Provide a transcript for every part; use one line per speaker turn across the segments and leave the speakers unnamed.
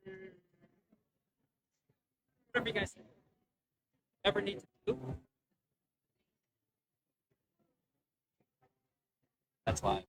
Whatever you guys ever need to do. That's why.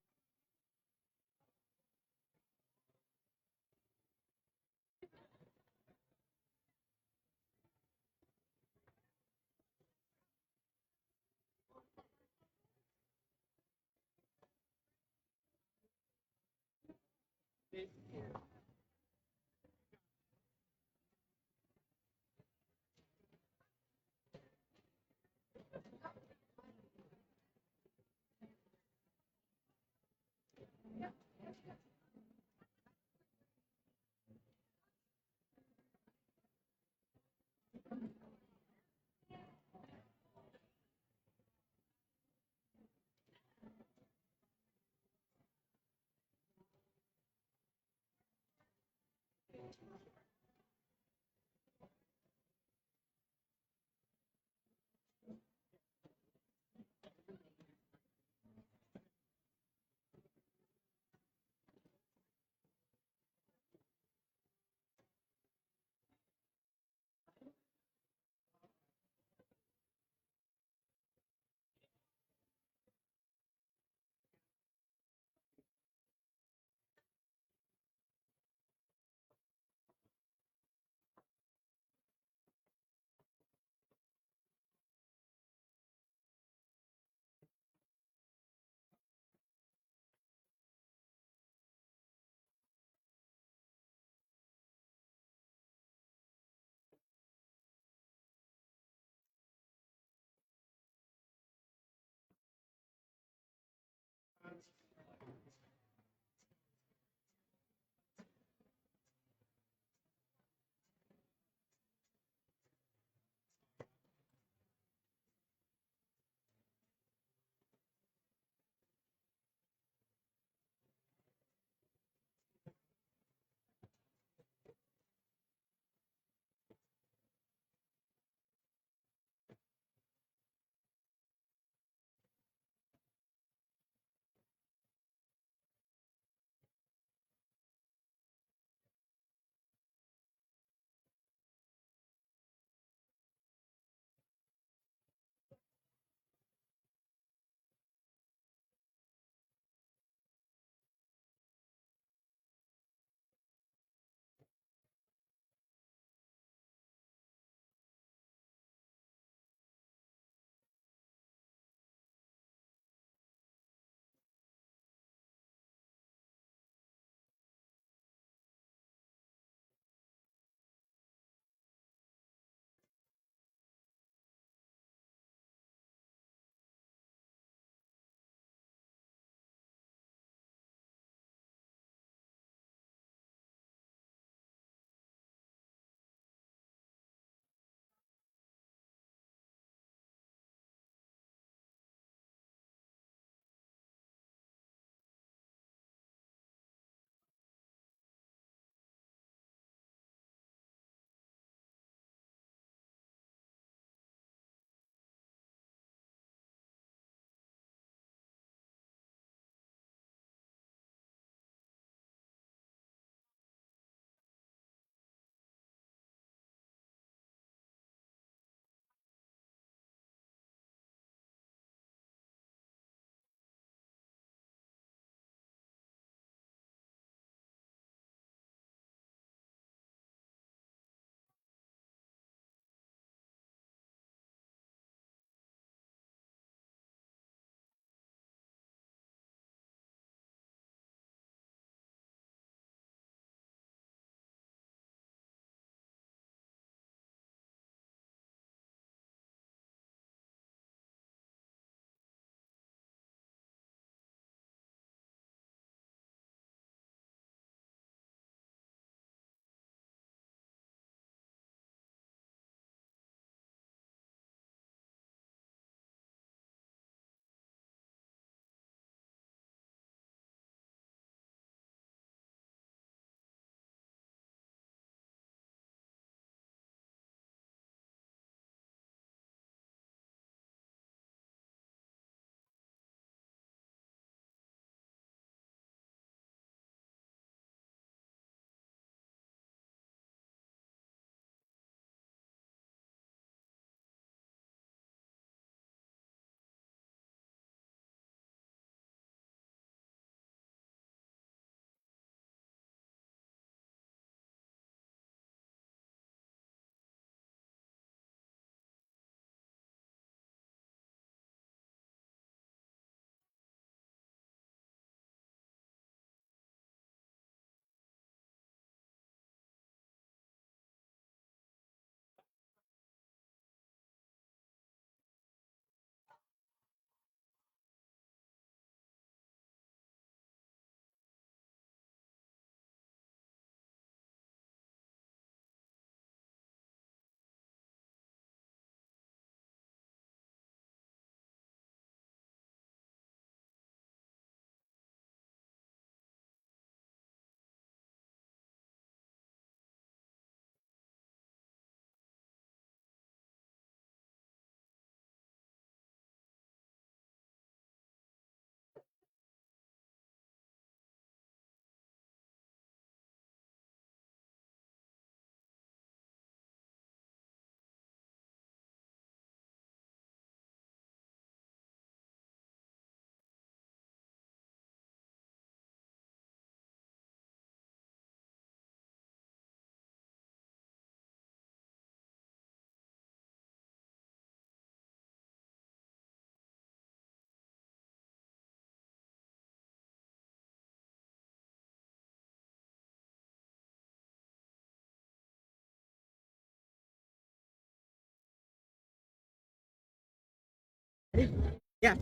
Yeah.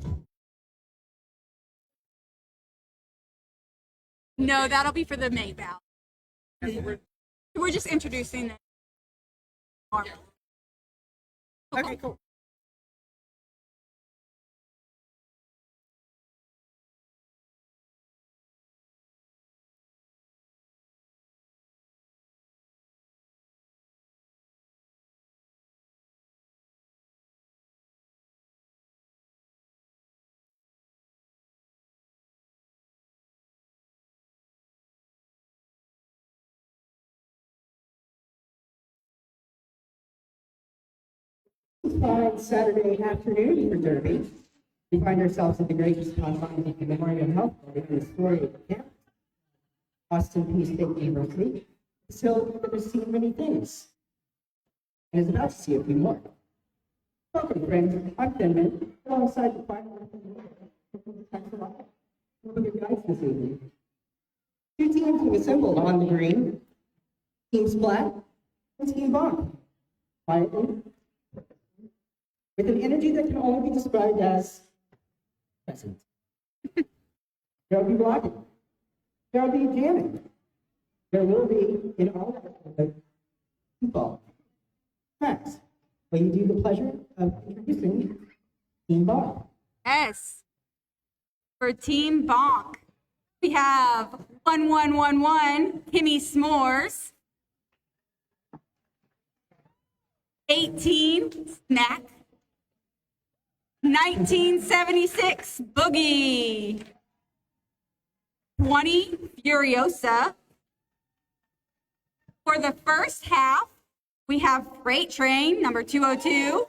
No, that'll be for the May ballot. We're just introducing them.
Okay, cool. Fine Saturday afternoon for Derby. We find ourselves at the greatest confines of the Memorial Health Clinic in the story of the camp, Austin Peay State University. So that has seen many things and is about to see a few more. Welcome, friends. I'm Denman, alongside the final. Thanks a lot. We'll be your guides this evening. Two teams have assembled on the green: Team Splat and Team Bomb. Quietly, with an energy that can only be described as present. There'll be blocking. There'll be jamming. There will be, in all of football. Max, will you do the pleasure of introducing Team Bob?
Yes. For Team Bonk, we have 1111 Kimmy S'mores, 18 Snack, 1976 Boogie, 20 Furiosa. For the first half, we have Freight Train, number 202,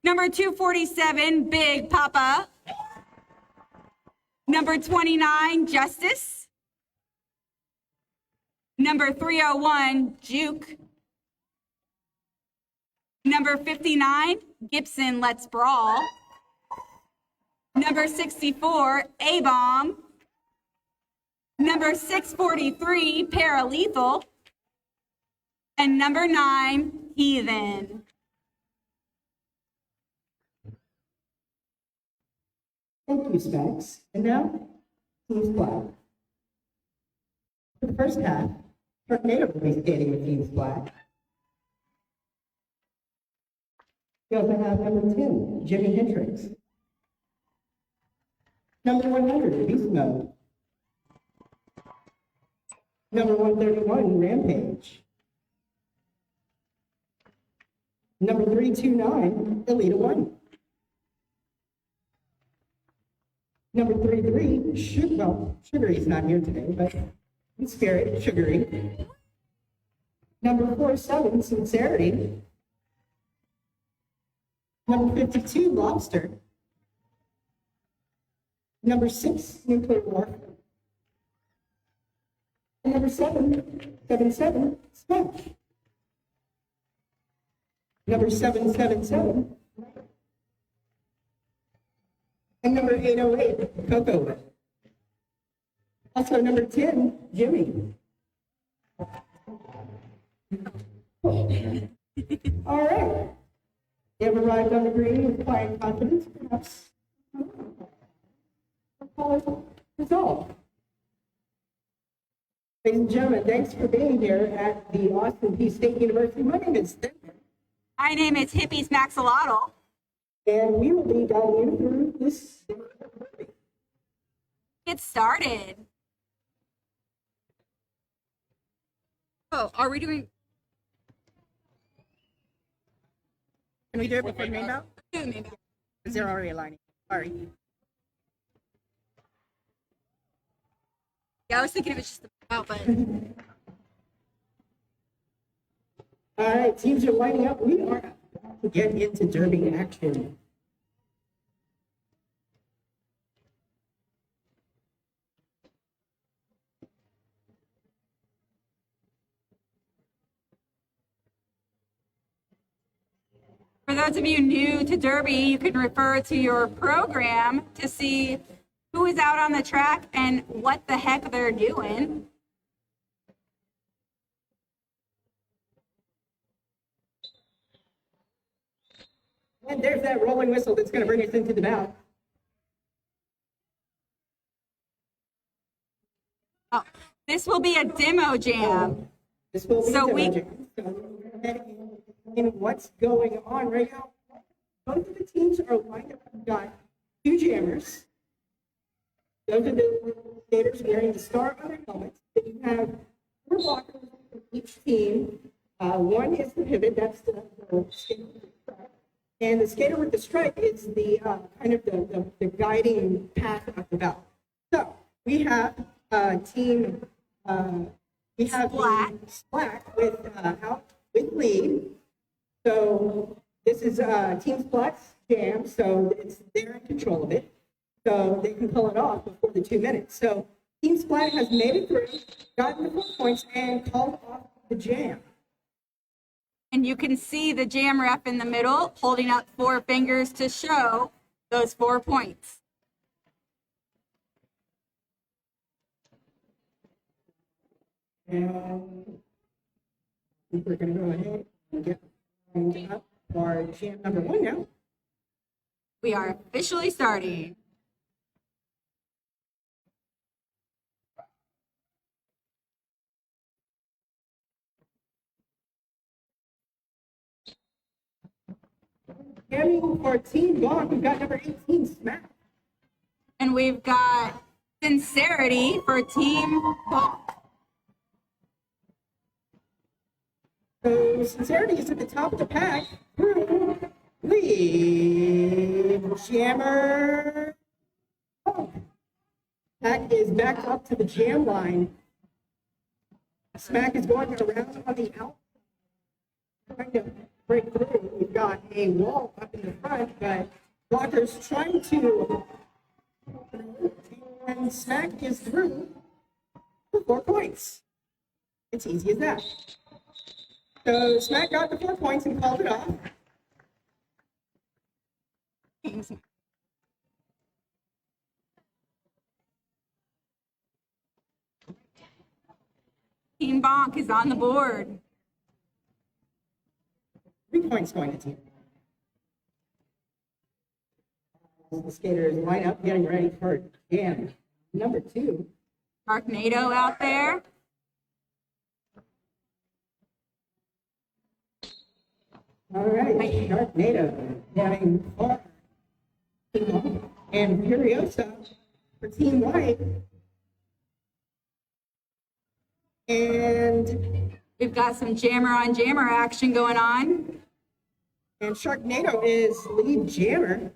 number 247, Big Papa, number 29, Justice, number 301, Juke, number 59, Gibson Let's Brawl, number 64, A-Bomb, number 643, Paralethal, and number 9, Heathen.
Thank you, Specs. And now, Team Splat. For the first half, Tornado will be skating with Team Splat. We also have number 10, Jimmy Hendricks. Number 100, Beast Mode. Number 131, Rampage. Number 329, Elita 1. Number 33, Sugary's not here today, but in spirit, Sugary. Number 47, Sincerity. Number 52, Lobster. Number 6, Nuclear Warfare. And number 777, Smash. Number 777, and number 808, Coco. Also number 10, Jimmy. All right. They have arrived on the green with quiet confidence, perhaps. Resolve. Ladies and gentlemen, thanks for being here at the Austin Peay State University. My name is Stephen.
My name is Hippies Maxolotl.
And we will be guiding you through this.
Get started. Oh, are we doing?
Can we do it before the main bout?
Do the main bout.
Because they're already aligning. Sorry.
Yeah, I was thinking it was just the bout, but.
All right, teams are lining up. We are about to get into Derby action.
For those of you new to Derby, you can refer to your program to see who is out on the track and what the heck they're doing.
And there's that rolling whistle that's going to bring us into the bout.
Oh, this will be a demo jam.
This will be
So
the
we-
magic. So we'll go ahead and what's going on right now. Both of the teams are lined up. We've got two jammers. Those are the skaters wearing the star on their helmets. Then you have four blockers for each team. One is the pivot, that's the skater with the stripe. And the skater with the stripe is the kind of the guiding path of the belt. So we have team, we have Splat with out with lead. So this is Team Splat's jam, so they're in control of it. So they can pull it off before the 2 minutes. So Team Splat has made it through, gotten the 4 points, and called off the jam.
And you can see the jam ref in the middle holding up 4 fingers to show those 4 points.
And we're going to go ahead and get up for jam number 1 now.
We are officially starting.
Jamming for Team Bond, we've got number 18, Smack.
And we've got Sincerity for Team Bonk.
So Sincerity is at the top of the pack. Lead jammer. Oh. Pack is back up to the jam line. Smack is going around on the out, trying to break through. We've got a wall up in the front, but blockers trying to, and Smack is through for 4 points. It's easy as that. So Smack got the 4 points and called it off.
Team Bonk is on the board.
3 points going to Team. The skaters line up, getting ready for jam number 2.
Sharknado out there.
All right, Sharknado having far. And Furiosa for Team White. And
We've got some jammer on jammer action going on.
Sharknado is lead jammer.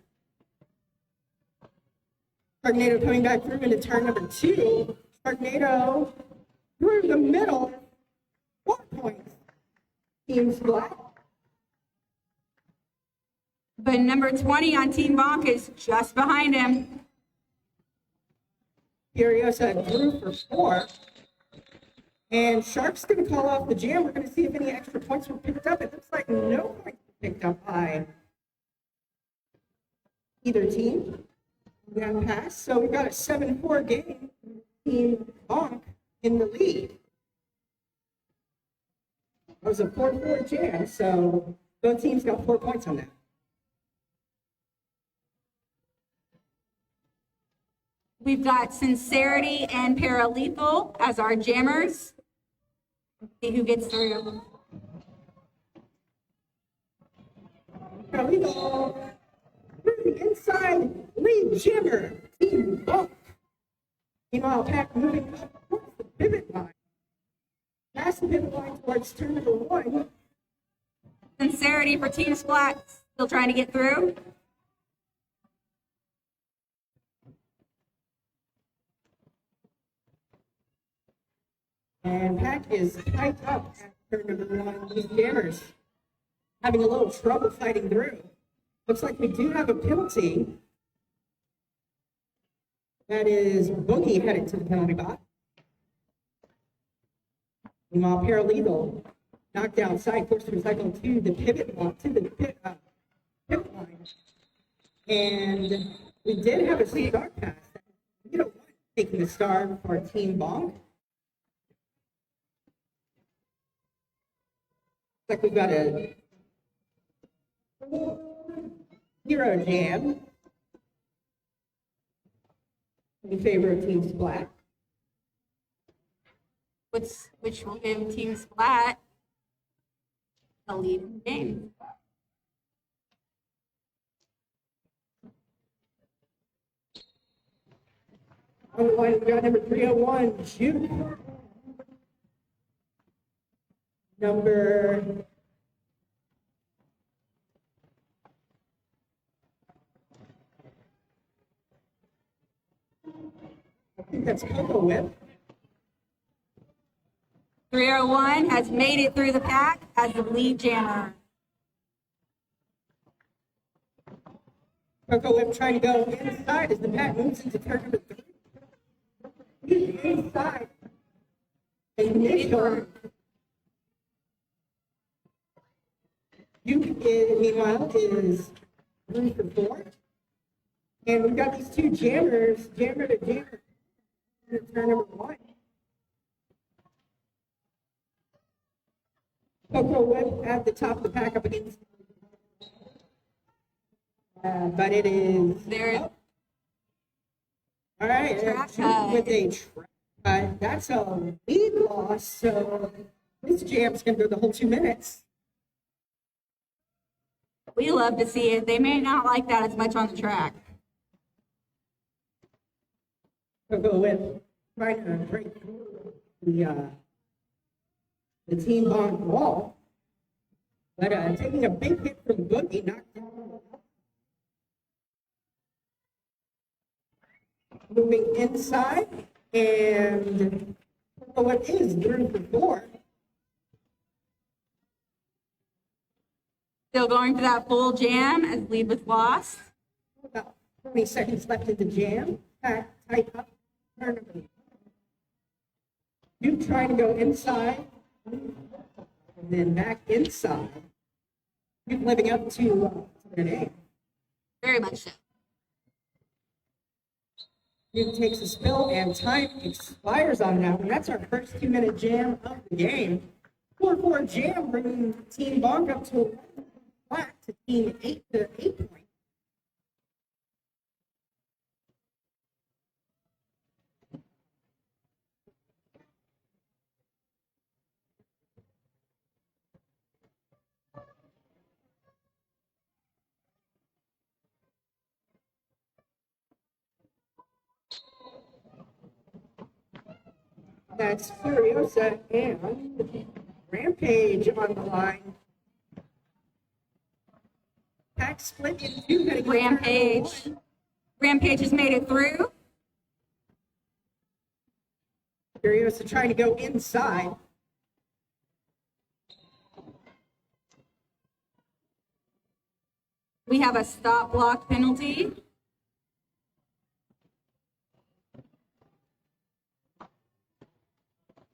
Sharknado coming back through into turn number 2. Sharknado through the middle. 4 points. Team Splat.
But number 20 on Team Bonk is just behind him.
Furiosa through for 4. And Shark's going to call off the jam. We're going to see if any extra points were picked up. It looks like no points were picked up by either team. That pass. So we've got a 7-4 game. Team Bonk in the lead. It was a 4-4 jam, so both teams got 4 points on that.
We've got Sincerity and Paralethal as our jammers. Let's see who gets through.
Paralethal through the inside, lead jammer, Team Bonk. Meanwhile, Pack moving up towards the pivot line. Past the pivot line towards turn number 1.
Sincerity for Team Splat, still trying to get through.
And Pack is tied up at turn number 1. These jammers having a little trouble fighting through. Looks like we do have a penalty. That is Boogie headed to the penalty box. Meanwhile, Paralegal knocked outside, forced to recycle to the pivot line, pivot line. And we did have a star pass. You know, taking the star for Team Bonk. Like we've got a Hero Jam in favor of Team Splat.
Which will give Team Splat the lead in the game.
On the line, we got number 301, Juke. Number I think that's Coco Whip.
301 has made it through the pack as the lead jammer.
Coco Whip trying to go inside as the pack moves into turn number 3. He's inside. Initial. Duke, meanwhile, is 3 for 4. And we've got these two jammers, jammer to jammer, in turn number 1. Coco Whip at the top of the pack up against. But it is.
There.
Oh. All right,
Track
Duke with a track. That's a lead loss, so this jam's going to go the whole 2 minutes.
We love to see it. They may not like that as much on the track.
Coco Whip trying to break through the team bonk wall, but taking a big hit from Boogie, knocked down. Moving inside, and Coco Whip is 3 for 4.
Still going for that full jam as lead was lost.
About 20 seconds left in the jam. Pack tight up. Turn number. Duke trying to go inside, and then back inside. Duke living up to their name.
Very much so.
Duke takes a spill, and time expires on that one. That's our first 2-minute jam of the game. 4-4 jam, bringing Team Bonk up to flat to Team 8 to 8 points. That's Furiosa and Rampage on the line. Pack split in 2. Heading to
Rampage.
turn
Rampage has made it through.
1. Furiosa trying to go inside.
We have a stop block penalty.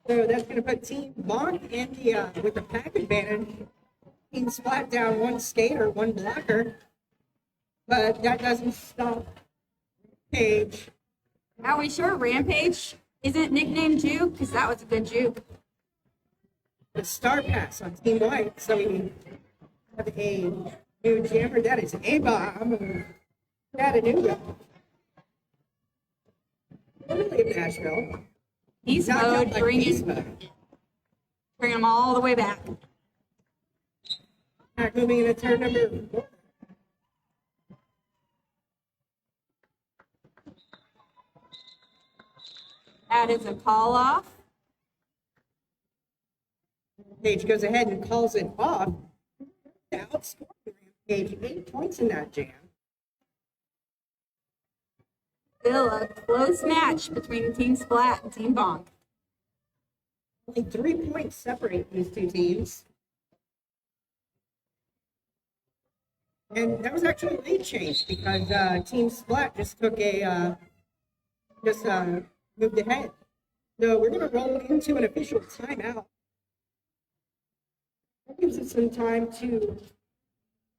So that's going to put Team Bonk in the with the pack advantage. Team Splat down 1 skater, 1 blocker, but that doesn't stop Page.
Are we sure Rampage isn't nicknamed Juke? Because that was a good juke.
The star pass on Team White. So we have a new jammer. That is A-Bomb of Chattanooga. Really of Nashville.
Beast
Knocked out
mode,
by
bringing
Beast Mode.
them all the way back.
Pack moving into turn number 4.
That is a call off.
Page goes ahead and calls it off. To outscore Rampage 8 points in that jam.
Still a close match between Team Splat and Team Bonk.
Only 3 points separate these two teams. And that was actually a lead change because Team Splat just took a moved ahead. So we're going to roll into an official timeout. That gives us some time to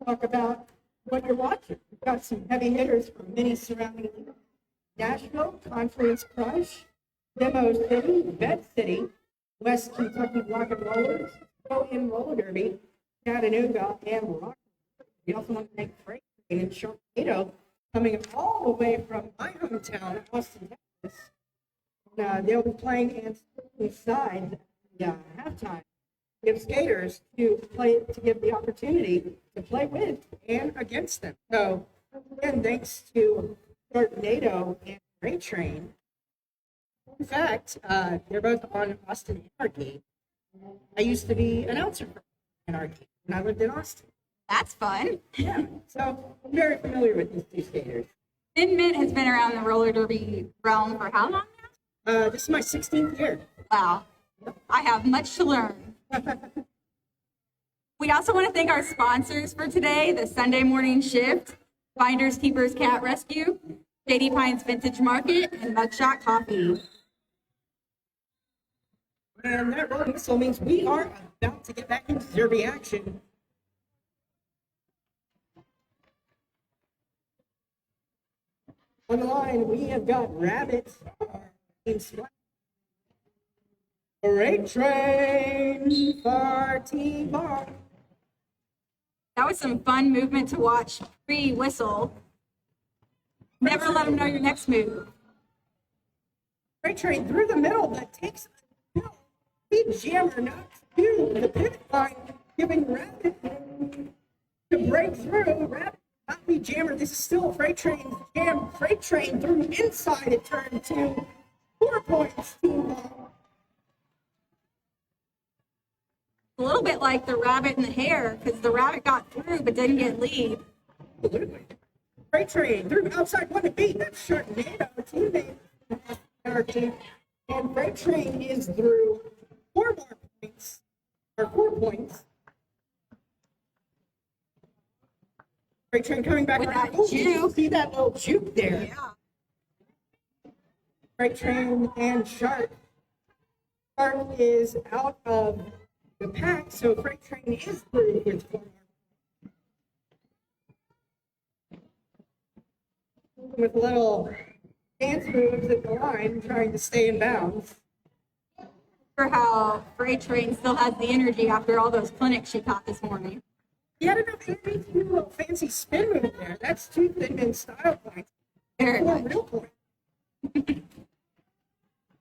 talk about what you're watching. We've got some heavy hitters from many surrounding leagues. Nashville, Conference Crush, Demo City, Vet City, West Kentucky Rock and Rollers, Pro In Roller Derby, Chattanooga, and Rock. We also want to thank Frank for and Sharknado coming all the way from my hometown, Austin, Texas. They'll be playing inside halftime. Give skaters to give the opportunity to play with and against them. So, again, thanks to Sharknado and Freight Train. In fact, they're both on Austin Anarchy. I used to be an announcer for Anarchy when I lived in Austin.
That's fun.
Yeah, so I'm very familiar with these two skaters.
Thin Mint has been around the roller derby realm for how long now?
This is my 16th year.
Wow. I have much to learn. We also want to thank our sponsors for today, the Sunday Morning Shift, Finders Keepers Cat Rescue, JD Pines Vintage Market, and Mugshot Coffee.
And that roll whistle means we are about to get back into derby action. On the line, we have got Rabbits, Team Splat. Freight Train for Team Bar.
That was some fun movement to watch pre-whistle. Never let them know your next move.
Freight Train through the middle, that takes a big jammer, not to the pivot line, giving Rabbit to break through. Rabbit, not be jammer. This is still Freight Train's jam. Freight Train through inside it turned to 4 points. Team Bar.
A little bit like the rabbit and the hare, because the rabbit got through but didn't get lead.
Absolutely. Freight Train through outside one to beat. That's Sharknado, teammate of our team. And Freight Train is through 4 more points, or 4 points. Freight Train coming back
With
around.
that
Oh, did you
juke.
see that little juke there?
Yeah.
Freight Train and Shark. Shark is out of the pack, so Freight Train is through with 4 more. With little dance moves at the line, trying to stay in bounds.
For how Freight Train still has the energy after all those clinics she caught this morning.
He had enough energy to do a little fancy spin move there. That's 2 Thin Mint style points.
Very
And 4
much.
real points.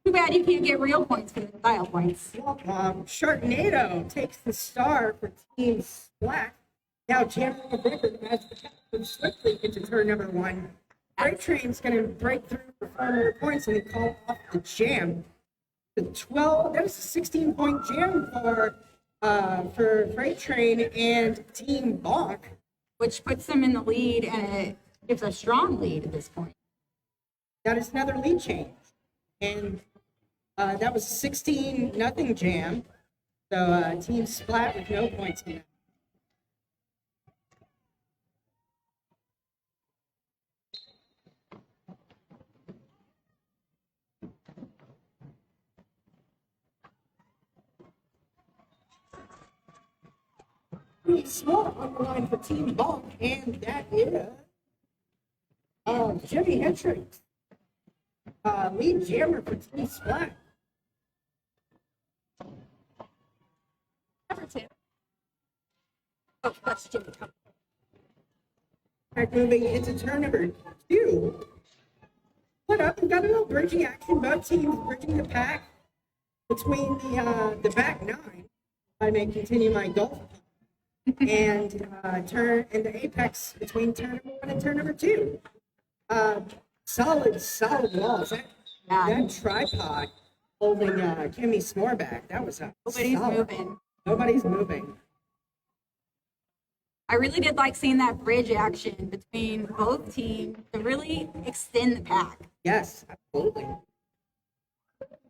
Too bad you can't get real points for the style points.
Sharknado takes the star for Team Splat. Now jamming the breaker as the captain swiftly into turn number 1. Freight Train's going to break through for 4 more points and then call off the jam. The 12, that was a 16-point jam for Freight Train and Team Bonk.
Which puts them in the lead, and it gives a strong lead at this point.
That is another lead change. And that was a 16-0 jam. So Team Splat with no points in that. Small on the line for Team Bonk, and that is Jimmy Hendricks. Lead jammer for Team Splat.
Number 2. Oh, that's Jimmy.
Back moving into turn number 2. Put up and got a little bridging action. Both teams bridging the pack between the back 9. I may continue my golf. And turn in the apex between turn number 1 and turn number 2. Solid walls. That tripod holding Kimmy S'more back. That was
Nobody's
solid.
moving.
Nobody's moving.
I really did like seeing that bridge action between both teams to really extend the pack.
Yes, absolutely.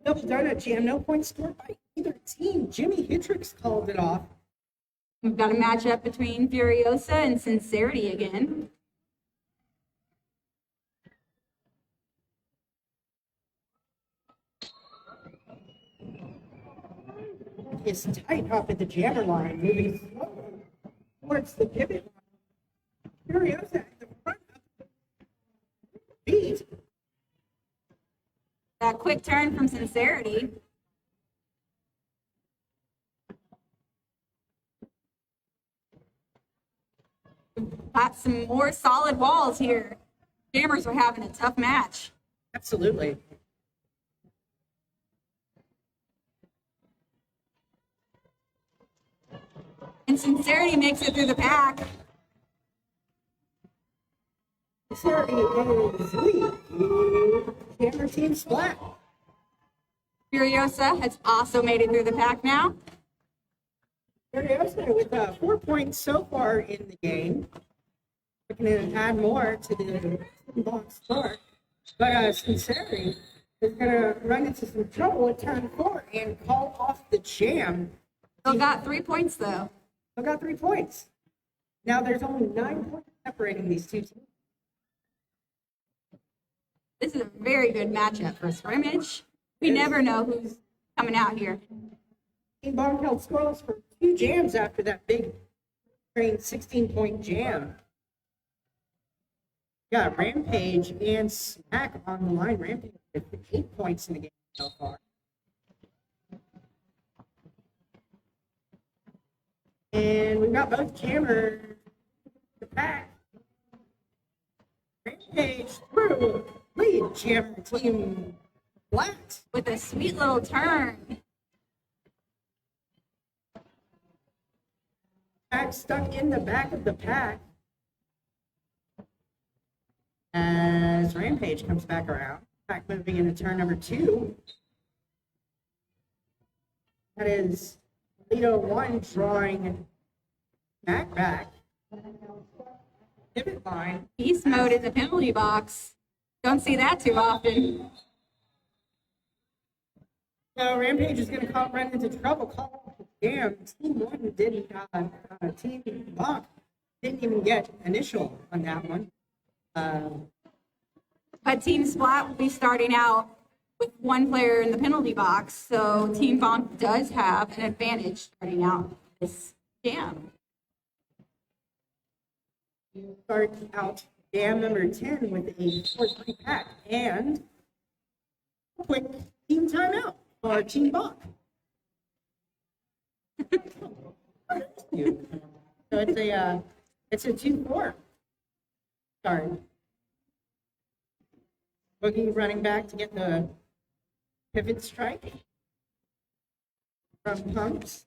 Double donut jam. No points scored by either team. Jimmy Hendricks called it off.
We've got a matchup between Furiosa and Sincerity again.
Is tight up at the jammer line, moving slowly towards the pivot line. Furiosa at the front of the beat.
That quick turn from Sincerity. got some more solid walls here. Jammers are having a tough match.
Absolutely.
And Sincerity makes it through the pack.
Sincerity is lead. Jammer team splat.
Furiosa has also made it through the pack now.
Furiosa with 4 points so far in the game. We can add more to the box score. But Sincerity is going to run into some trouble at turn 4 and call off the jam.
Still got 3 points though.
Still got 3 points. Now there's only 9 points separating these two teams.
This is a very good matchup for scrimmage. We never know who's coming out here.
Team Bonk held scoreless for 2 jams after that big 16-point jam. Got Rampage and Smack on the line. Rampage with 8 points in the game so far. And we've got both jammers in the pack. Rampage through lead jammer team flat.
With a sweet little turn.
Pack stuck in the back of the pack. As Rampage comes back around. Pack moving into turn number 2. That is Lido 1 drawing back. Pivot line.
Beast mode in the penalty box. Don't see that too often.
So Rampage is going to run into trouble. Call off the jam. Team 1 didn't. Team Bonk didn't even get initial on that one.
But Team Splat will be starting out with 1 player in the penalty box, so Team Bonk does have an advantage starting out this jam.
Start out jam number 10 with a 4-3 pack and a quick team timeout for Team Bonk. So it's a 2-4 start. Boogie running back to get the pivot strike from Pumps.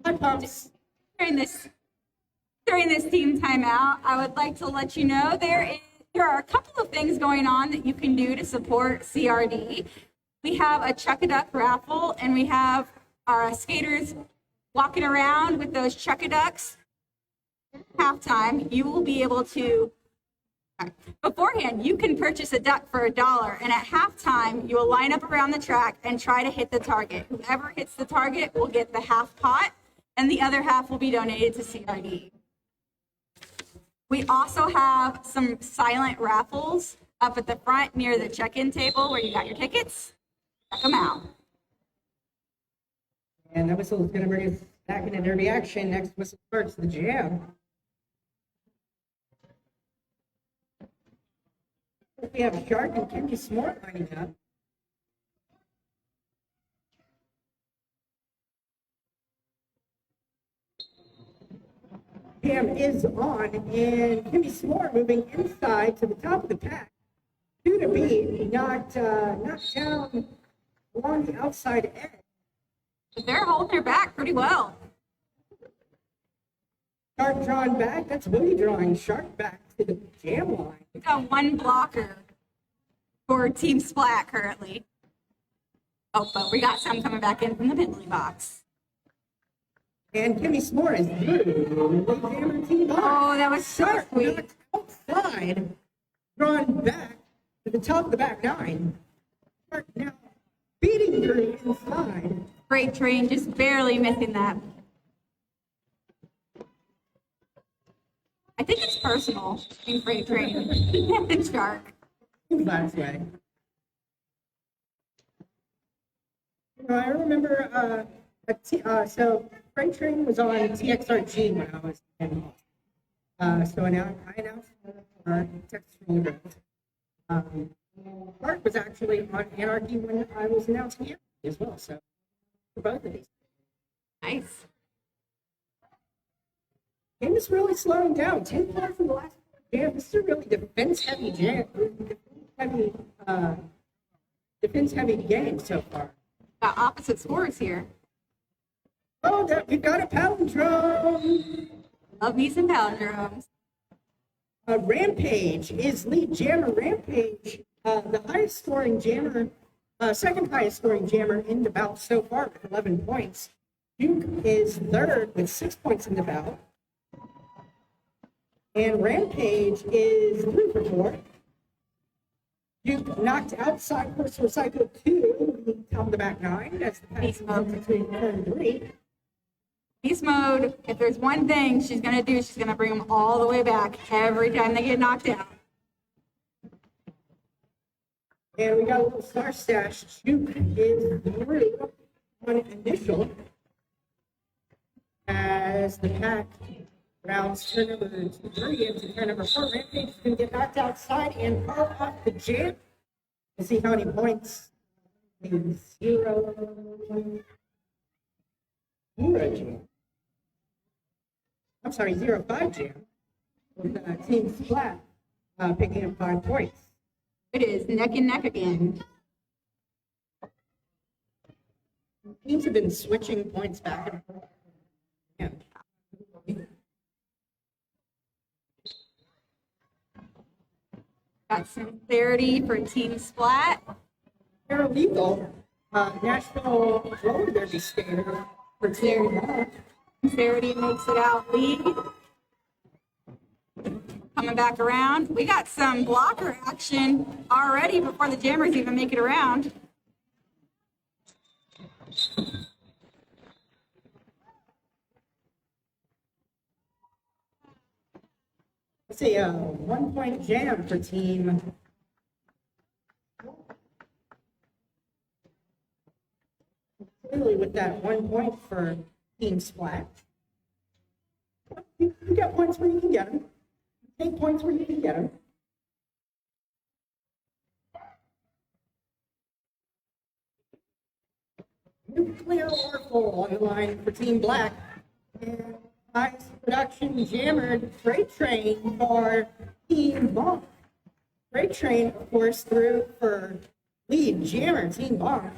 Hi, Pumps.
During this team timeout, I would like to let you know there are a couple of things going on that you can do to support CRD. We have a Chuck-a-Duck raffle, and we have our skaters walking around with those Chuck-a-Ducks. Halftime, you will be able to, beforehand, you can purchase a duck for $1, and at halftime, you will line up around the track and try to hit the target. Whoever hits the target will get the half pot, and the other half will be donated to CRD. We also have some silent raffles up at the front near the check-in table where you got your tickets. Check them out.
And that whistle is going to bring us back into derby action. Next whistle starts the jam. We have Shark and Kenny Smart lining up. Jam is on, and Kimmy Smart moving inside to the top of the pack. 2 to beat, knocked down along the outside edge.
But they're holding their back pretty well.
Shark drawn back. That's Boogie drawing Shark back to the jam line.
We've got 1 blocker for Team Splat currently. Oh, but we got some coming back in from the penalty box.
And Kimmy Smart is through. Late jammer team on.
Oh, that was so
Shark
sweet.
knocked outside, drawn back to the top of the back 9. Shark now beating through inside.
Freight train just barely missing that. I think it's personal in freight train and Shark.
Last way. I remember so Freight Train was on TXRG when I was in so I announced Texas Roller Road. Clark was actually on Anarchy when I was announcing Anarchy as well, so for both of these.
Nice.
game is really slowing down. 10 points in the last jam. This is a really defense-heavy jam. Heavy, defense-heavy game so far.
Got opposite scores here.
Oh, we've got a palindrome.
Love me some palindromes.
Rampage is lead jammer. Rampage, the highest scoring jammer, second highest scoring jammer in the bout so far with 11 points. Duke is third with 6 points in the bout. And Rampage is 3 for 4. Duke knocked outside course for Psycho 2, on the back 9. That's the pass between turn 3.
Beast mode, if there's one thing she's going to do, she's going to bring them all the way back every time they get knocked out.
And we got a little star stash. Duke is through on initial as the pack rounds turn number 3 into turn number 4. Rampage is going to get knocked outside and call off the jam. Let's see how many points. 0 jam. I'm sorry, 0-5 jam. With Team Splat picking up 5 points.
It is neck and neck again.
Teams have been switching points back and forth. Yeah.
Got Sincerity for Team Splat.
Paralegal, National Roller Derby skater for Team Black.
Sincerity makes it out lead. Coming back around. We got some blocker action already before the jammers even make it around.
Let's see, 1 point jam for Team. Clearly with that 1 point for Team Splat. You get points where you can get them. Take points where you can get them. Nuclear Oracle on the line for Team Black. And highest production jammer Freight Train for Team Bonk. Freight Train, of course, through for lead jammer Team Bonk.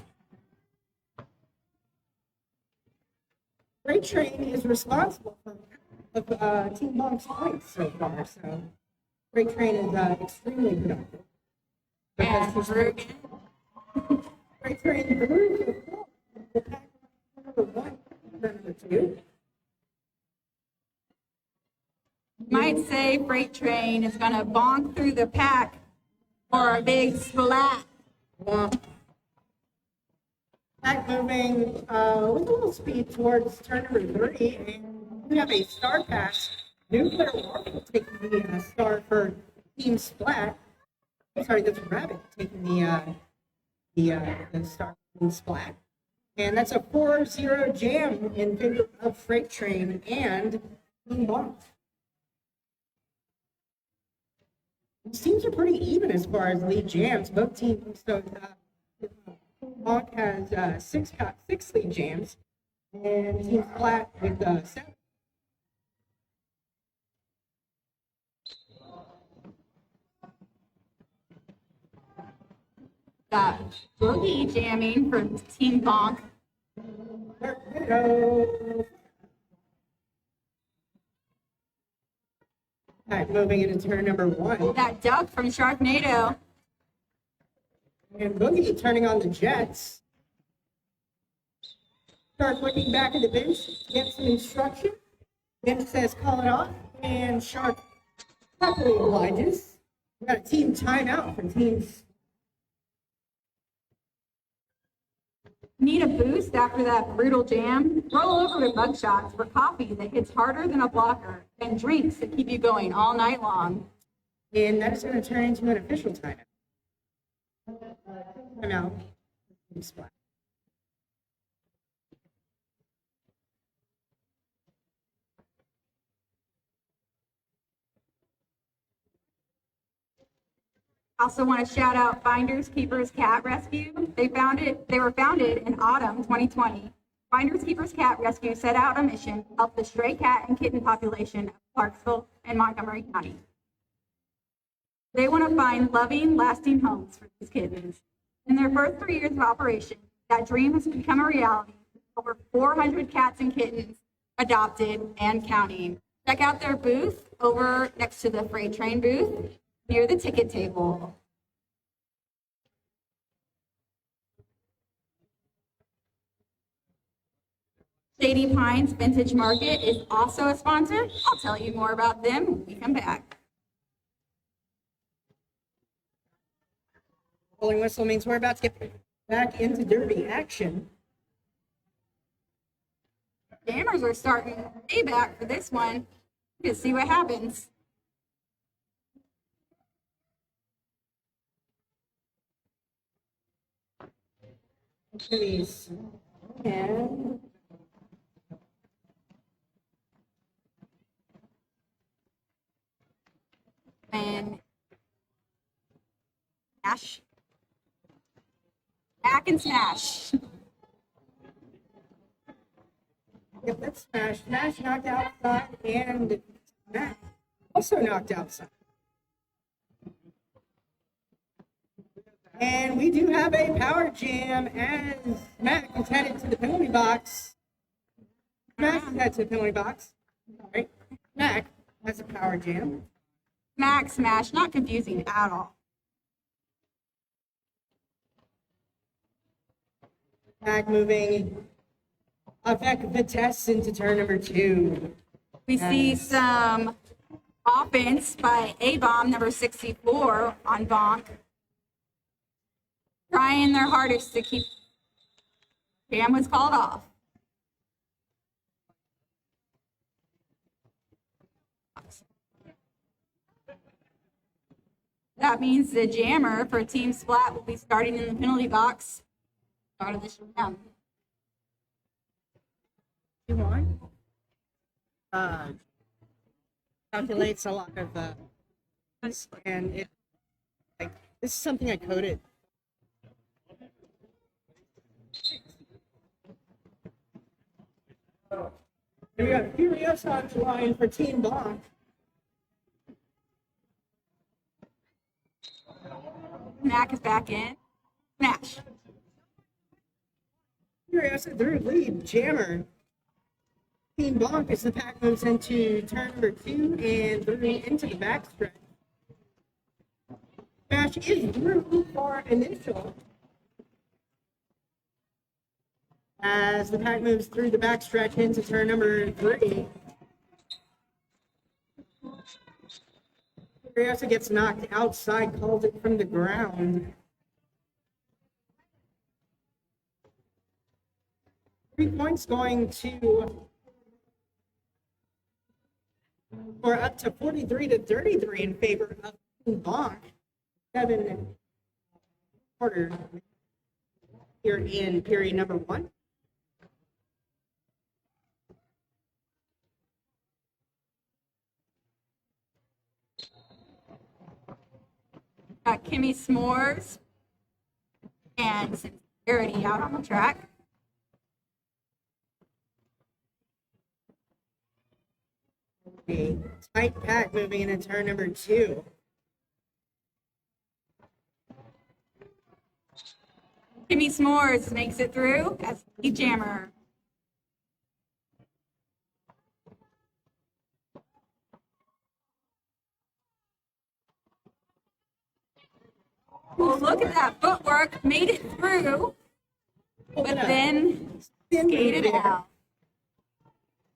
Freight Train is responsible for Team Bonk's points so far, so Freight Train is extremely productive.
And Bergen.
Freight Train through the pack number 1, number 2.
Might say Freight Train is going to bonk through the pack for a big splat.
Pack moving with a little speed towards turn number 3, and we have a star pass. Nuclear Oracle taking the star for Team Splat. Sorry, that's Rabbit taking the star for Team Splat. And that's a 4-0 jam in favor of Freight Train and Team Bonk. These teams are pretty even as far as lead jams. Both teams, so Bonk has 6 lead jams, and Team Splat with 7.
Got Boogie jamming for Team Bonk.
All right, moving into turn number 1.
That duck from Sharknado.
And Boogie turning on the Jets. Starts looking back at the bench, gets some instruction. Bench says call it off, and Shark happily obliges. We got a team timeout for teams.
Need a boost after that brutal jam? Roll over to Mug Shots for coffee that hits harder than a blocker and drinks that keep you going all night long.
And that is going to turn into an official timeout. Timeout. Splat.
Also want to shout out Finders Keepers Cat Rescue. They were founded in autumn 2020 Finders Keepers Cat Rescue set out a mission to help the stray cat and kitten population of Clarksville and Montgomery County. They want to find loving, lasting homes for these kittens. In their first 3 years of operation, that dream has become a reality. Over 400 cats and kittens adopted and counting. Check out their booth over next to the freight train booth near the ticket table. Shady Pines Vintage Market is also a sponsor. I'll tell you more about them when we come back.
Rolling whistle means we're about to get back into Derby action.
Jammers are starting way back for this one. You can see what happens.
Please.
And smash. Back and smash.
Yep, that's Smash. Smash knocked outside and Matt also knocked outside. And we do have a power jam as Matt is headed to the penalty box. Smash is headed to the penalty box. All right. Mac has a power jam.
Smack, smash. Not confusing at all.
Mac moving avec vitesse into turn number 2.
We see some offense by A-Bomb, number 64, on Bonk. Trying their hardest to keep. Jam was called off. That means the jammer for Team Splat will be starting in the penalty box. Start of this round.
Calculates a lot of and it like this is something I coded. We got Furious on the line for Team Blanc.
Mac is back in. Smash.
Furious through lead. Jammer. Team Blanc as the pack moves into turn number 2 and through into the backstretch. Smash is through for initial. As the pack moves through the backstretch into turn number 3. Furiosa gets knocked outside, calls it from the ground. 3 points going to, or up to 43-33 in favor of Bonk. 7 quarters here in period number 1.
Got Kimmy S'mores and Sincerity out on the track.
A tight pack moving into turn number 2.
Kimmy S'mores makes it through as the jammer. Well, look at that footwork, made it through, but then skated out.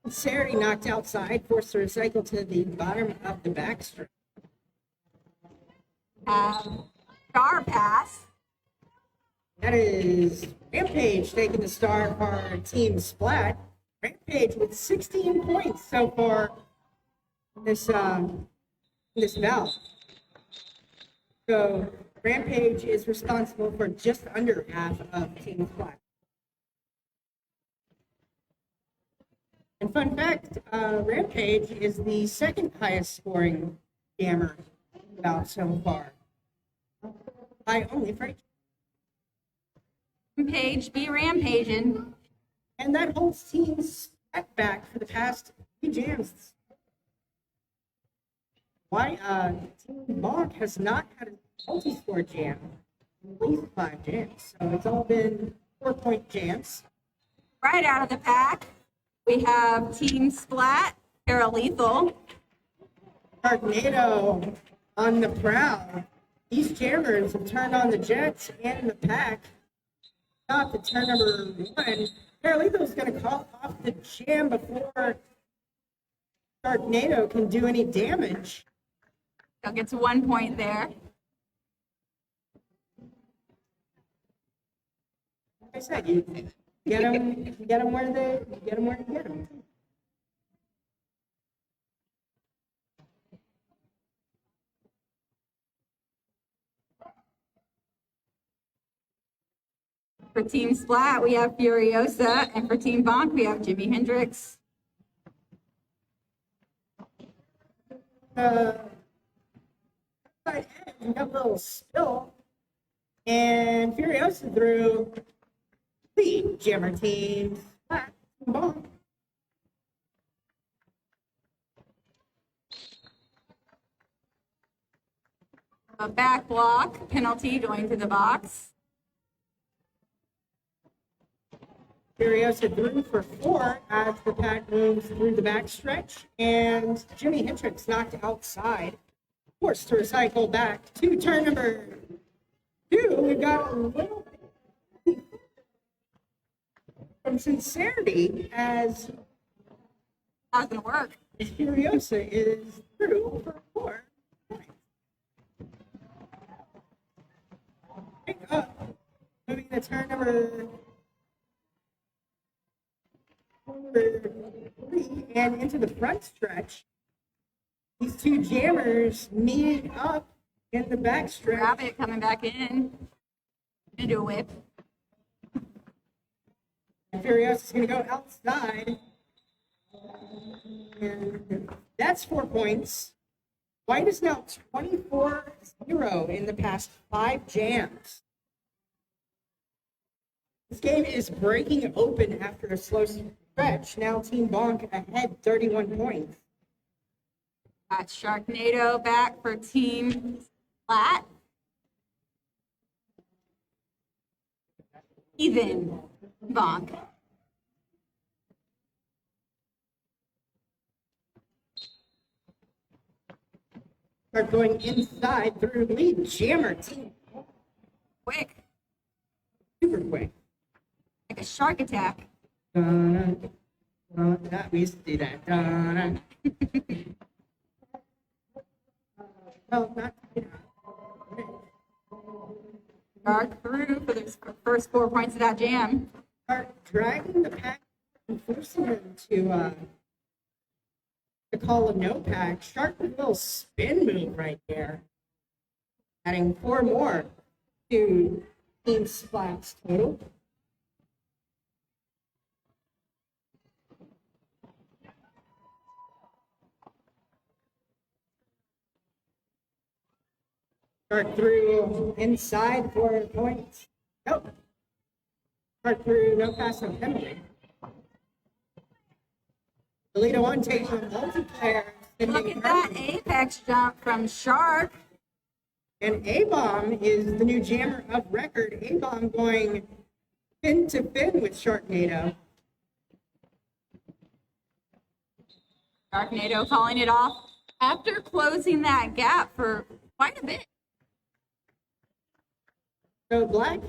Sari knocked outside, forced to recycle to the bottom of the backstretch.
Star pass.
That is Rampage taking the star for Team Splat. Rampage with 16 points so far in this bout. So Rampage is responsible for just under half of Team Splat. And fun fact, Rampage is the second highest scoring jammer bout so far. By only Freight.
Rampage be rampaging.
And that holds teams back for the past few jams. Why Team Bonk has not had a multi-score jam in at least 5 jams. So it's all been 4-point jams.
Right out of the pack, we have Team Splat, Paralethal.
Sharknado on the prowl. These jammers have turned on the Jets and the pack. Not to turn number 1. Parallethal's going to call off the jam before Sharknado can do any damage.
He'll get to 1 point there.
Like I said, you get them where you get them.
For Team Splat, we have Furiosa, and for Team Bonk, we have Jimi Hendrix.
Got a little spill, and Furiosa threw the jammer team. Bonk.
A back block penalty going to the box.
Furiosa threw for 4 as the pack moves through the backstretch, and Jimi Hendrix knocked outside, forced to recycle back to turn number 2. We've got a little bit from Sincerity as
How's it gonna work?
Furiosa is through for 4 points. Pick up, moving to turn number 3 and into the front stretch. These two jammers meet up in the back stretch.
Rabbit coming back in. Gonna do a whip.
And Furiosa's going to go outside. And that's 4 points. White is now 24-0 in the past 5 jams. This game is breaking open after a slow stretch. Now Team Bonk ahead 31 points.
Got Sharknado back for Team Splat. Even Bonk.
Start going inside through lead jammer team.
Quick.
Super quick.
Like a shark attack.
We used to do that. Well, not.
Shark through for the first 4 points of that jam.
Start dragging the pack and forcing them to call a no pack. Shark with a little spin move right there. Adding 4 more to Team Splat's total. Start through inside 4 points. Nope. Start through no pass, no penalty. The leader 1 takes a multiplayer.
Look at that apex jump from Shark.
And A-Bomb is the new jammer of record. A-Bomb going fin to fin with Sharknado.
Sharknado calling it off after closing that gap for quite a bit.
So Black,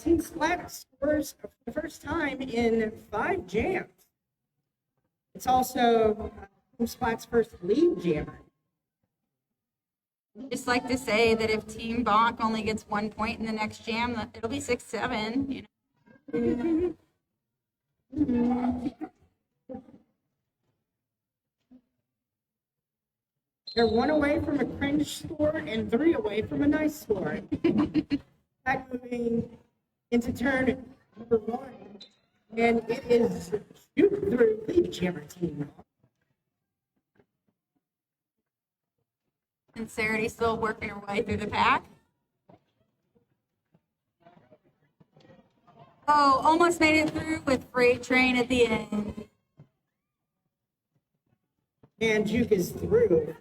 Team Splat scores for the first time in 5 jams. It's also Team Splat's first lead jammer.
Just like to say that if Team Bonk only gets 1 point in the next jam, it'll be 6-7. You know.
They're 1 away from a cringe score and 3 away from a nice score. Back moving into turn number 1. And it is shoot through lead jammer team.
Sincerity still working her way through the pack. Oh, almost made it through with freight train at the end.
And Juke is through.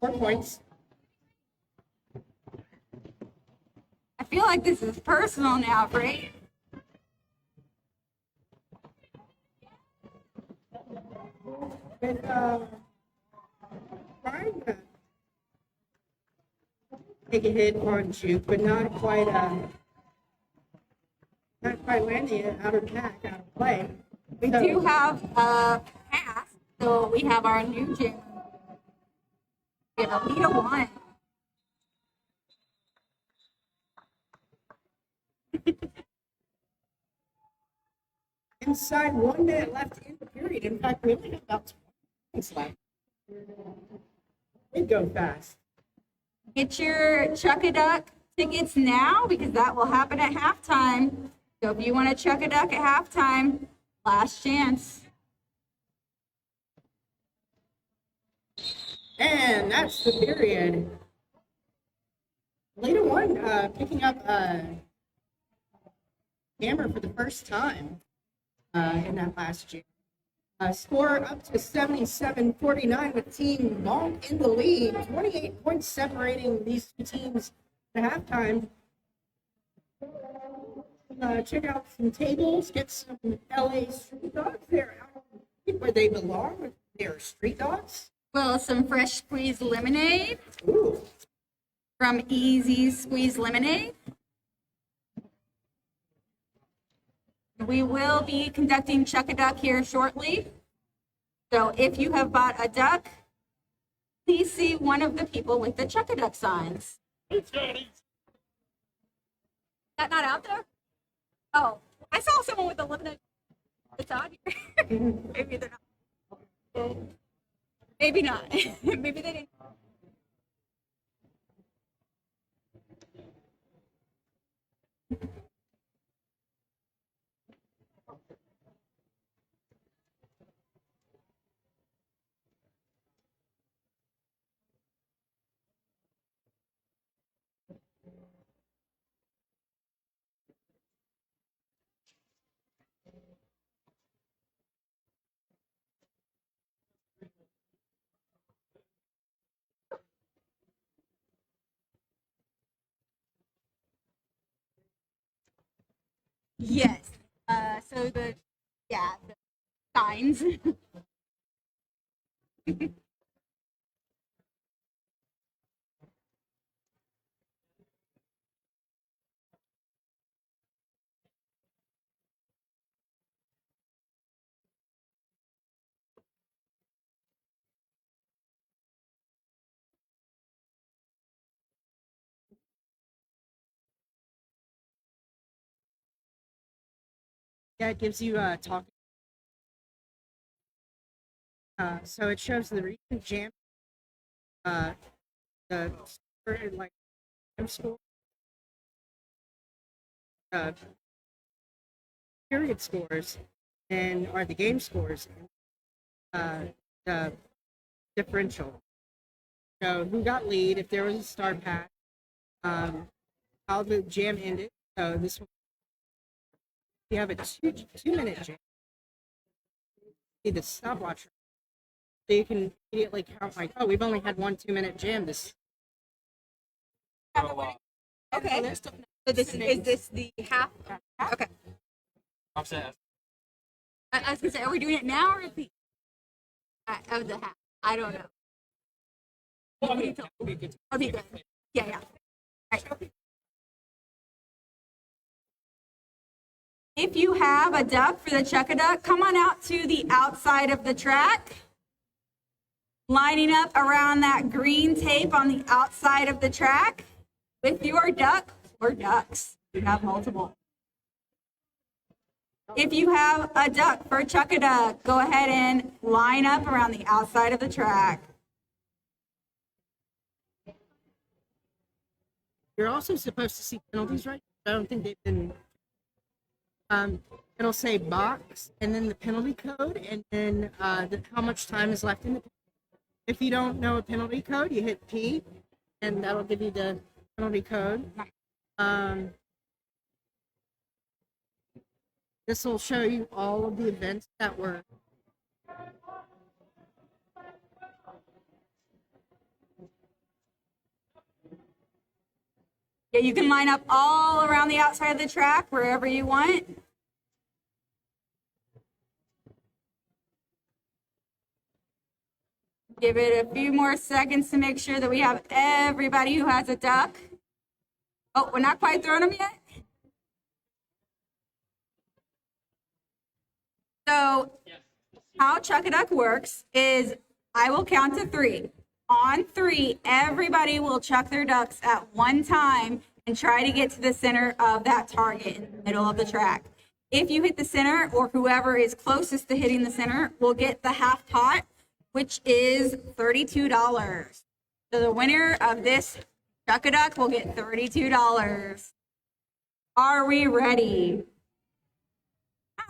4 points.
I feel like this is personal now, right?
With trying to take a hit on Juke, but not quite landing it out of pack, out of play.
We do have a pass, so we have our new gym. We have a lead of 1.
Inside 1 minute left in the period. In fact, we only have about 20 minutes left. It go fast.
Get your Chuck-a-Duck tickets now because that will happen at halftime. So if you want to Chuck-a-Duck at halftime, last chance.
And that's the period. Leda 1 picking up a hammer for the first time in that last game. Score up to 77-49 with team long in the lead. 28 points separating these two teams at halftime. Check out some tables, get some LA street dogs. They're out where they belong. They're street dogs.
Well, some fresh squeezed lemonade
Ooh.
from Easy Squeeze Lemonade. We will be conducting Chuck-a-Duck here shortly. So if you have bought a duck, please see one of the people with the Chuck-a-Duck signs. Is that not out there? Oh, I saw someone with a lemonade. It's out here. Maybe they're not. Maybe not. Maybe they didn't. Yes. So the signs.
Yeah, it gives you talking. So it shows the recent jam, the score, like jam score, period scores, and are the game scores, the differential. So who got lead? If there was a star pass, how the jam ended. So this one, you have a 2 minute jam. See the stopwatch. So you can immediately count like, oh, we've only had 1 2 minute jam this.
Okay. So is this the half? Okay.
Offset.
I was gonna say, are we doing it now or at the of the half? I don't know.
Well, I mean, that would be good.
I'll be good. Yeah, yeah. All right. If you have a duck for the Chuck-a-Duck, come on out to the outside of the track. Lining up around that green tape on the outside of the track with your duck or ducks. You have multiple. If you have a duck for Chuck-a-Duck, go ahead and line up around the outside of the track.
You're also supposed to see penalties, right? I don't think they've been. It'll say box and then the penalty code and then how much time is left in the. If you don't know a penalty code, you hit P, and that'll give you the penalty code.
This will show you all of the events that were.
Yeah, you can line up all around the outside of the track wherever you want. Give it a few more seconds to make sure that we have everybody who has a duck. Oh, we're not quite throwing them yet? So how Chuck-a-Duck works is I will count to 3. On 3, everybody will chuck their ducks at one time and try to get to the center of that target in the middle of the track. If you hit the center, or whoever is closest to hitting the center will get the half pot, which is $32. So the winner of this Chuck-a-Duck will get $32. Are we ready?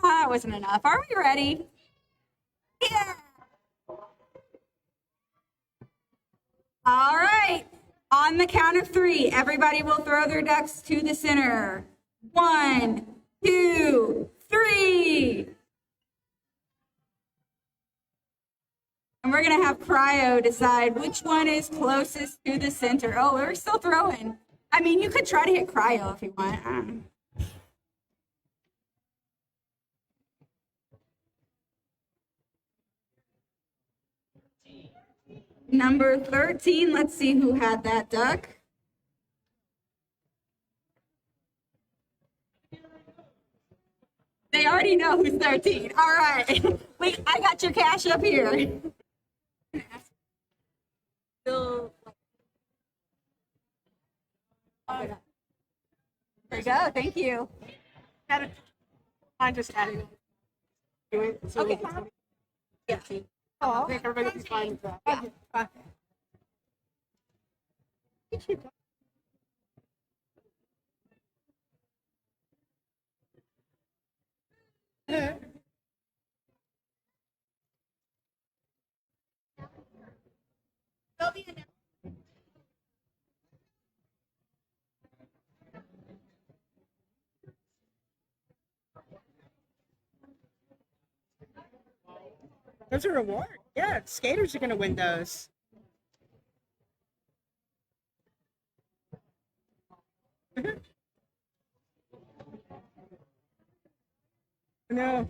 That wasn't enough. Are we ready? Yeah. All right. On the count of 3, everybody will throw their ducks to the center. 1, 2, 3. And we're going to have Cryo decide which one is closest to the center. Oh, we're still throwing. I mean, you could try to hit Cryo if you want. Number 13, let's see who had that duck. They already know who's 13. All right. Wait, I got your cash up here. There you go. Thank you.
I just added it. So
Okay.
yeah. I think everybody's fine with that.
Yeah.
Those are rewards. Yeah, skaters are gonna win those. No.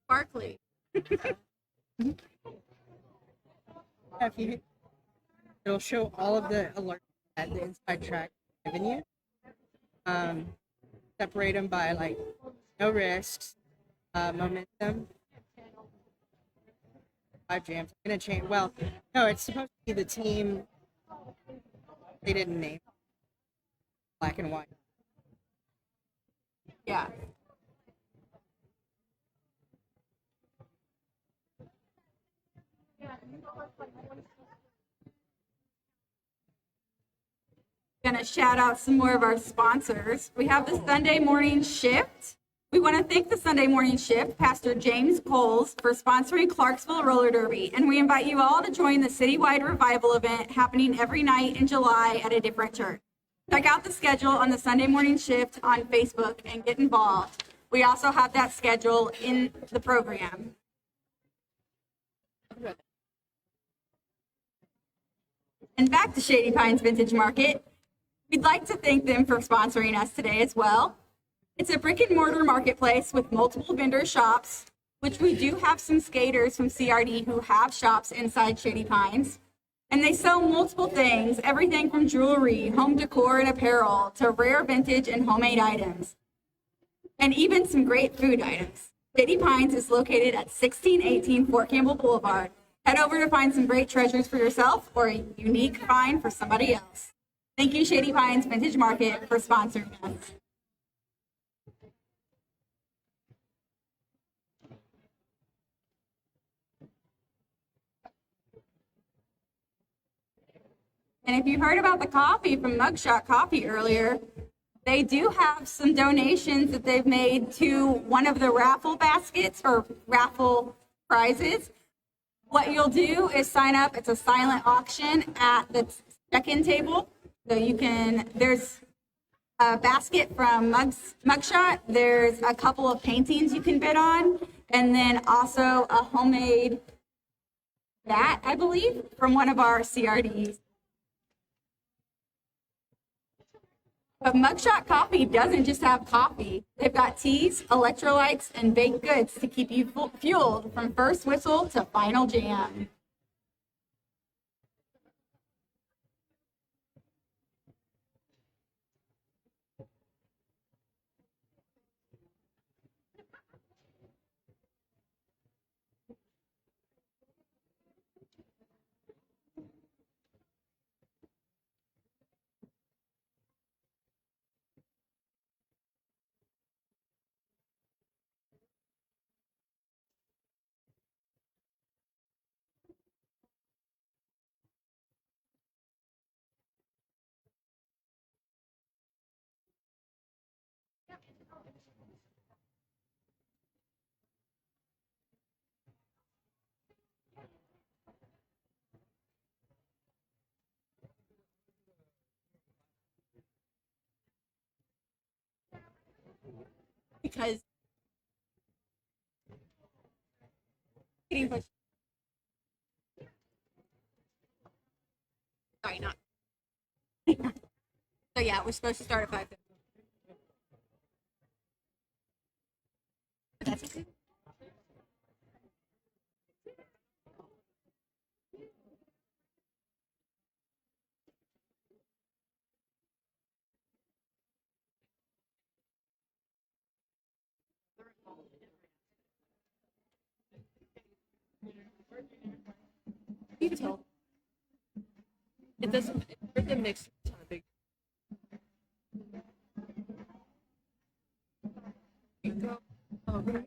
Barkley.
It'll show all of the alerts that the inside track has given you. Separate them by like no risks, momentum, 5 jams. I'm gonna change. Well, no, it's supposed to be the team. They didn't name black and white.
Yeah. Gonna shout out some more of our sponsors. We have the Sunday morning shift. We want to thank the Sunday morning shift, Pastor James Coles, for sponsoring Clarksville Roller Derby. And we invite you all to join the citywide revival event happening every night in July at a different church. Check out the schedule on the Sunday morning shift on Facebook and get involved. We also have that schedule in the program. And back to Shady Pines Vintage Market. We'd like to thank them for sponsoring us today as well. It's a brick and mortar marketplace with multiple vendor shops, which we do have some skaters from CRD who have shops inside Shady Pines. And they sell multiple things, everything from jewelry, home decor and apparel, to rare vintage and homemade items, and even some great food items. Shady Pines is located at 1618 Fort Campbell Boulevard. Head over to find some great treasures for yourself or a unique find for somebody else. Thank you, Shady Pines Vintage Market, for sponsoring us. And if you heard about the coffee from Mugshot Coffee earlier, they do have some donations that they've made to one of the raffle baskets or raffle prizes. What you'll do is sign up. It's a silent auction at the check-in table. So you can, there's a basket from Mugshot. There's a couple of paintings you can bid on. And then also a homemade bat, I believe, from one of our CRDs. But Mugshot Coffee doesn't just have coffee. They've got teas, electrolytes, and baked goods to keep you fueled from first whistle to final jam. Because sorry, not. So yeah, we're supposed to start at 5:50. That's okay. You can tell.
It doesn't. The mix. It's not a big. Oh, okay.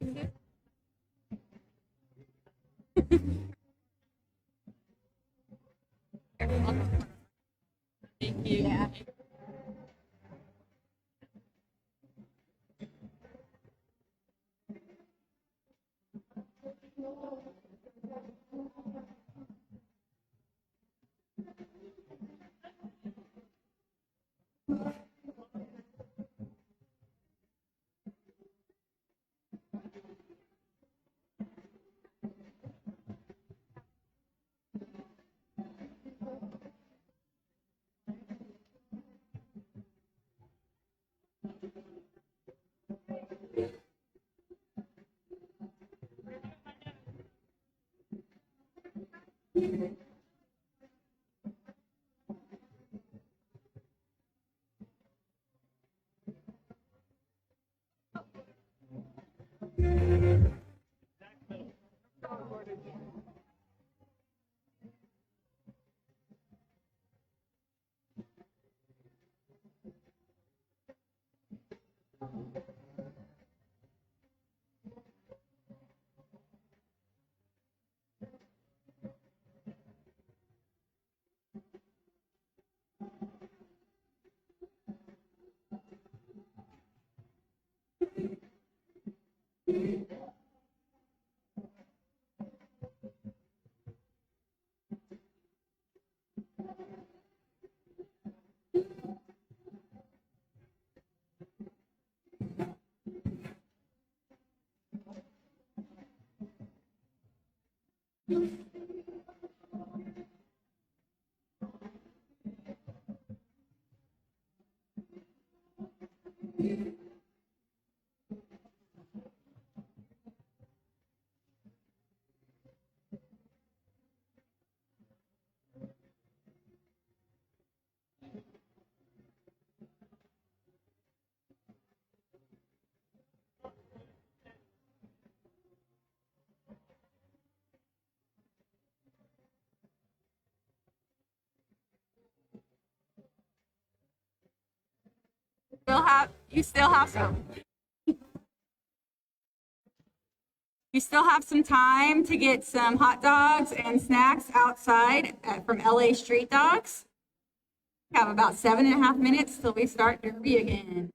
Thank you.
Yeah. You still have some. You still have some time to get some hot dogs and snacks outside from LA Street Dogs. We have about 7.5 minutes till we start Derby again.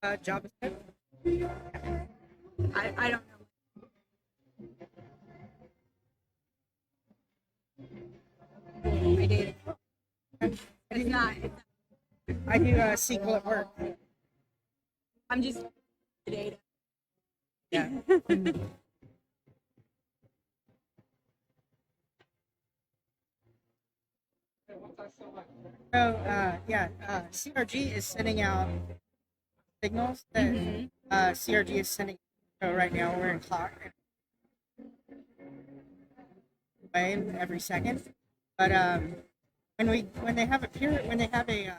JavaScript.
I don't know.
I did.
It's not.
I do SQL at work.
I'm just data.
Yeah. So CRG is sending out signals that CRG is sending. So right now we're in clock way every second, but when they have a period when they have a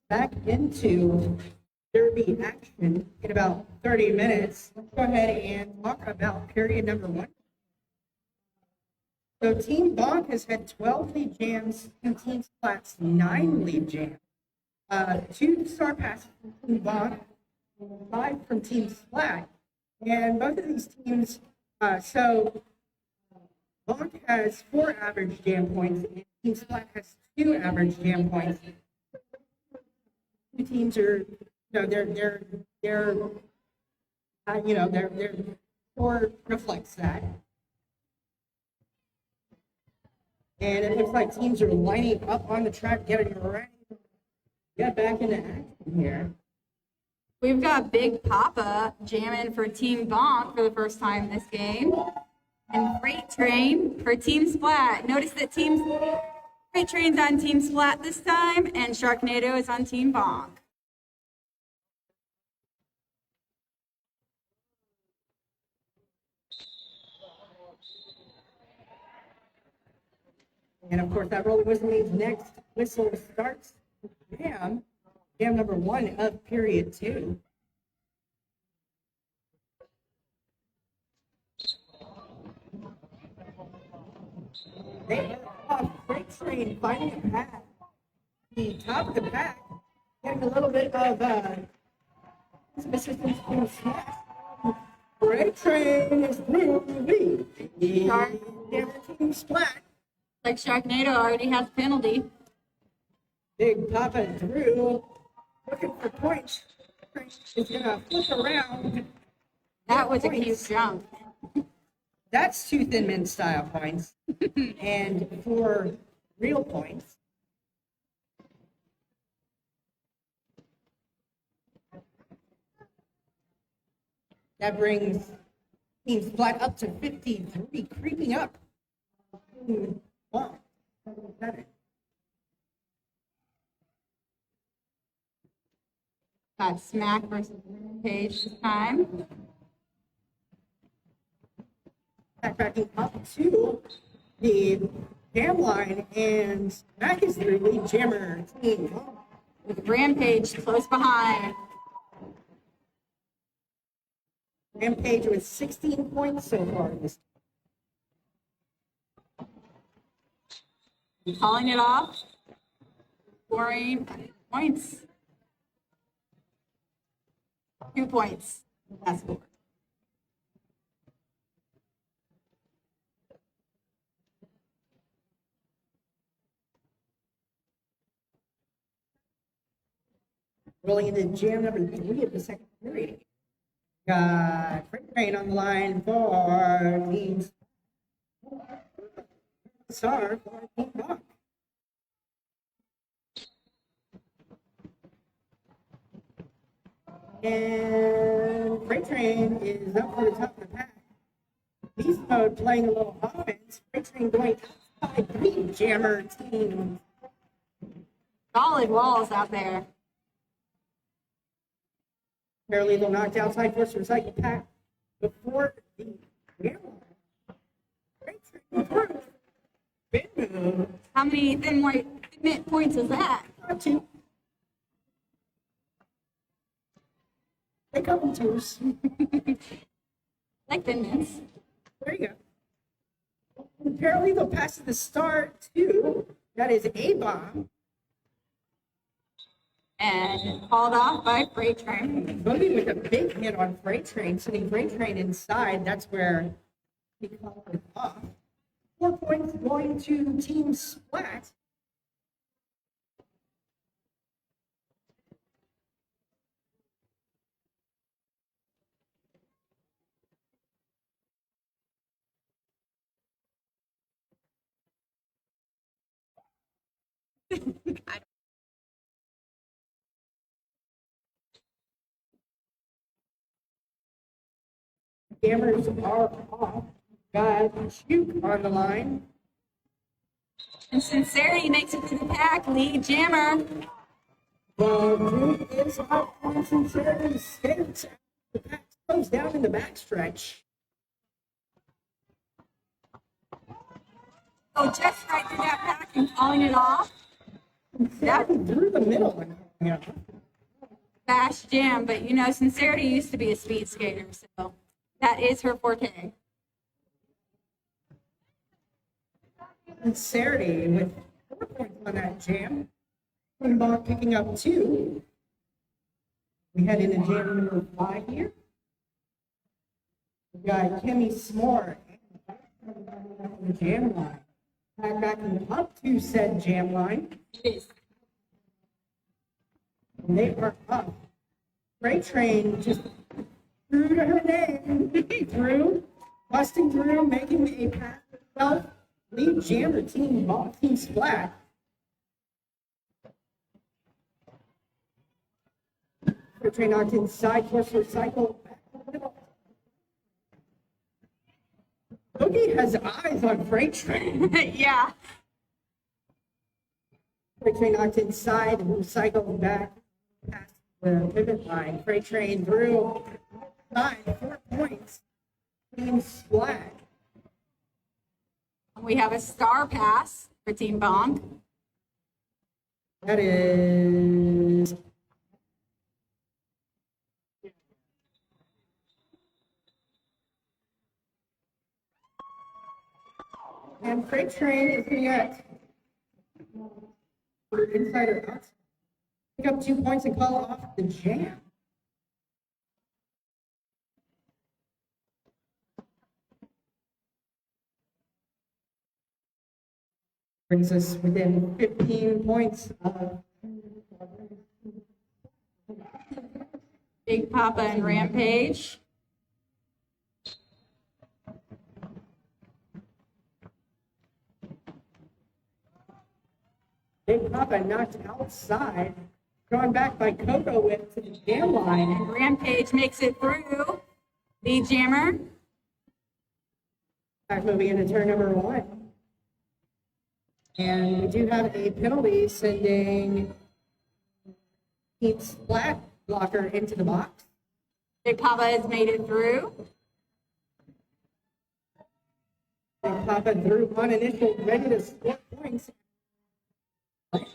back into Derby action in about 30 minutes. Let's go ahead and talk about period number 1. So Team Bonk has had 12 lead jams and Team Splat's 9 lead jams. 2 star passes from Team Bonk, 5 from Team Splat. And both of these teams, so Bonk has 4 average jam points and Team Splat has 2 average jam points. Two teams are, their score reflects that. And it looks like teams are lining up on the track, getting ready. Get back into action here.
We've got Big Papa jamming for Team Bonk for the first time this game. And Freight Train for Team Splat. Notice that Freight Train's on Team Splat this time, and Sharknado is on Team Bonk.
And of course, that rolling whistle means next whistle starts jam number 1 of period 2. They are off. Freight Train finding a path. The top of the pack getting a little bit of some assistance from Splat. Freight Train is through the lead. Team Splat.
Like Sharknado already has a penalty.
Big Papa Drew looking for points. Is gonna flip around.
That was a cute jump.
That's 2 Thin Men style points. And for real points, that brings Team Splat up to 53, creeping up. Wow.
Got Smack versus Page this time.
Backing up to the jam line, and Mac is the lead jammer team.
With Rampage close behind.
Rampage with 16 points so far this
Calling it off. Scoring points. 2 points. That's score.
rolling into jam number 3 of the second period. Got Freight Train on the line for teams. Star for Team Bonk. And Freight Train is up for the top of the pack. Beast Mode playing a little offense. Freight Train going outside the jammer team.
Solid walls out there.
Paralegal knocked outside force recycle pack before the jammer. Freight Train through. Big move.
How many thin mint points is that?
2. A couple twos.
Like thin mints.
There you go. And paralegal passes the star to, that is A-bomb.
And called off by Freight Train.
Boogie with a big hit on Freight Train, sending Freight Train inside. That's where he called it off. 4 points going to Team Splat. Cameras are off. Got Shook on the line.
And Sincerity makes it to the pack, lead jammer.
The group is up on Sincerity. Skates. The pack goes down in the backstretch.
Oh, just right through that pack and calling it off.
Sincerity through the middle and Yeah.
Fast jam, but you know, Sincerity used to be a speed skater, so that is her forte.
Sincerity with 4 points on that jam. Ball picking up 2. We head into jam number 5 here. We got Kimmy Smore on the jam line. Backing up to said jam line.
It is.
And they are up. Freight train just threw to her name. Through, busting through, making a pass herself. Lead jammer team ball, team splat. Freight train knocked inside, forced her cycle. Boogie has eyes on Freight Train.
Yeah.
Freight Train knocked inside and cycled back past the pivot line. Freight Train through 4 points. Team splat.
We have a star pass for Team Bonk.
That is. And Freight Train is going to get inside or outside. Pick up 2 points and call off the jam. Brings us within 15 points of
Big Papa and Rampage.
Big Papa knocked outside, drawn back by Coco Whip to the jam line.
And Rampage makes it through. The jammer.
Back moving into turn number 1. And we do have a penalty sending Team Splat blocker into the box.
Big Papa has made it through.
Big Papa threw one initial, ready to score points.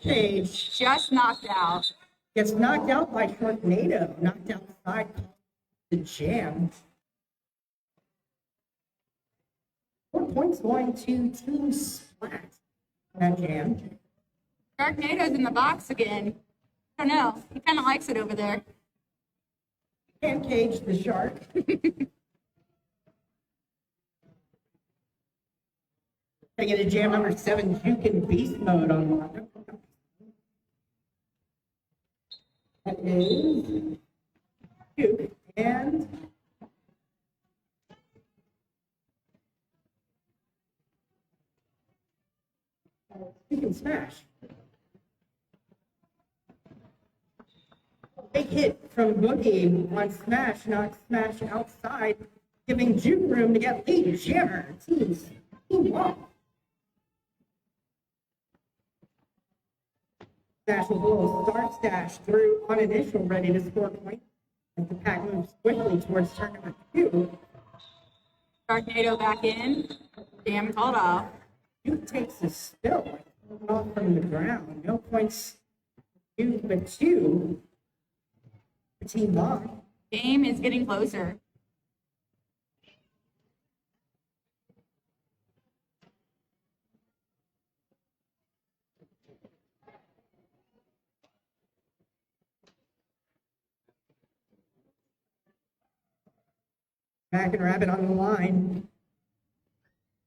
Page
Just knocked out.
gets knocked out by Sharknado, knocked outside the jam. 4 points going to Team Splat. That jam.
Sharknado's in the box again. I don't know. He kind of likes it over there.
Can't cage the shark. Taking a jam number 7, Juke in beast mode on one. That is Juke and you can smash. Big hit from Boogie on Smash, knocked Smash outside, giving Juke room to get lead. Jammer, team one. Smash with a little start stash through on initial, ready to score point. As the pack moves quickly towards turn number 2.
Sharknado back in. Jam called off.
Juke takes a spill off from the ground. No points, Juke, but 2 for Team Bond.
Game is getting closer.
Mac and Rabbit on the line.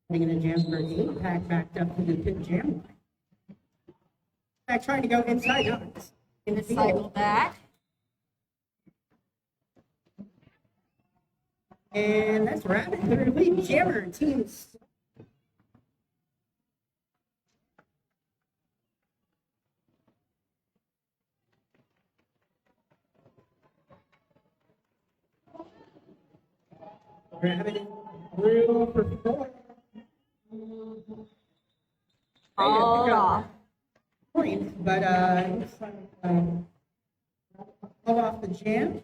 Putting in a jam for 8 pack backed up to the pit jam line. Mac trying to go inside out in the
Cycle
field.
back.
And that's Rabbit through lead. Jammer teams. Rabbit through for 4.
Called off.
Points, but looks like pull off the jam.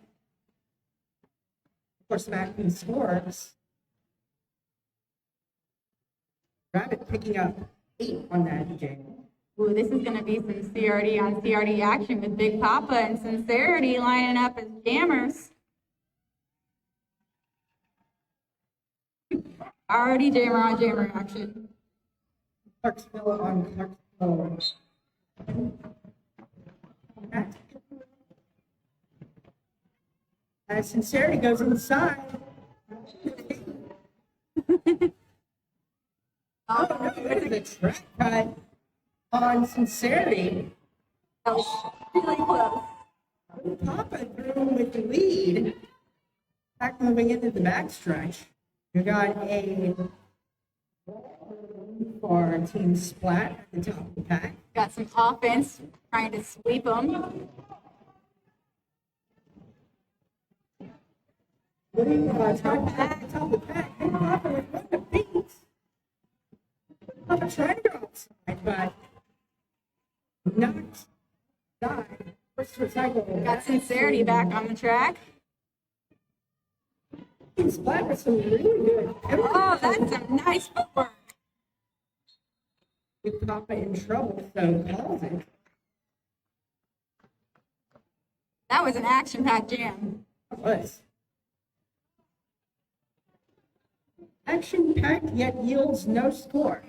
Of course, Mac scores. Rabbit picking up 8 on that jam.
Ooh, this is going to be some CRD on CRD action with Big Papa and Sincerity lining up as jammers. Already jammer on jammer action.
Clarksville on Clarksville. As Sincerity goes inside. Oh no, there's a track cut on Sincerity.
That was really close.
Papa through with the lead. Back moving into the backstretch. You got a for Team Splat at the top of the pack.
Got some offense, trying to sweep them.
Winning top of the pack. Big Papa with one to beat. Papa tried to go outside, but knocked died. First recycle.
Got Sincerity back on the track.
Team Splat with some really good.
Oh, that's some nice footwork.
With Papa in trouble, so calls it.
That was an action-packed jam.
It was. Action-packed yet yields no score.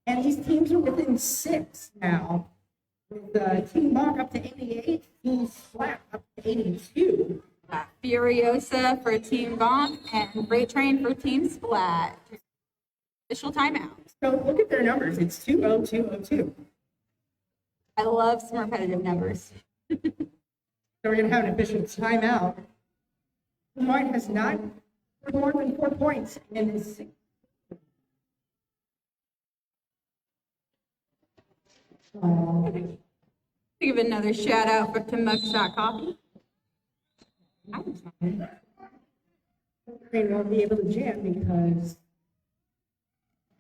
And these teams are within 6 now. With Team Bach up to 88, Team Splat up to 82.
Furiosa for Team Bonk and Freight Train for Team Splat. Official timeout.
So look at their numbers. It's 20202.
I love some repetitive numbers.
So we're going to have an official timeout. White has not scored more than 4 points in his 6.
Give another shout out to Mugshot Coffee.
Train won't be able to jam because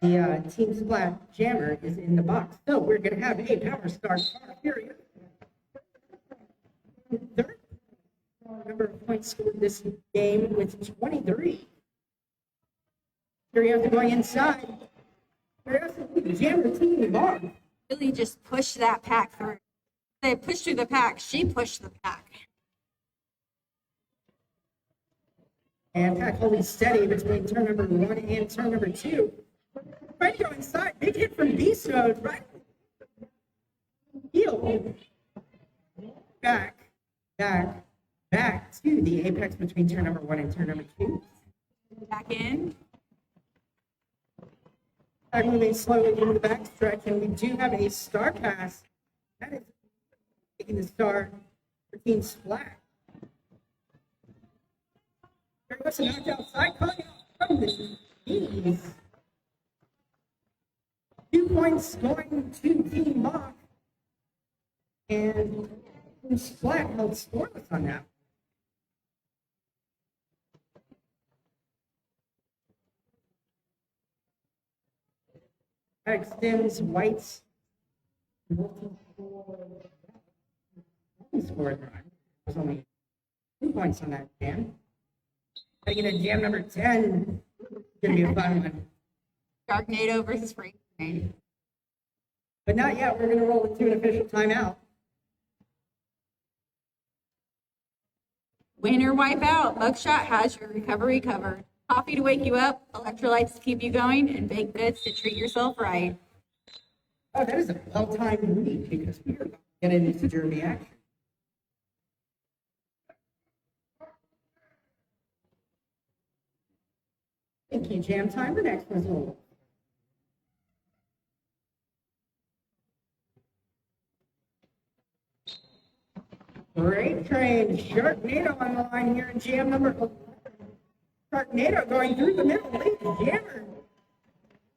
the Team Splat jammer is in the box. So we're going to have a power start period. Third number of points scored this game with 23. Furiosa going inside. Furiosa with the jammer team on.
Really just push that pack through. They pushed through the pack. She pushed the pack.
And pack holding steady between turn number 1 and turn number 2. Right to go inside. Big hit from Beast Mode. Right. Heel. Back to the apex between turn number 1 and turn number 2.
Back in.
Back moving slowly into the back stretch, and we do have a star pass. That is taking the star for Team Splat. There goes a knocked outside, calling out from the knees. 2 points going to Team Mock. And Team Splat held scoreless on that. That extends White's scoring run. There's only 2 points on that jam. Gotta get a jam number 10. It's gonna be a fun one.
Sharknado versus Freight Train.
But not yet. We're gonna roll into an official timeout.
Win or wipe out, Mugshot has your recovery covered. Coffee to wake you up, electrolytes to keep you going, and baked goods to treat yourself right.
Oh, that is a well-timed read because we are about to get into Derby action. Thank you, Jam Time. The next result. Great train. Sharknado on the line here in jam number 11. Sharknado going through the middle, lead the jammer.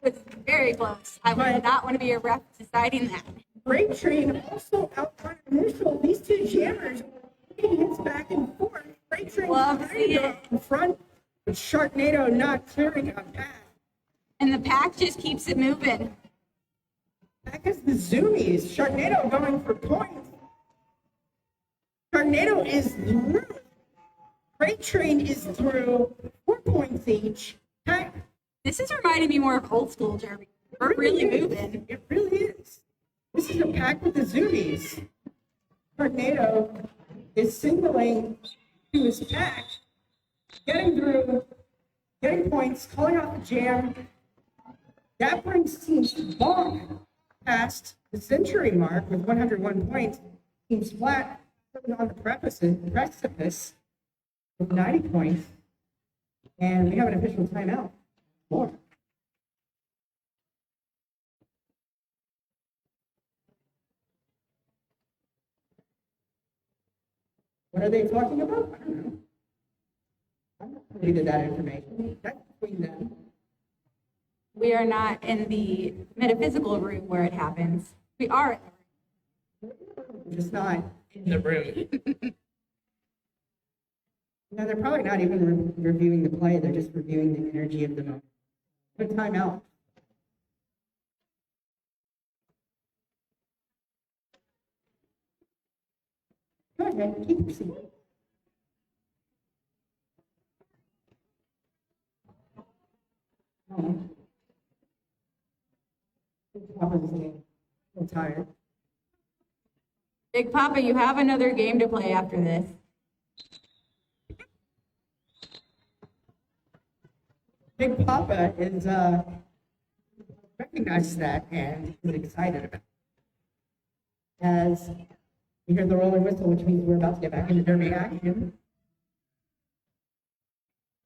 It was very close. I would not want to be a ref deciding that.
Great train also out front initial. These two jammers taking hits back and forth. Great train
Love to
trying
see
to go
it.
out in front, but Sharknado not clearing a path.
And the pack just keeps it moving.
Back is the Zoomies. Sharknado going for points. Sharknado is through. Great Train is through. 4 points each. Pack.
This is reminding me more of old school Derby. We're really moving.
It really is. This is a pack with the zoomies. Tornado is signaling to his pack, getting through, getting points, calling out the jam. That brings Teams Bonk past the century mark with 101 points. Teams Flat sitting on the precipice with 90 points. And we have an official timeout. More. What are they talking about? I don't know. I'm not privy to that information. That's between them.
We are not in the metaphysical room where it happens. We are.
We're just not in the room. No, they're probably not even reviewing the play. They're just reviewing the energy of the moment. Put time out. Go ahead, keep your seat. Oh. Papa's I'm tired.
Big Papa, you have another game to play after this.
Big Papa is recognizes that and is excited about it. As you hear the rolling whistle, which means we're about to get back into derby action.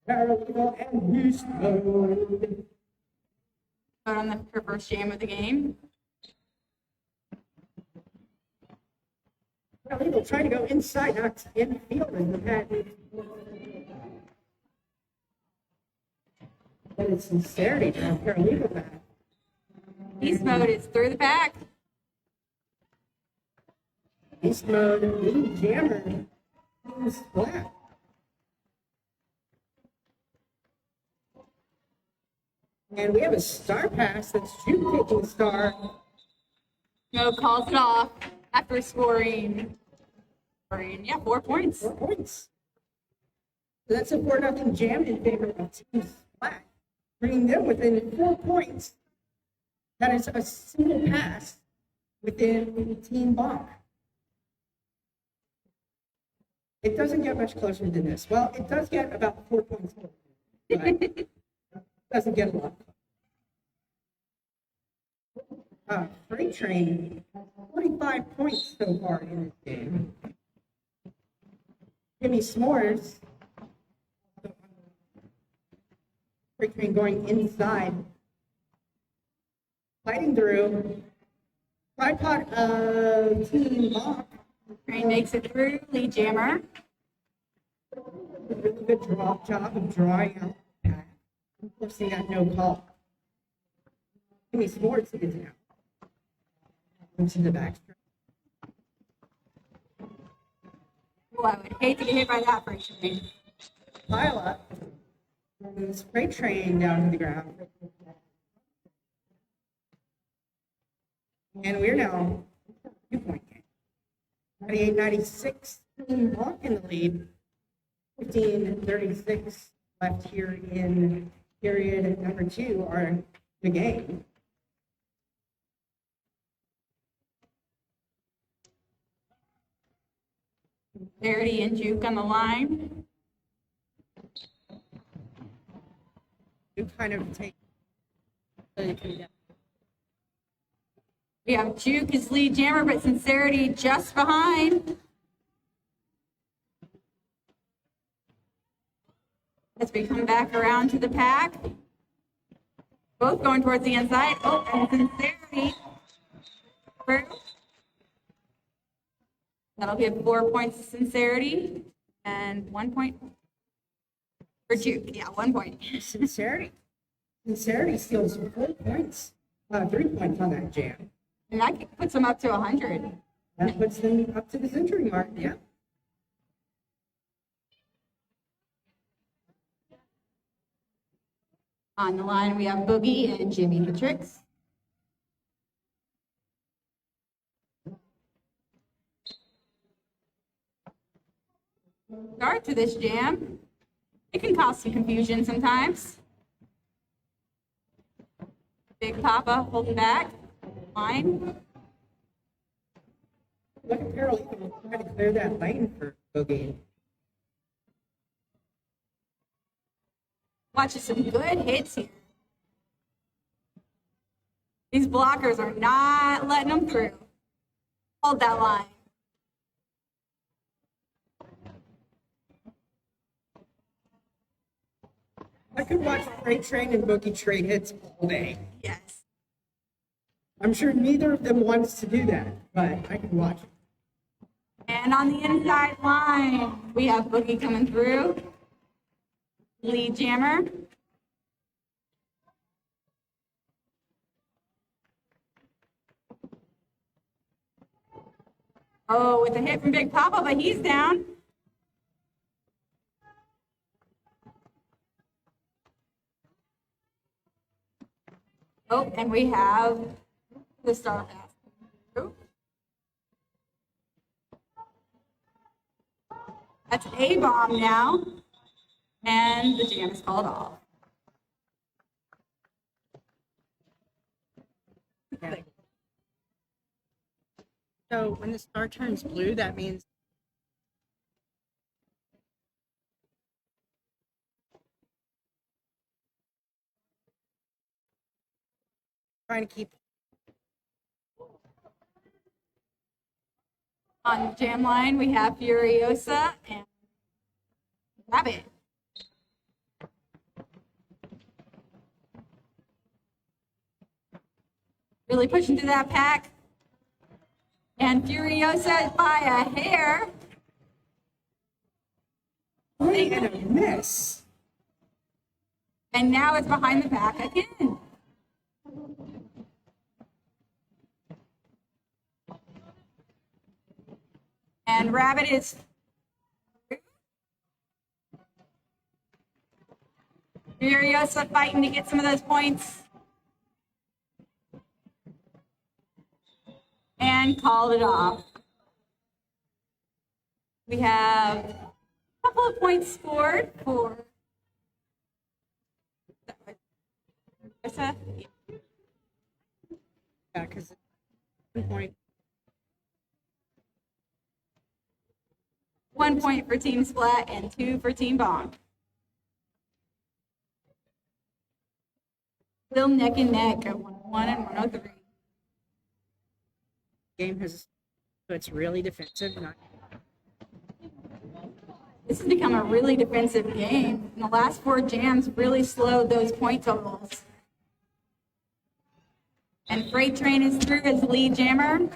Parallel and beast mode.
Out on the first jam of the game.
Parallel trying to go inside, not in the field, and the pad. But it's sincerity now, paralegal back.
Beast mode is through the pack.
Beast mode, lead jammer is flat. And we have a star pass that's Juke taking the star.
Mode calls it off after scoring. Yeah, 4 points.
4 points. So that's a 4-0 jam in favor of Team Flat, bringing them within 4 points. That is a single pass within Team Bonk. It doesn't get much closer than this. Well, it does get about 4 points more, but it doesn't get a lot. Freight Train, 45 points so far in this game. Jimmy S'mores, Freight Train going inside, fighting through. Tripod of Team Bonk.
Train makes it through. Lead jammer.
Really good job of drawing out the pack. Unfortunately, got no call. Jimmy S'mores is out. Into the back.
Oh, I would hate to get hit by that Freight Train.
Pile up. And Freight Train down to the ground. And we're now 2-point game. 98-96. Team Bonk in the lead. 15-36 left here in period number 2 are the game.
Verity and Juke on the line.
You kind of take.
We have Juke as lead jammer, but Sincerity just behind. As we come back around to the pack. Both going towards the inside. Oh, and Sincerity. Through. That'll give 4 points to Sincerity and 1 point for Juke. Yeah, 1 point.
Sincerity. Sincerity steals 4 points. 3 points on that jam.
And that puts them up to 100.
That puts them up to the century mark, yeah.
On the line, we have Boogie and Jimmy Matrix. Start to this jam. It can cause some confusion sometimes. Big Papa holding back. Line.
Look at Carol even trying to clear that lane for Boogie.
Watching some good hits here. These blockers are not letting them through. Hold that line.
I could watch Freight Train and Boogie trade hits all day.
Yes.
I'm sure neither of them wants to do that, but I can watch it.
And on the inside line, we have Boogie coming through. Lead jammer. Oh, with a hit from Big Papa, but he's down. Oh, and we have the star pass. Oh. That's an A-bomb now. And the jam is called off.
So when the star turns blue, that means trying to keep.
On the jam line, we have Furiosa and Rabbit. Really pushing through that pack. And Furiosa by a hair.
Swing and a miss.
And now it's behind the pack again. And Rabbit is Furiosa fighting to get some of those points. And called it off. We have a couple of points scored for
Yeah, because 1 point.
1 point for Team Splat and 2 for Team Bong. Still neck and neck at 101 and 103.
Game has, so it's really defensive. Not
This has become a really defensive game. And the last 4 jams really slowed those point totals. And Freight Train is through as lead jammer.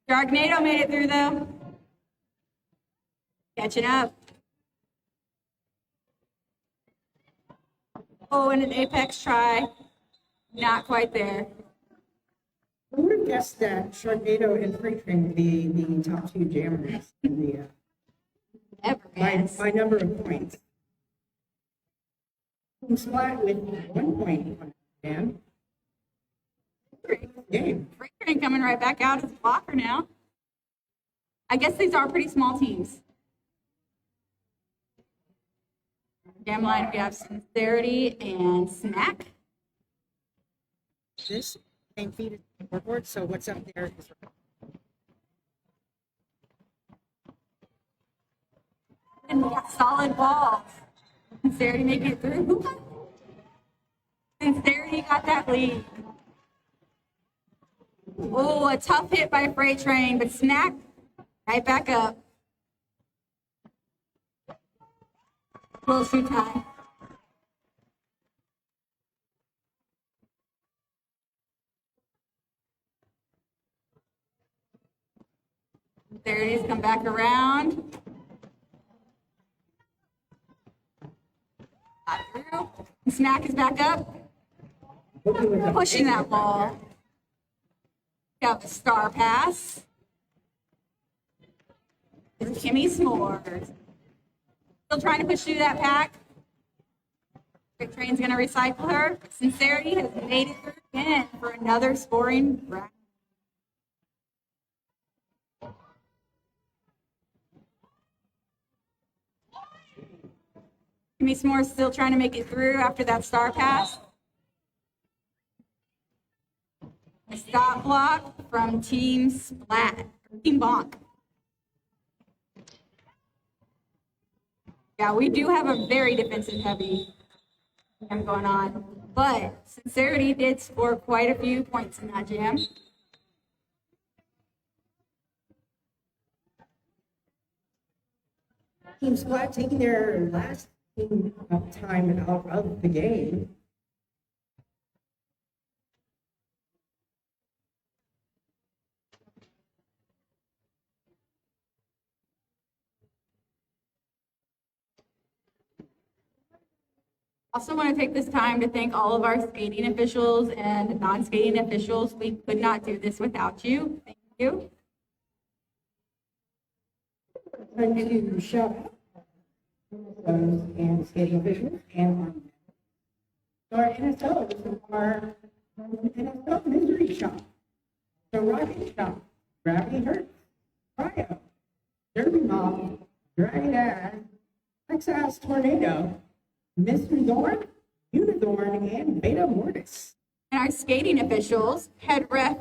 Sharknado made it through though. Catching up. Oh, and an apex try. Not quite there.
I would have guessed that Sharknado and Freight Train would be the top 2 jammers in the
Ever
by,
guess.
by number of points. Team Splat with 1 point on jam. Game.
Freight Train coming right back out as a blocker now. I guess these are pretty small teams. Jam line, we have Sincerity and Snack.
this same feed as the scoreboard. So what's up there is
And we got solid balls. Sincerity making it through. Sincerity got that lead. Oh, a tough hit by Freight Train, but Snack right back up. Little shoe tie. There it is, come back around. Got through. Snack is back up. Pushing that ball. Got the star pass. It's Kimmy S'mores. Still trying to push through that pack. Big Train's going to recycle her. Sincerity has made it through again for another scoring round. Kimmy S'mores still trying to make it through after that star pass. A stop block from Team Splat, Team Bonk. Yeah, we do have a very defensive heavy jam going on, but Sincerity did score quite a few points in that jam.
Team Splat taking their last time out of the game.
Also want to take this time to thank all of our skating officials and non-skating officials. We could not do this without you. Thank you.
I'd like to shout out those and skating officials and our NSOs, our NSO Misery Shop, the Rocket Shop, Gravity Hurts, Cryo, Derby Mom, Dragon Ass, Texas Tornado, Mr. Dorn, Unidorn, and Beta Mortis.
And our skating officials, head ref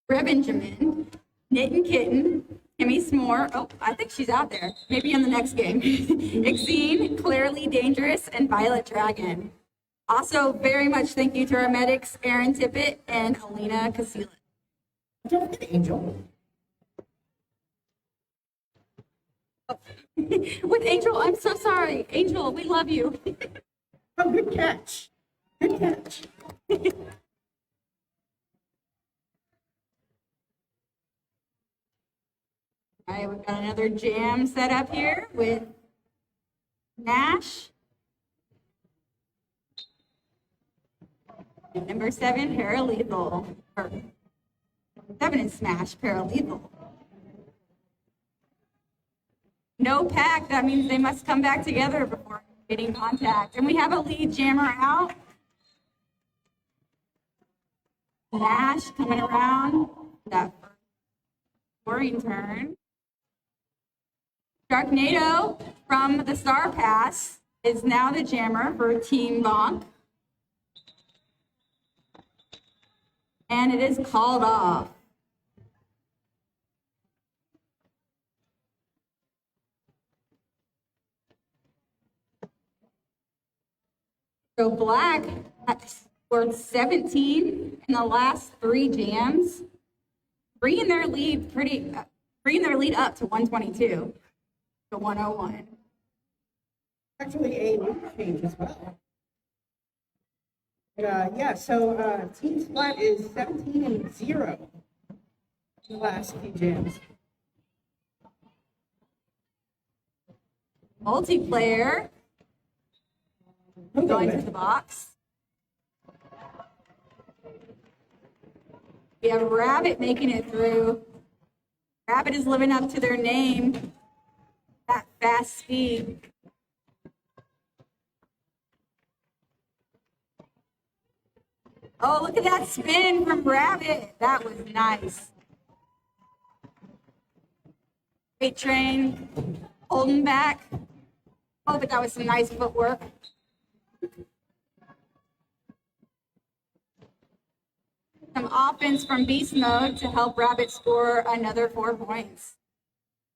Revenjamin, Knit and Kitten, Kimmy S'more, oh, I think she's out there, maybe in the next game, Exene, Clearly Dangerous, and Violet Dragon. Also, very much thank you to our medics, Aaron Tippett and Alina Casila.
Don't forget Angel.
With Angel, I'm so sorry. Angel, we love you.
Oh, good catch. Good catch.
All right, we've got another jam set up here with Nash. And number 7, Paralethal. Or 7 is Smash, Paralethal. No pack, that means they must come back together before getting contact. And we have a lead jammer out. Nash coming around that first scoring turn. Sharknado from the Star Pass is now the jammer for Team Bonk. And it is called off. So Black scored 17 in the last 3 jams, bringing their lead up to 122 to 101.
Actually, a lead change as well. Yeah, so Team Splat is 17-0 in the last few jams.
Multiplayer going to the box. We have Rabbit making it through. Rabbit is living up to their name, that fast speed. Oh, look at that spin from Rabbit. That was nice. Great train, holding back. Oh, but that was some nice footwork. Some offense from Beast Mode to help Rabbit score another 4 points.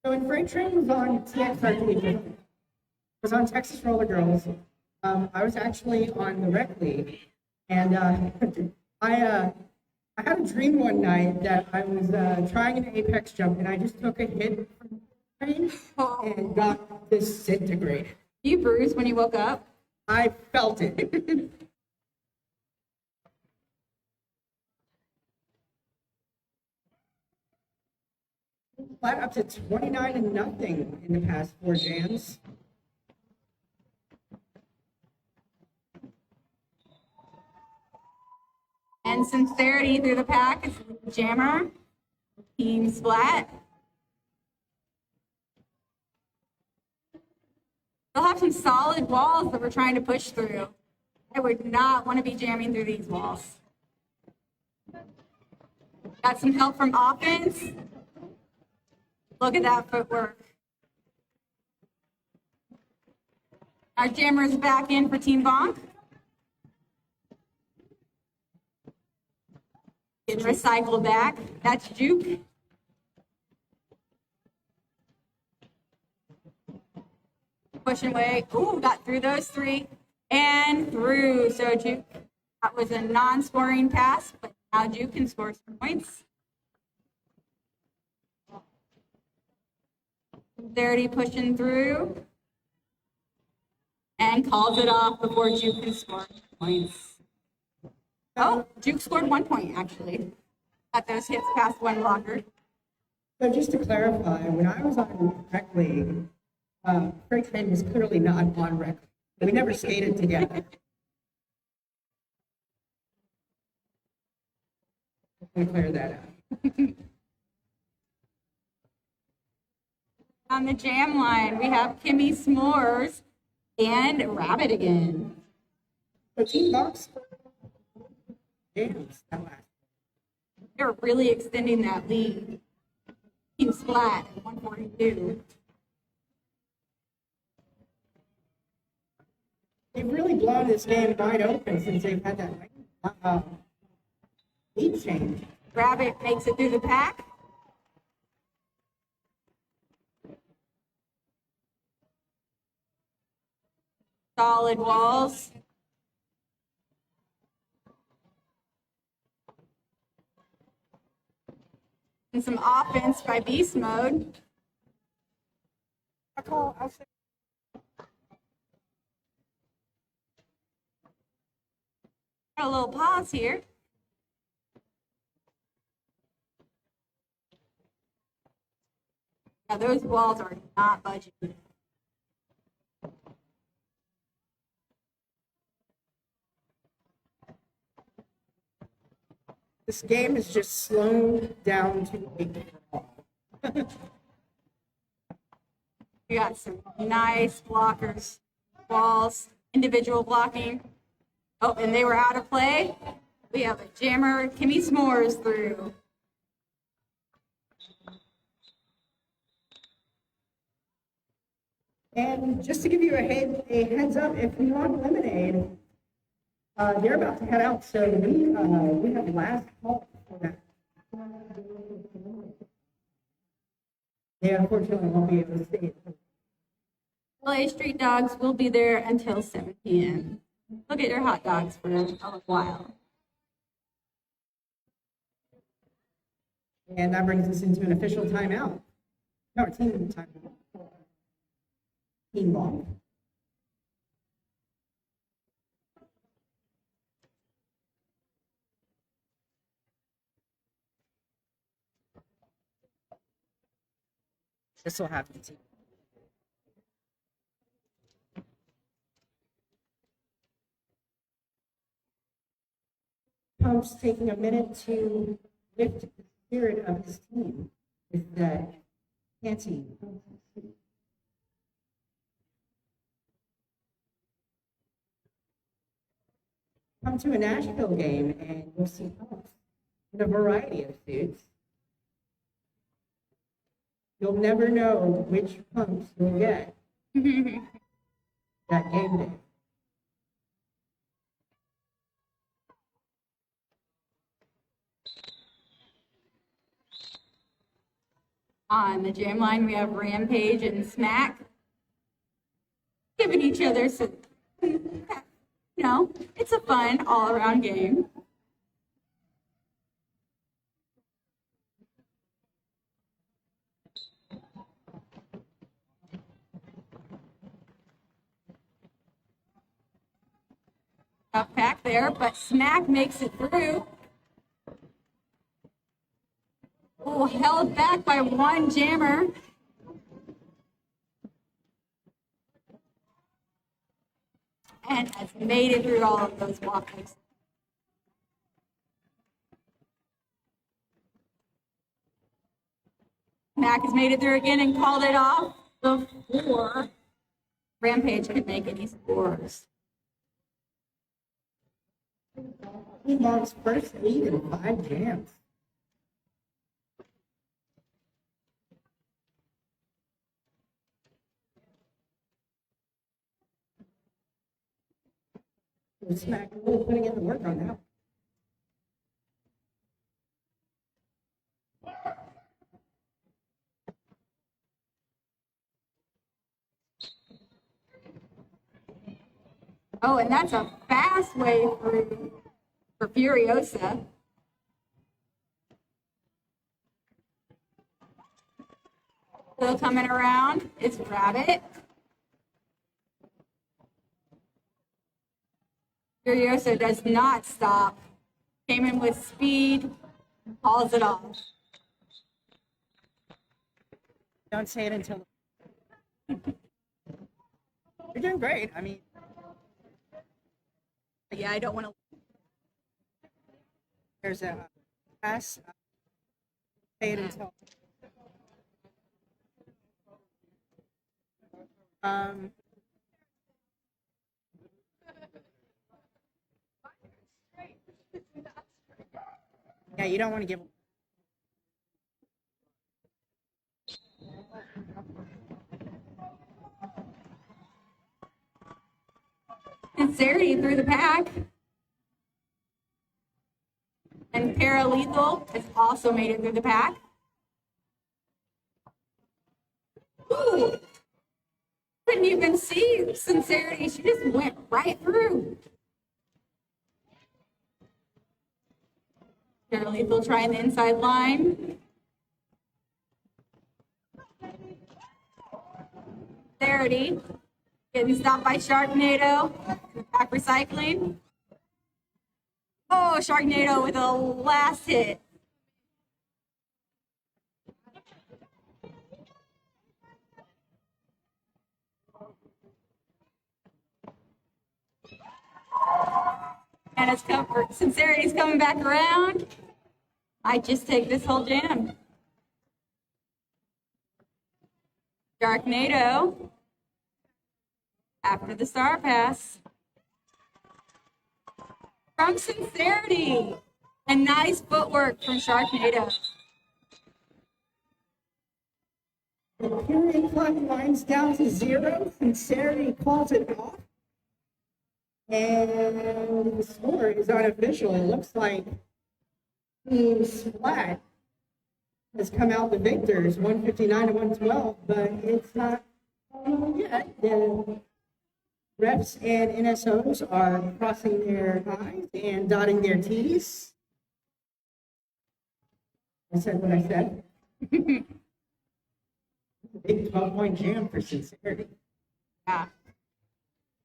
So when Freight Train was on TXRT, was on Texas Roller Girls, I was actually on the rec league, and I had a dream one night that I was trying an apex jump, and I just took a hit from the train and got disintegrated.
You bruised when you woke up?
I felt it. Flat up to 29-0 in the past 4 jams.
And Sincerity through the pack is Jammer, Team Splat. They'll have some solid walls that we're trying to push through. I would not want to be jamming through these walls. Got some help from offense. Look at that footwork. Our jammer is back in for Team Bonk. Getting recycled back. That's Juke. Pushing away. Ooh, got through those three. And through. So Juke, that was a non-scoring pass, but now Juke can score some points. 30 pushing through. And calls it off before Juke can score points. Oh, Juke scored 1 point, actually. At those hits past one blocker.
So just to clarify, when I was on rec league, Craig's name was clearly not on rec. We never skated together. Let me clear that out.
On the jam line, we have Kimmy S'mores and Rabbit again.
So Team Box jams that last.
They're really extending that lead. Team Splat at 142.
They've really blown this game wide open since they've had that lead change.
Rabbit makes it through the pack. Solid walls. And some offense by Beast Mode.
I'll say.
Got a little pause here. Now those walls are not budging.
This game is just slowed down to a crawl.
We got some nice blockers, walls, individual blocking. Oh, and they were out of play. We have a jammer, Kimmy S'mores through.
And just to give you a heads up, if you want lemonade, they're about to head out, so we have last call for that. They unfortunately won't be able to stay.
LA Street Dogs will be there until 7 p.m. Look at your hot dogs for a while.
And that brings us into an official timeout. No, a team timeout. Team ball. This will have to team. Pump's taking a minute to lift the spirit of his team with that fancy. Come to a Nashville game and you'll see Pumps in a variety of suits. You'll never know which Pumps you'll get that game day.
On the jam line, we have Rampage and Smack giving each other some, it's a fun all-around game. Tough pack there, but Smack makes it through. Oh, held back by one jammer. And has made it through all of those blockers. Mac has made it through again and called it off before Rampage could make any scores.
Team's first lead in 5 jams. Smack really putting in the work on that.
Oh, and that's a fast way for Furiosa. Still coming around. It's Rabbit. Furiosa does not stop. Came in with speed, hauls it off.
Don't say it until. You're doing great. I mean,
Yeah, I don't want to.
there's a pass. Say it until. Um. Yeah, you don't want to give.
Sincerity through the pack. And Paralethal has also made it through the pack. Ooh. Couldn't even see Sincerity. She just went right through. Paralethal trying the inside line. Sincerity getting stopped by Sharknado. Back recycling. Oh, Sharknado with a last hit. And it's Sincerity's coming back around. Might just take this whole jam. Sharknado after the star pass. From Sincerity. And nice footwork from Sharknado.
The period clock winds down to 0. Sincerity calls it off. And the score is unofficial. It looks like Team Splat has come out the victors, 159 to 112, but it's not yet. The refs and NSOs are crossing their I's and dotting their T's. I said what I said. Big 12-point jam for Sincerity.
Yeah.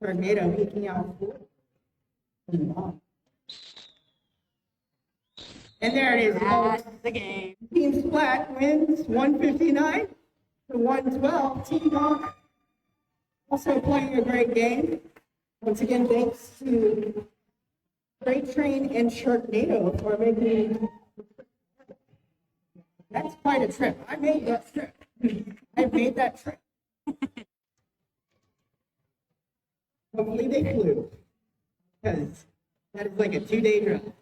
Tornado making out 4. And there it is.
That's the game.
Team Splat wins 159 to 112. Team Donk also playing a great game. Once again, thanks to Freight Train and Sharknado for making. That's quite a trip. I made that trip. I made that trip. Hopefully they flew, because that is like a 2-day drive.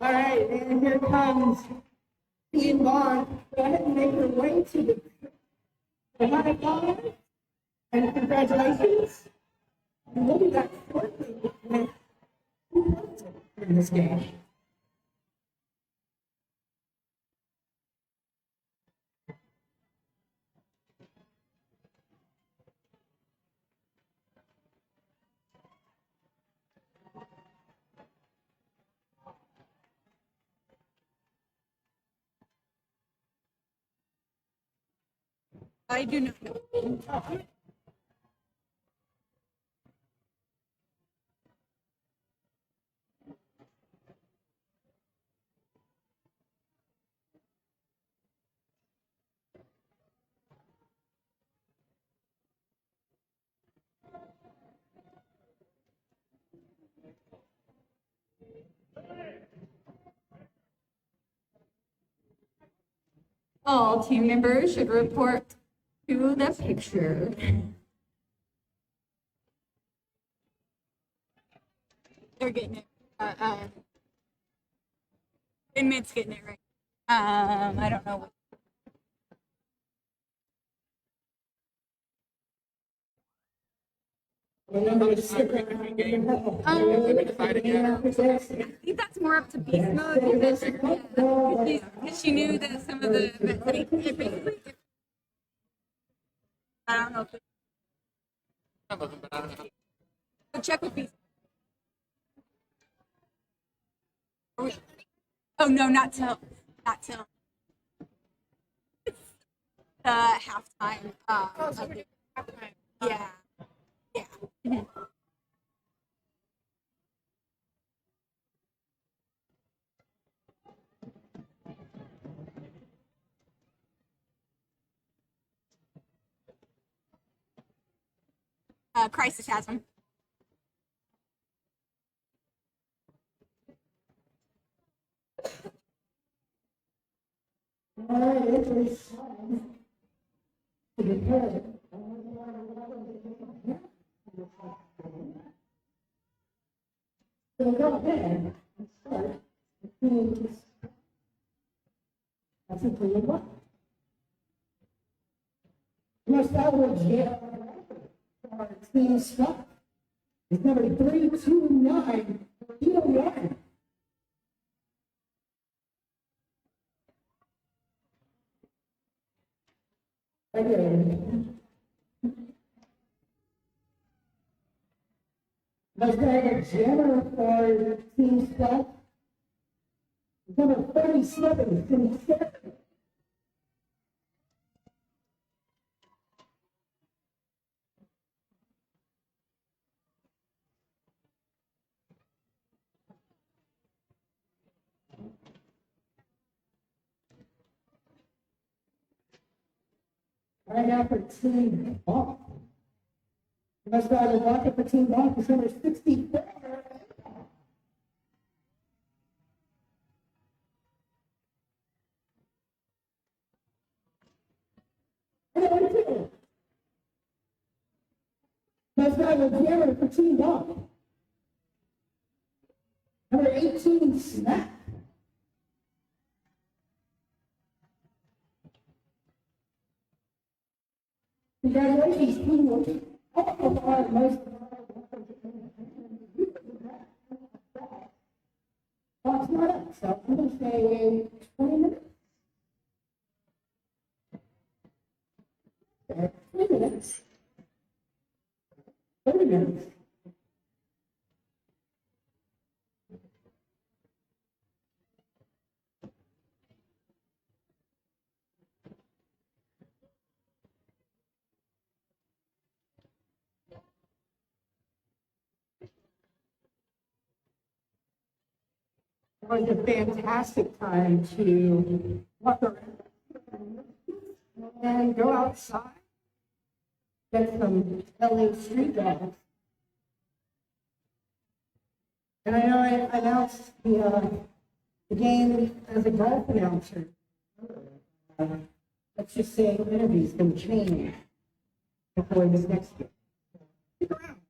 All right, and here comes Team Bond. Go ahead and make your way to the high five, and congratulations. And we'll be back shortly with in this game.
I do not know. All team members should report to the picture. They're getting it. Inmates getting it right. I don't know what. I think that's more up to beast mode because she knew that some of the basically. I don't know if So check with me. Oh no, not till the halftime. Of the- yeah, yeah. Mhm. Crisis has them.
All right, it is time to declare. So go ahead and start the team's. That's a 3-1. Must average our team stop is number 329, Eden. Again. Must average for team stop is number 37, Sincere. Right now for team off. Must have a rocket for team off is number 64. Must have a jammer for team off. Number 18, Snap. Congratulations, team. All of our most. Clock's not up, so I'm going to say 20 minutes. 20 minutes. 30 minutes. It was a fantastic time to walk around and go outside, get some LA street dogs. And I know I announced the game as a golf announcer. Uh, let's just say interviews can change before this next game. Stick around.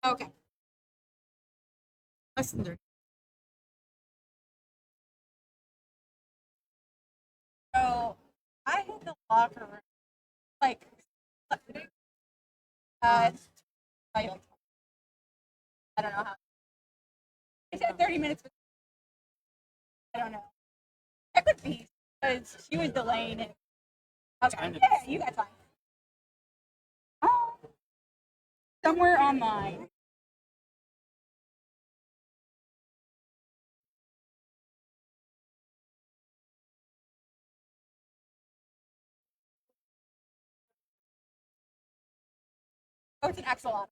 Okay.
Less than 30.
So I hit the locker room like uh, I don't know how. I said 30 minutes. I don't know. Check with Beast because she was delaying it. Okay. Yeah, you got time. Oh, somewhere online. Oh, it's an axolotl.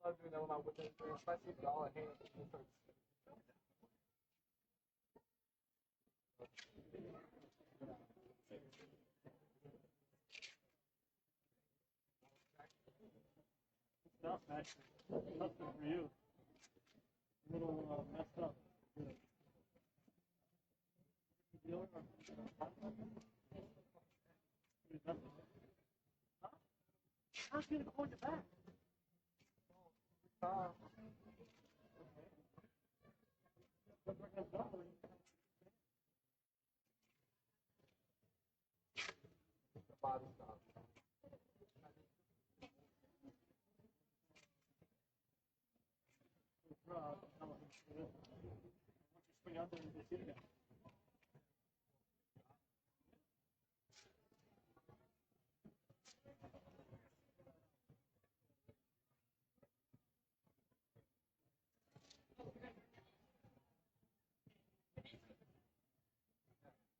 I love doing that when I'm with them, especially if y'all are hanging out.
Stuff actually. Nothing for you. A little messed up. How's he gonna point it back? Swing out there and just hit it.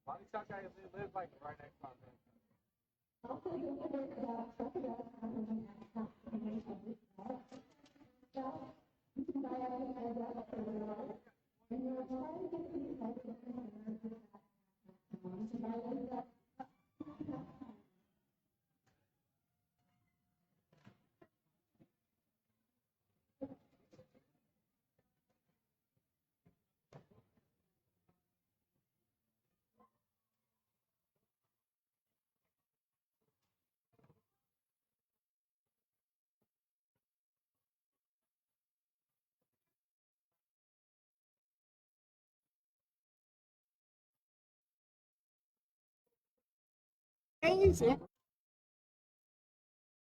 Body shot guys live like right next to me.
Amazing.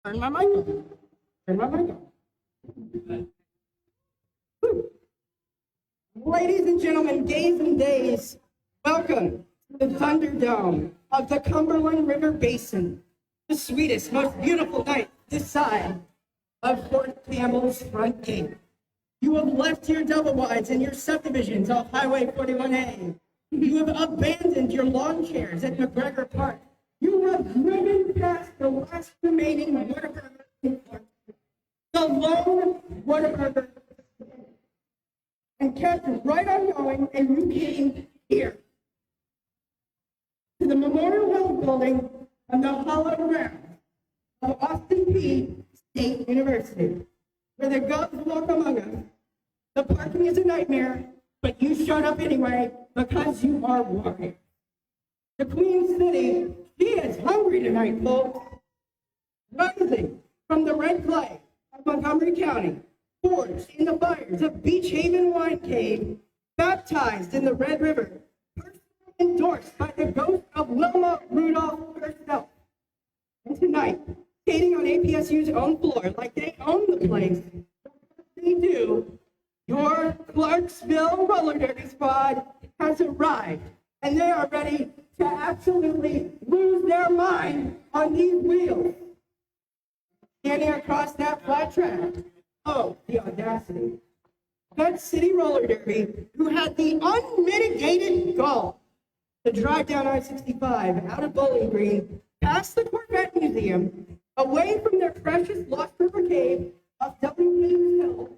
Turn my mic on. Turn my mic on. Whew. Ladies and gentlemen, gays and days, welcome to the Thunderdome of the Cumberland River Basin, the sweetest, most beautiful night this side of Fort Campbell's front gate. You have left your double wides and your subdivisions off Highway 41A. You have abandoned your lawn chairs at McGregor Park. You have driven past the last remaining Whataburger in Clarksville, the lone Whataburger, and kept right on going, and you came here to the Memorial Health Building on the hollow ground of Austin P State University, where the govs walk among us. The parking is a nightmare, but you showed up anyway because you are warriors. The Queen City, she is hungry tonight, folks. Rising from the red clay of Montgomery County, forged in the fires of Beach Haven Wine Cave, baptized in the Red River, personally endorsed by the ghost of Wilma Rudolph herself. And tonight, skating on APSU's own floor like they own the place, they do, your Clarksville roller derby squad has arrived, and they are ready to absolutely lose their mind on these wheels. Standing across that flat track, oh, the audacity. That city roller derby, who had the unmitigated gall to drive down I-65 out of Bowling Green, past the Corvette Museum, away from their precious Lost River Cave of W. Peters Hill,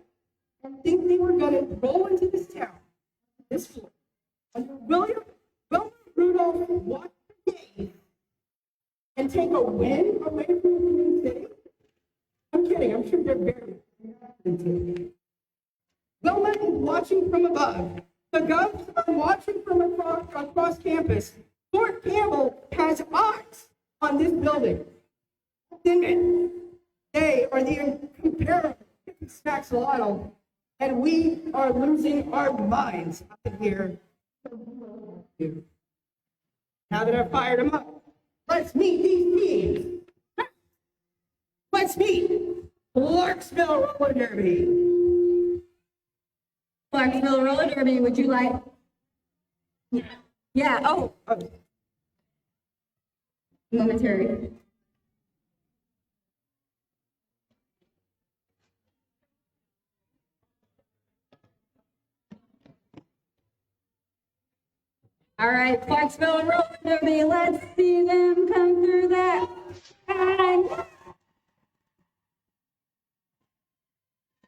and think they were going to roll into this town, this floor, under Wilma Rudolph watched the game and take a win away from the Queen City. I'm kidding. I'm sure they're very into. Wilma is watching from above. The Govs are watching from across campus. Fort Campbell has eyes on this building. Admit, they are the incomparable Snacks Lotto, and we are losing our minds up in here. Now that I've fired them up, let's meet these teams. Let's meet Clarksville Roller Derby.
Clarksville Roller Derby, would you like? Yeah, oh, momentary. All right, Clarksville Roller Derby, let's see them come through that.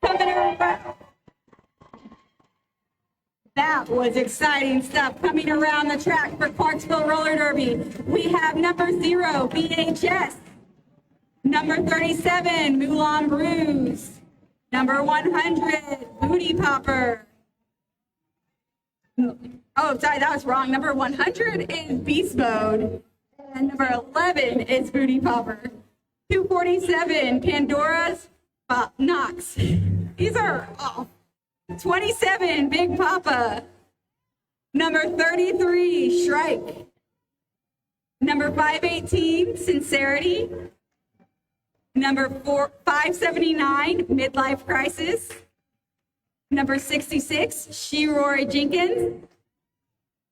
Coming around. That was exciting stuff coming around the track for Clarksville Roller Derby. We have number 0, BHS. Number 37, Moulin Bruise. Number 100, Booty Popper. Oh, sorry, that was wrong. Number 100 is Beast Mode. And number 11 is Booty Popper. 247, Pandora's Knox. These are off. 27, Big Papa. Number 33, Shrike. Number 518, Sincerity. Number 579, Midlife Crisis. Number 66, She-Roy Jenkins.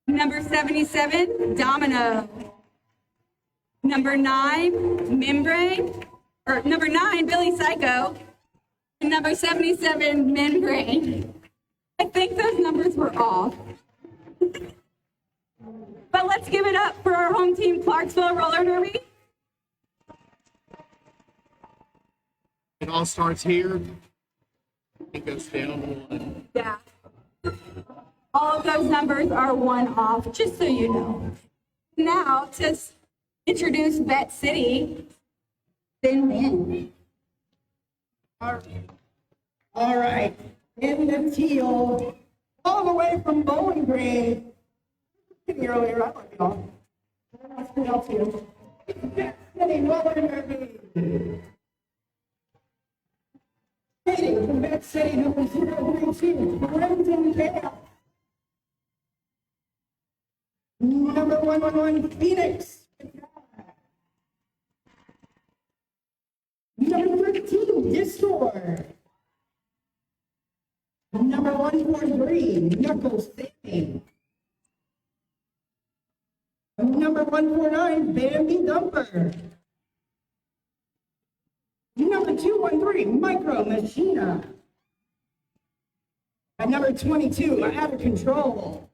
Number 77, Domino. Number 9, Membrane. Or number 9, Billy Psycho. And number 77, Membrane. I think those numbers were off. But let's give it up for our home team, Clarksville Roller Derby.
It all starts here. It goes down one.
Yeah. All of those numbers are one off, just so you know. Now, to introduce Bet City, then men.
All right, in the teal, all the way from Bowling Green. Earlier, I like y'all. That's good out here. City Roller Derby. Skating from Bet City, number 032, Brendan Camp. Number 111, Phoenix. Number 13, Discord. Number 143, Knuckles Sanding. Number 149, Bambi Dumper. Number 213, Micro Machina. At number 22, Out of Control.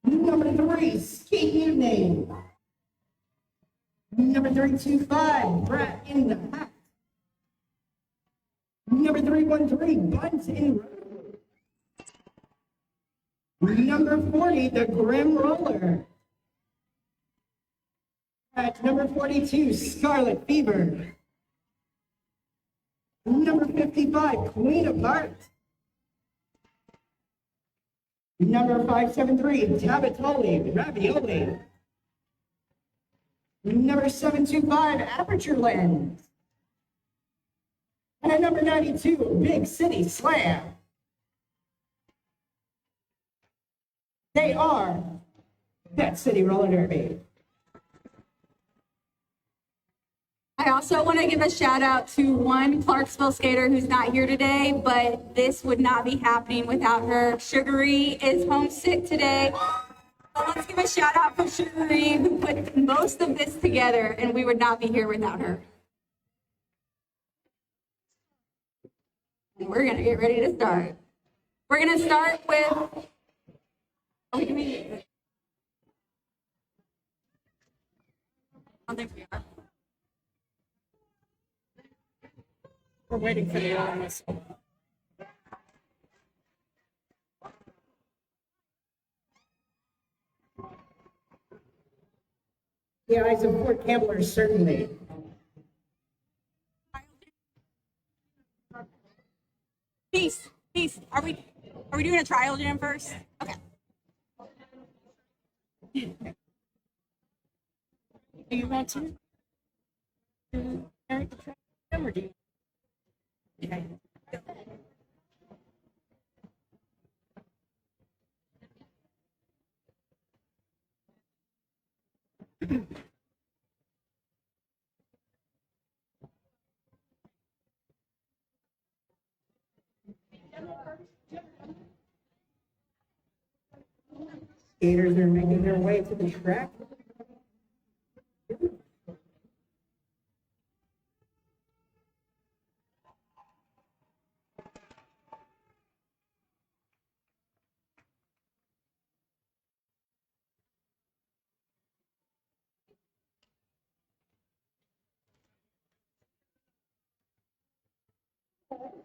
Number 3, Skate Evening. Number 325, Brat in the Hat. Number 313, Buns in Road. Number 40, The Grim Roller. At number 42, Scarlet Fever. Number 55, Queen of Hearts. Number 573, Tabatoli, Ravioli. Number 725, Aperture Lens. And at number 92, Big City Slam. They are Bet City Roller Derby.
I also want to give a shout out to one Clarksville skater who's not here today, but this would not be happening without her. Sugary is homesick today. So let's give a shout out for Sugary, who put most of this together, and we would not be here without her. And we're going to get ready to start. We're going to start with, are we doing it? I don't think we are.
We're waiting for the alarm whistle.
The eyes of Fort Gamblers, certainly.
Peace. Are we doing a trial jam first? Okay.
Do you want to carry the track or do you? Okay.
Skaters are making their way to the track.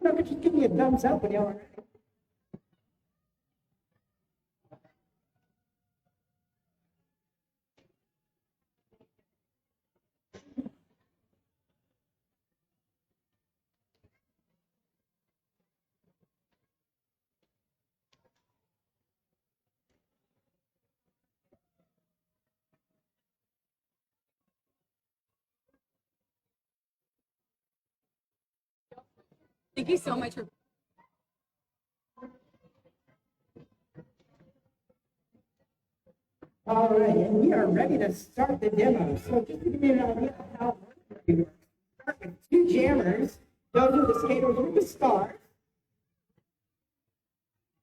No, but just give me a thumbs up when y'all are ready.
Thank you so much for.
All right, and we are ready to start the demo. So just to give you an idea of how it works, start with two jammers. Those are the skaters with the stars.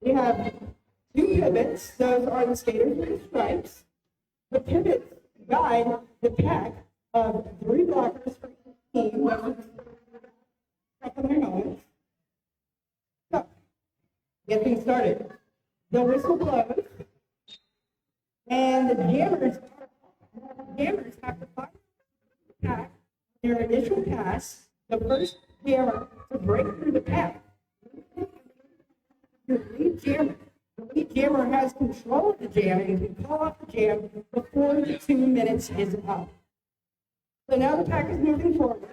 We have two pivots. Those are the skaters with the stripes. The pivots guide the pack of three blockers for each team. Those are the their helmets. So, get things started. The whistle blows. And the jammers have to find the pack their initial pass, the first jammer to break through the pack. The lead jammer has control of the jam and can call off the jam before the 2 minutes is up. So now the pack is moving forward,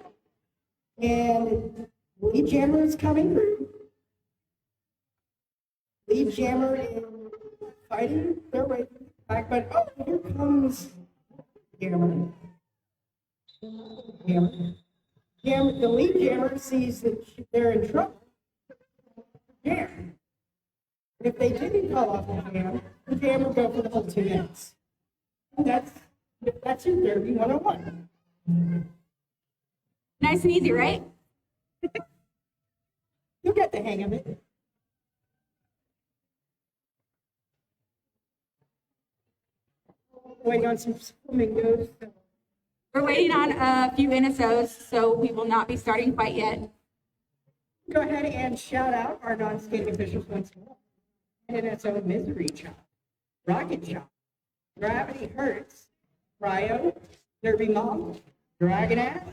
and lead jammer is coming through. Lead jammer is fighting their way through the pack, but oh, here comes jammer. The lead jammer sees that they're in trouble. Jam. If they didn't call off the jam would go for the whole 2 minutes. And that's your Derby 101.
Nice and easy, right?
You'll get the hang of it. Waiting on some flamingos.
We're waiting on a few NSOs, so we will not be starting quite yet.
Go ahead and shout out our non-skating officials once more. NSO Misery Chop, Rocket Chop, Gravity Hurts, Cryo, Derby Mom, Dragon Ass,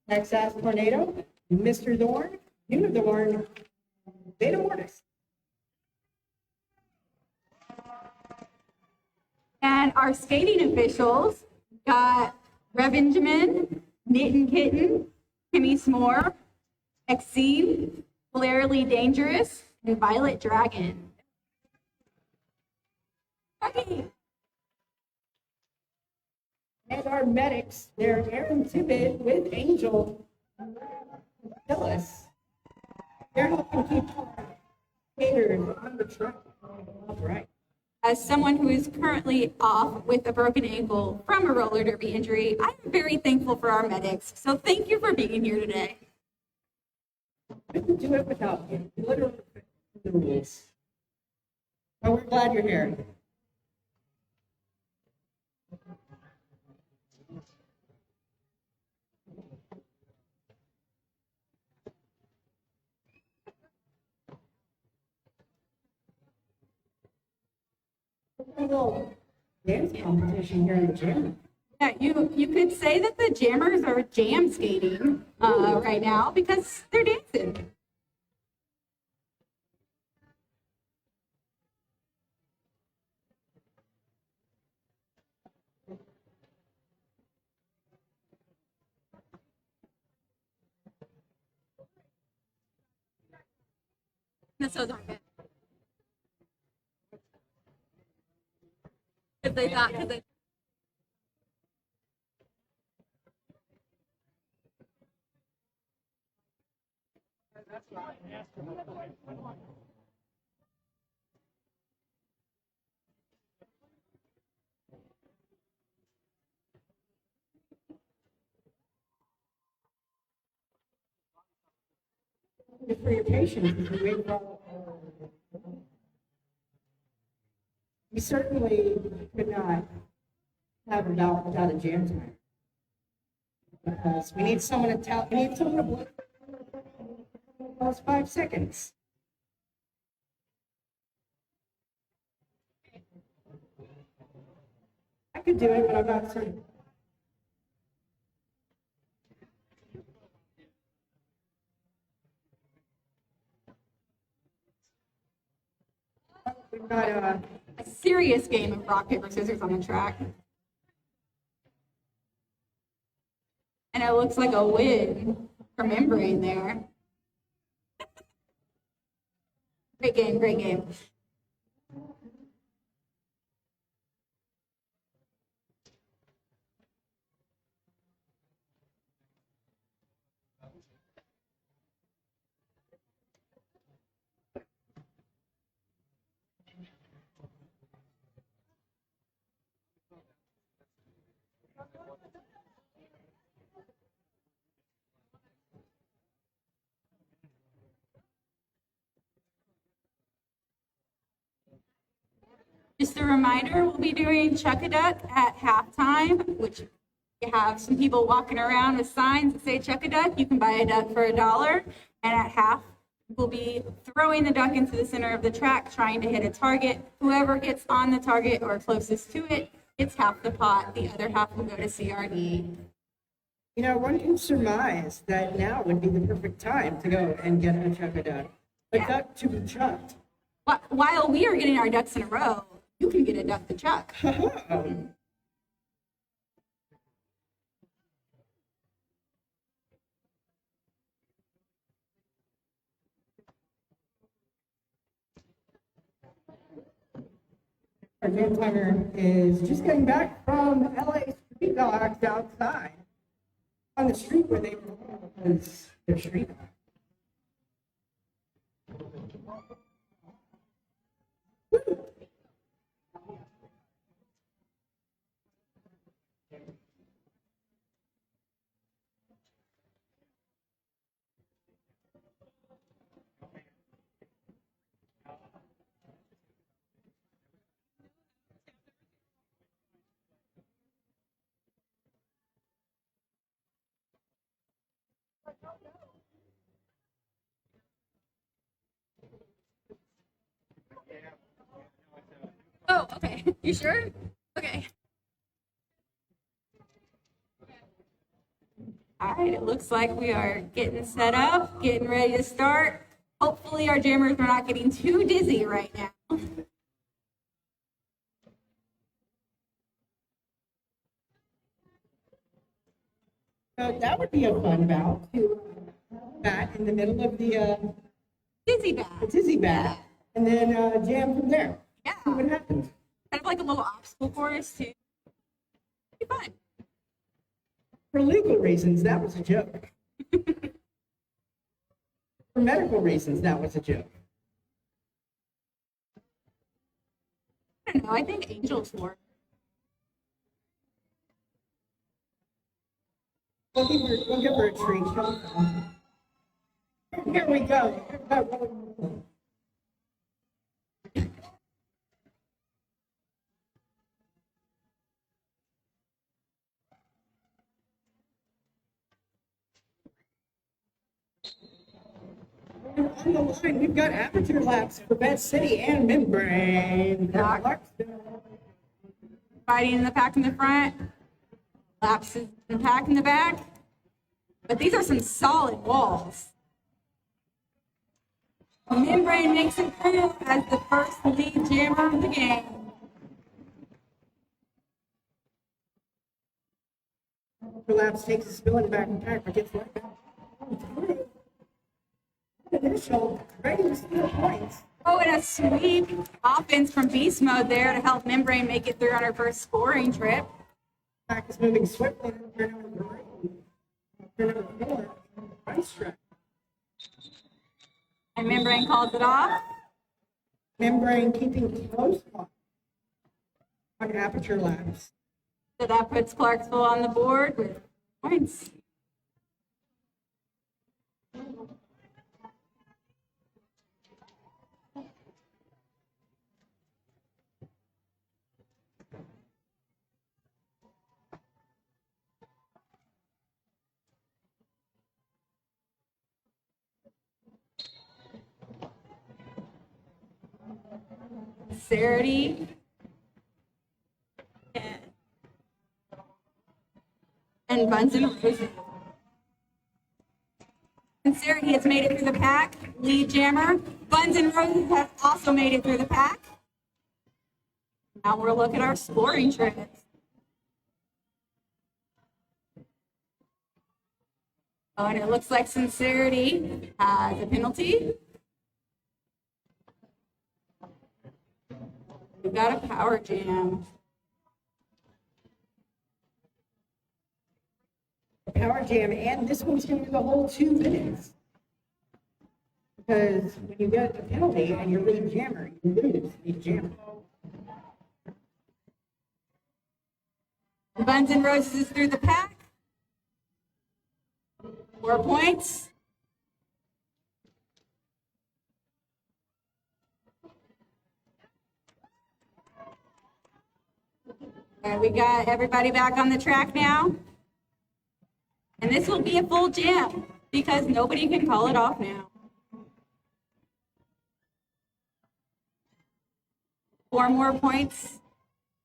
Texas Tornado, Mr. Thorn, Unithorn, Beta Mortis.
And our skating officials got Revengeman, Knitting Kitten, Kimmy S'more, Exceed, Polarly Dangerous, and Violet Dragon. Okay.
And our medics, they're Aaron Tibbet with Angel Phyllis. They're helping keep our skaters on the track. All right.
As someone who is currently off with a broken ankle from a roller derby injury, I'm very thankful for our medics. So thank you for being here today.
We can do it without you. Literally the rules. But we're glad you're here. A little dance competition here in the gym.
Yeah, you could say that the jammers are jam skating right now because they're dancing. This was aren't good. If they got to the
Just for your patience, as we wait for We certainly could not have a ballot without a jam timer. Because we need someone to tell, we need someone to blow those 5 seconds. I could do it, but I'm not certain. We've got
A serious game of rock, paper, scissors on the track. And it looks like a win for Membrane there. Great game, great game. Just a reminder, we'll be doing Chuck-a-Duck at halftime, which you have some people walking around with signs that say Chuck-a-Duck. You can buy a duck for $1. And at half, we'll be throwing the duck into the center of the track, trying to hit a target. Whoever gets on the target or closest to it gets half the pot. The other half will go to CRD.
You know, one can surmise that now would be the perfect time to go and get a chuck-a-duck. A duck to be chucked.
While we are getting our ducks in a row, you can get a duck to chuck.
Our jam timer is just getting back from LA Street Dogs outside on the street where they was their street.
Oh, okay. You sure? Okay. All right, it looks like we are getting set up, getting ready to start. Hopefully our jammers are not getting too dizzy right now.
That would be a fun bout to bat in the middle of the
Dizzy bat.
dizzy bat, and then jam from there.
Yeah.
See what happens.
Kind of like a little obstacle course too. Be fun.
For legal reasons, that was a joke. For medical reasons, that was a joke.
I don't know. I think angels work.
We'll give her a treat. Here we go. On the line, we've got amateur laps for Bed City and Membrane. Clarksville.
Fighting in the pack in the front, laps in the pack in the back. But these are some solid walls. Membrane makes it through as the first lead jammer of the game.
Laps takes a spill in the back of the pack, but gets right back. Initial ready to steal points.
Oh, and a sweep offense from beast mode there to help Membrane make it through on her first scoring trip.
Pack is moving swiftly. Turn number 4. Ice track.
And Membrane calls it off.
Membrane keeping close on aperture laps.
So that puts Clarksville on the board with points. Sincerity and Buns and Roses. Sincerity has made it through the pack. Lead jammer. Buns and Roses has also made it through the pack. Now we'll look at our scoring trends. Oh, and it looks like Sincerity has a penalty. We've got a power jam.
Power jam, and this one's going to be the whole 2 minutes. Because when you get a penalty and you're lead jammer, you lose lead jammer.
Buns and Roses is through the pack. 4 points. And we got everybody back on the track now. And this will be a full jam because nobody can call it off now. 4 more points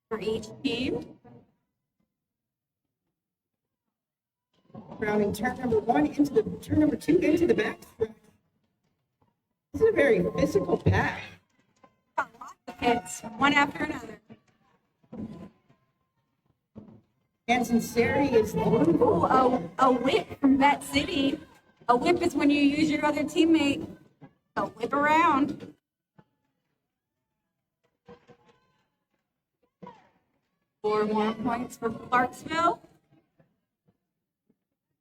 for each team.
Rounding turn number 1 into the turn number 2 into the backstretch. This is a very physical pack.
Got lots of hits, one after another.
And Sincerity is
Ooh, a whip from Vet City. A whip is when you use your other teammate to whip around. Four more points for Clarksville.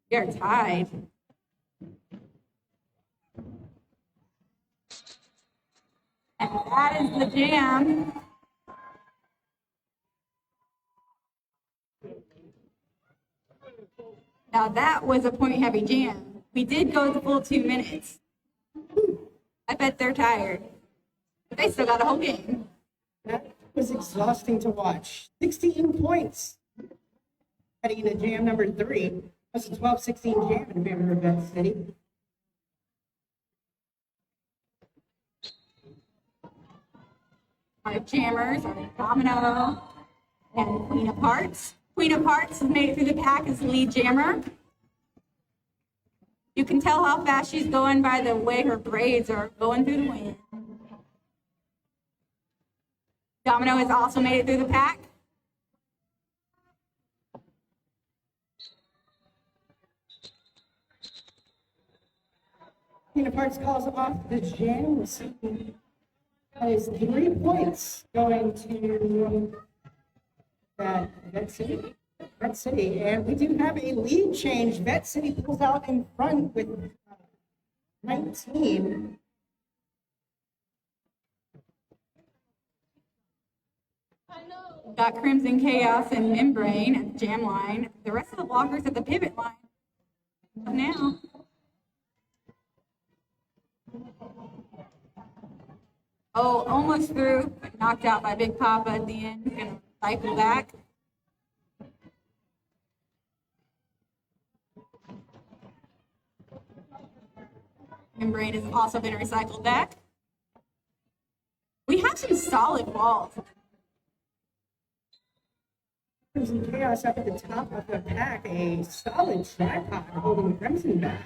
You're tied. And that is the jam. Now that was a point-heavy jam. We did go the full 2 minutes. I bet they're tired. But they still got a whole game.
That was exhausting to watch. 16 points. Heading into jam number 3. That's a 12-16 jam in favor of Vet City.
Our jammers are Domino and Queen of Hearts. Queen of Hearts has made it through the pack as the lead jammer. You can tell how fast she's going by the way her braids are going through the wind. Domino has also made it through the pack.
Queen of Hearts calls off the jam. That is 3 points going to Vet City. Vet City. And we do have a lead change. Vet City pulls out in front with 19.
Got Crimson Chaos and Membrane at the jam line. The rest of the blockers at the pivot line. Now. Oh, almost through, but knocked out by Big Papa at the end. Gonna cycle back. Membrane has also been recycled back. We have some solid walls.
Crimson Chaos up at the top of the pack, a solid tripod holding Crimson back.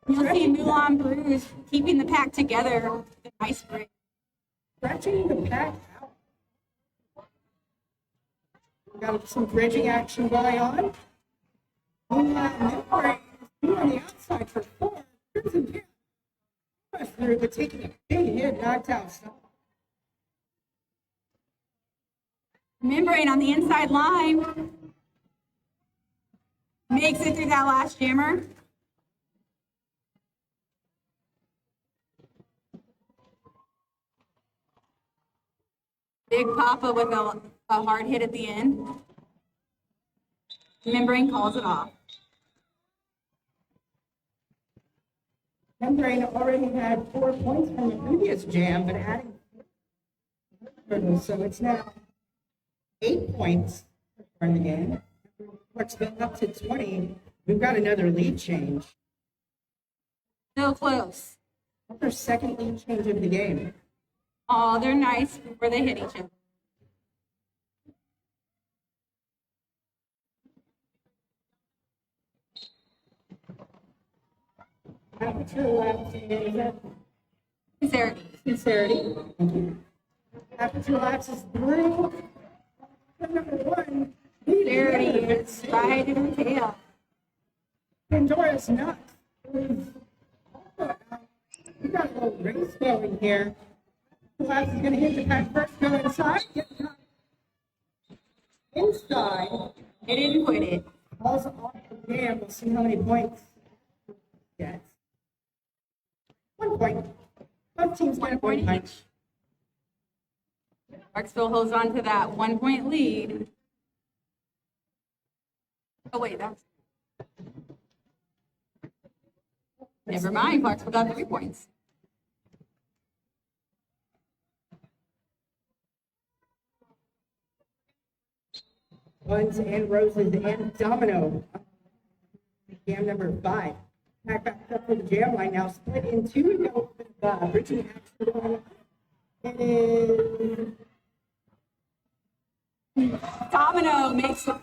You'll see Mulan Bruise keeping the pack together with a nice break.
Stretching the pack out. Got some bridging action going on. Membrane is on the outside for 4. Crimson Chaos through, but taking a big hit, knocked out.
Membrane on the inside line. Makes it through that last jammer. Big Papa with a hard hit at the end. Membrane calls it off.
Membrane already had 4 points from the previous jam, but adding, so it's now 8 points in the game. Clarksville up to 20. We've got another lead change.
Still close.
That's our second lead change of the game.
Oh, they're nice before they hit each other.
After laps, is that
Sincerity.
sincerity? Thank you. After 2 laps is through. Number 1,
Sincerity is right in the tail.
Pandora's Nut. We got a little race going here. Glass is going to hit the pack first, go inside. Get the top. Inside.
They didn't quit it.
Falls off the jam. We'll see how many points he gets. 1 point. Both teams get a
1 point
point.
each. Clarksville holds on to that 1 point lead. Oh, wait, that's. Never mind, Clarksville got 3 points.
Ones and roses and domino. Jam number 5. Pack back up to the jam line now. Split in 2 and go with Richie action. It is.
Domino makes the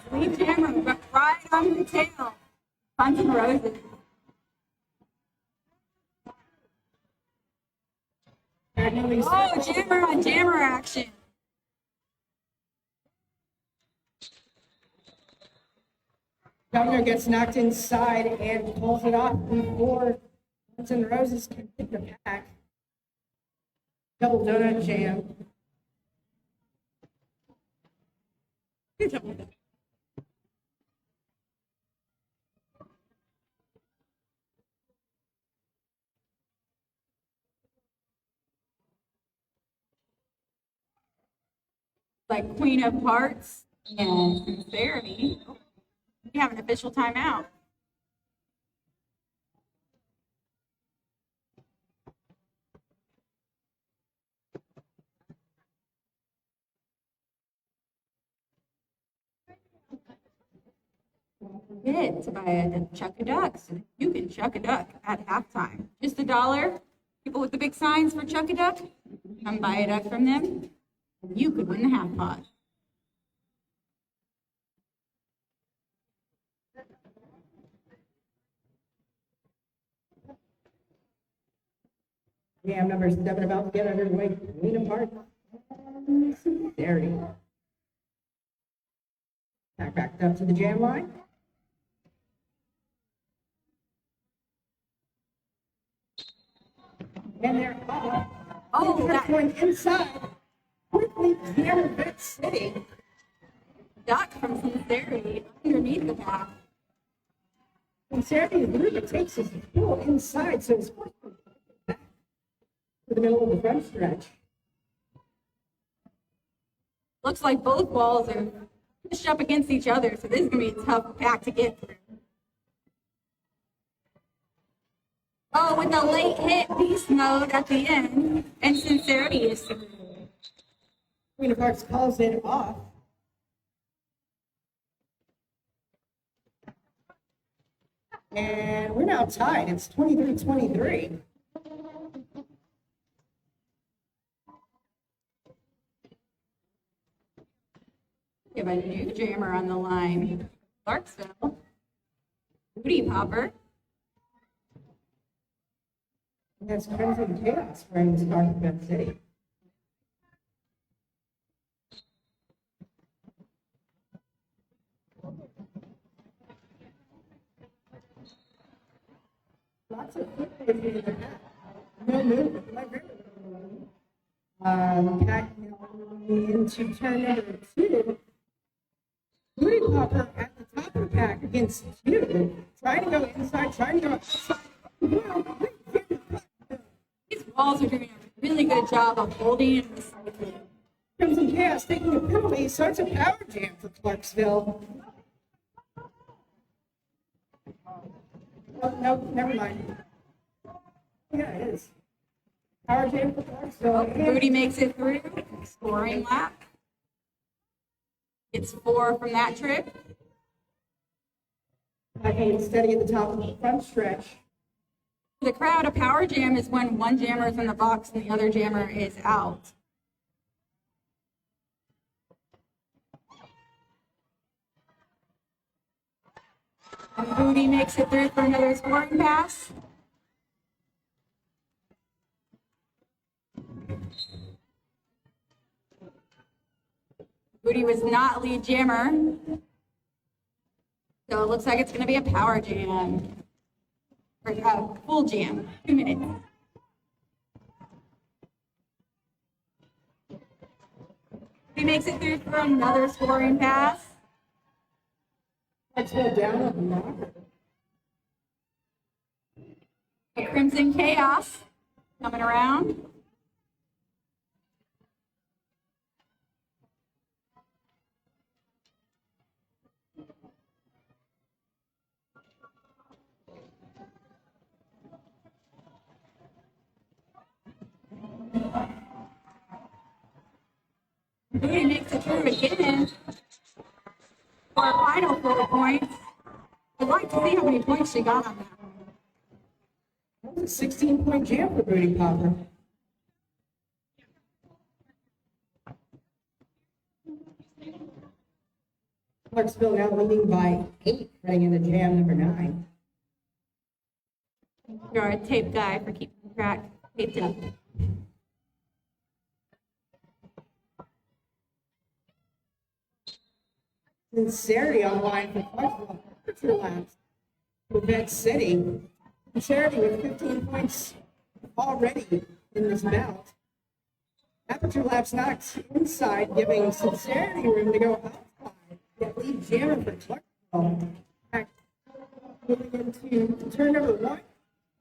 sleeve jammer right on the tail. Guns and Roses. Oh, jammer on jammer action.
Governor gets knocked inside and pulls it off before Guns and Roses can hit the pack. Double donut jam.
Like Queen of Hearts and Sincerity. We have an official timeout. Get to buy a chuck a duck. So you can chuck a duck at halftime. Just $1. People with the big signs for chuck a duck, come buy a duck from them. You could win the half pot.
Jam number 7 about to get underway. Queen of Hearts. Sincerity. Backed up to the jam line. And they're off.
Oh,
That's
that
going inside. Quickly, Jam Vet City.
duck from Sincerity underneath the path.
Sincerity, the group takes his full inside, so it's back to the middle of the front stretch.
Looks like both balls are pushed up against each other, so this is going to be a tough pack to get through. Oh, with the late hit beast mode at the end, and Sincerity is through.
Queen of Hearts calls it off. And we're now tied. It's 23-23.
We have a new jammer on the line. Clarksville. Booty Popper.
And that's Crimson Chaos wearing the Star of Vet City. Lots of footwork in the back. No movement. Pack into turn number 2. Booty Popper at the top of the pack against 2. Trying to go inside, trying to go outside.
These balls are doing a really good job of holding and recycling.
Crimson Chaos taking a penalty, so it's a power jam for Clarksville. Oh, no, never mind. Yeah, it is. Power jam for Clarksville.
Booty makes it through. Scoring lap. It's 4 from that trip.
Again, steady at the top of the front stretch.
The crowd, a power jam is when one jammer is in the box and the other jammer is out. And Booty makes it through for another scoring pass. Booty was not lead jammer. So it looks like it's going to be a power jam. Or a full jam. 2 minutes. He makes it through for another scoring pass.
Let's go down a block.
A Crimson Chaos coming around. Booty makes it through again for a final 4 points. I'd like to see how many points she got on that.
That was a 16-point jam for Booty Popper. Clarksville now leading by 8, heading into jam number 9.
You're a tape guy for keeping track. Taped up.
Sincerity on the line for Clarksville. Temperature laps for Vet City. Sincerity with 15 points already in this bout. Aperture laps knocked inside, giving Sincerity room to go outside. That lead jammer for Clarksville. Moving into turn number 1.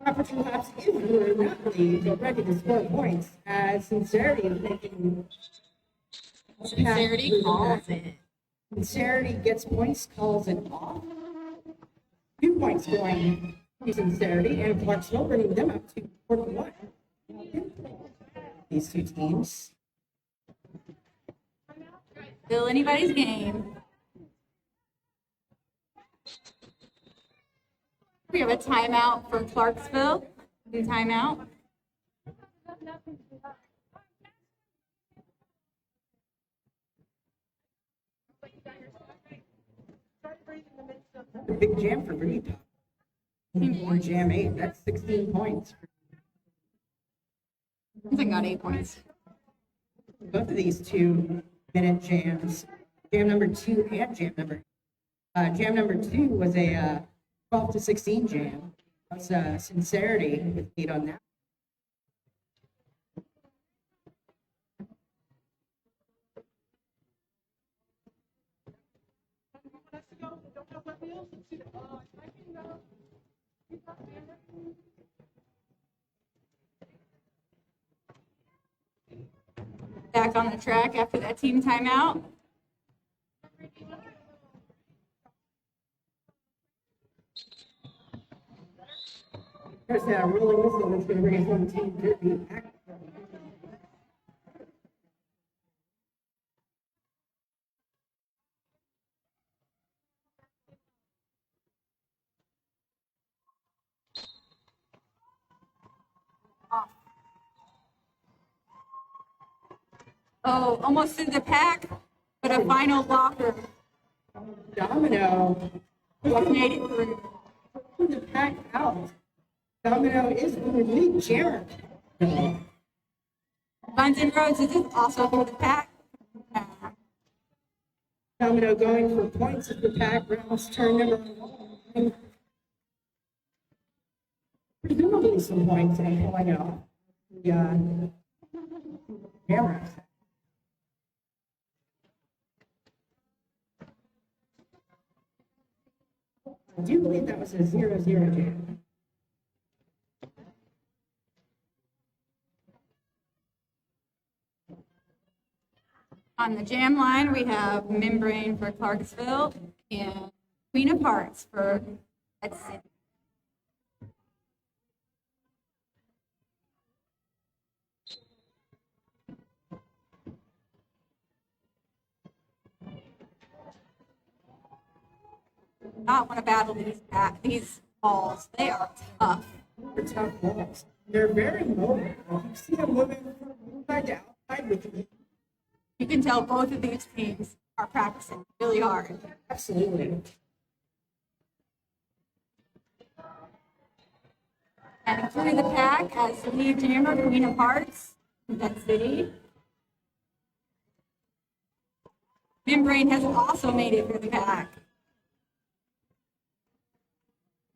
Aperture laps is really not lead, but ready to score points as Sincerity is making.
Sincerity calls it.
Sincerity gets points, calls it off. 2 points going to Sincerity, and Clarksville bringing them up to 4-1. These two teams.
Still anybody's game. We have a timeout for Clarksville. Timeout.
A big jam for Booty Pop. Or jam 8. That's 16 points.
I think got 8 points.
Both of these 2-minute jams. Jam number 2 and jam number 2 was a 12 to 16 jam. That's Sincerity with lead on that.
Back on the track after that team timeout.
There's that rolling whistle that's going to bring us on Team Derby.
Oh, almost through the pack, but a final blocker.
Domino
Made it through.
the pack out. Domino is the lead jammer.
Guns N' Roses is also through the pack.
Domino going for points at the pack rounds turn number 1. Presumably some points and pulling out the camera. I do believe that was a 0-0 jam.
On the jam line, we have Membrane for Clarksville and Queen of Hearts for Edson. Not want to battle these balls. They are tough.
They're tough balls. They're very mobile. You see them moving from inside to outside with you.
You can tell both of these teams are practicing really hard.
Absolutely.
And through the pack as lead jammer, Queen of Hearts, Vet City. Membrane has also made it through the pack.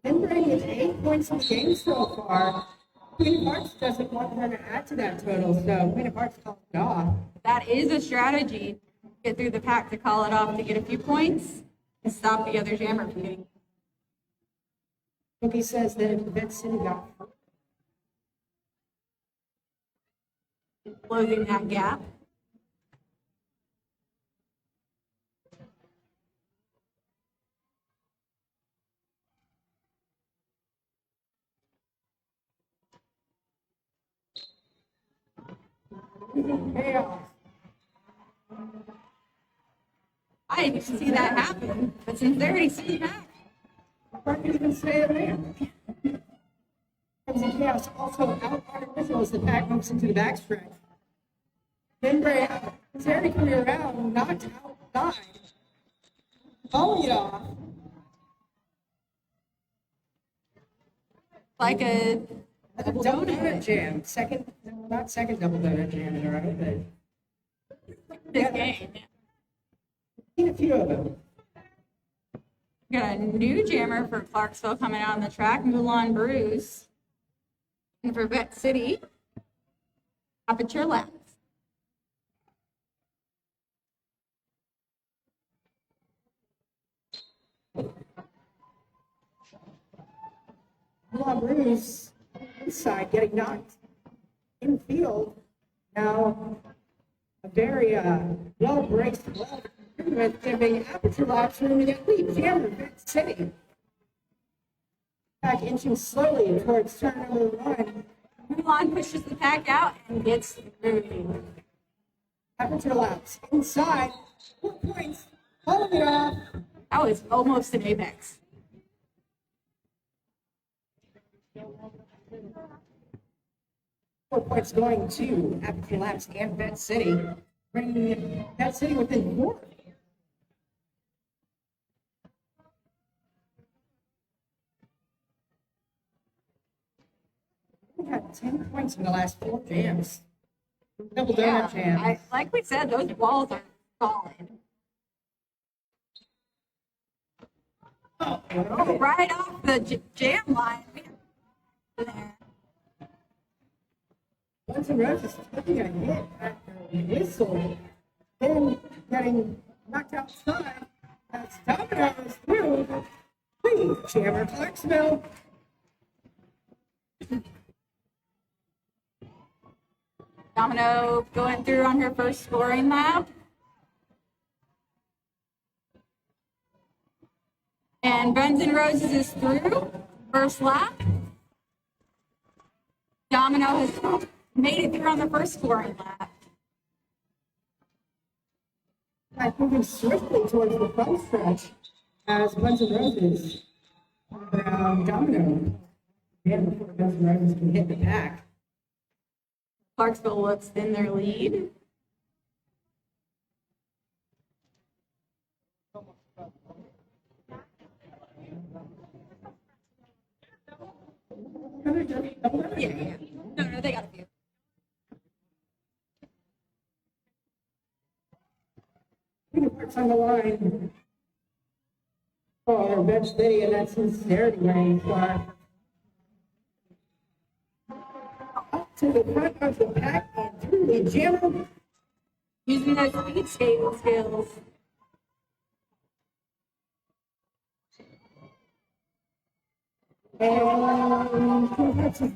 Membrane is 8 points in the game so far. Queen of Hearts doesn't want her to add to that total, so Queen of Hearts calls it off.
That is a strategy. Get through the pack to call it off to get a few points and stop the other jammer from getting.
Cookie says that if Vet City got
Closing that gap.
chaos.
I didn't see that happen, but since they already see that,
I can't even say it there. Crimson Chaos also out artificial as the pack moves into the backstretch. Membrane, Terry coming around, knocked outside. Following it off.
like a
Double donut jam. Second, not second double donut jam in a row, but
this game.
seen a few of them.
We got a new jammer for Clarksville coming out on the track, Moulin Bruce. And for Vet City, Aperture Labs.
Bruce inside getting knocked in field. Now a very well braced ball with giving Aperture Labs room to get lead. Jammer Vet City. Back inching slowly towards turn number one.
Moulin pushes the pack out and gets through.
Aperture Labs inside. 4 points. Following it off.
That was almost an apex.
Four points going to Aperture Labs and Vet City, bringing Vet City within 4. We've had 10 points in the last 4 jams. Double donut jams.
Like we said, those walls are solid. Oh, right off the jam line. There.
Bunsen Roses taking a hit at the whistle, then getting knocked outside. As Domino's through. Please, Jammer Clarksville.
Domino going through on her first scoring lap. And Guns N' Roses is through, first lap. Domino has made it through on the first scoring lap.
Moving swiftly towards the front stretch as Guns N' Roses around Domino. Again, before Guns N' Roses can hit the pack.
Clarksville looks in their lead. Yeah. No, they got a few.
Fingerprints on the line for Vet City, and that's Sincerity range. Up to the front of the pack and through the jammer.
Using those speed skating skills.
And that's an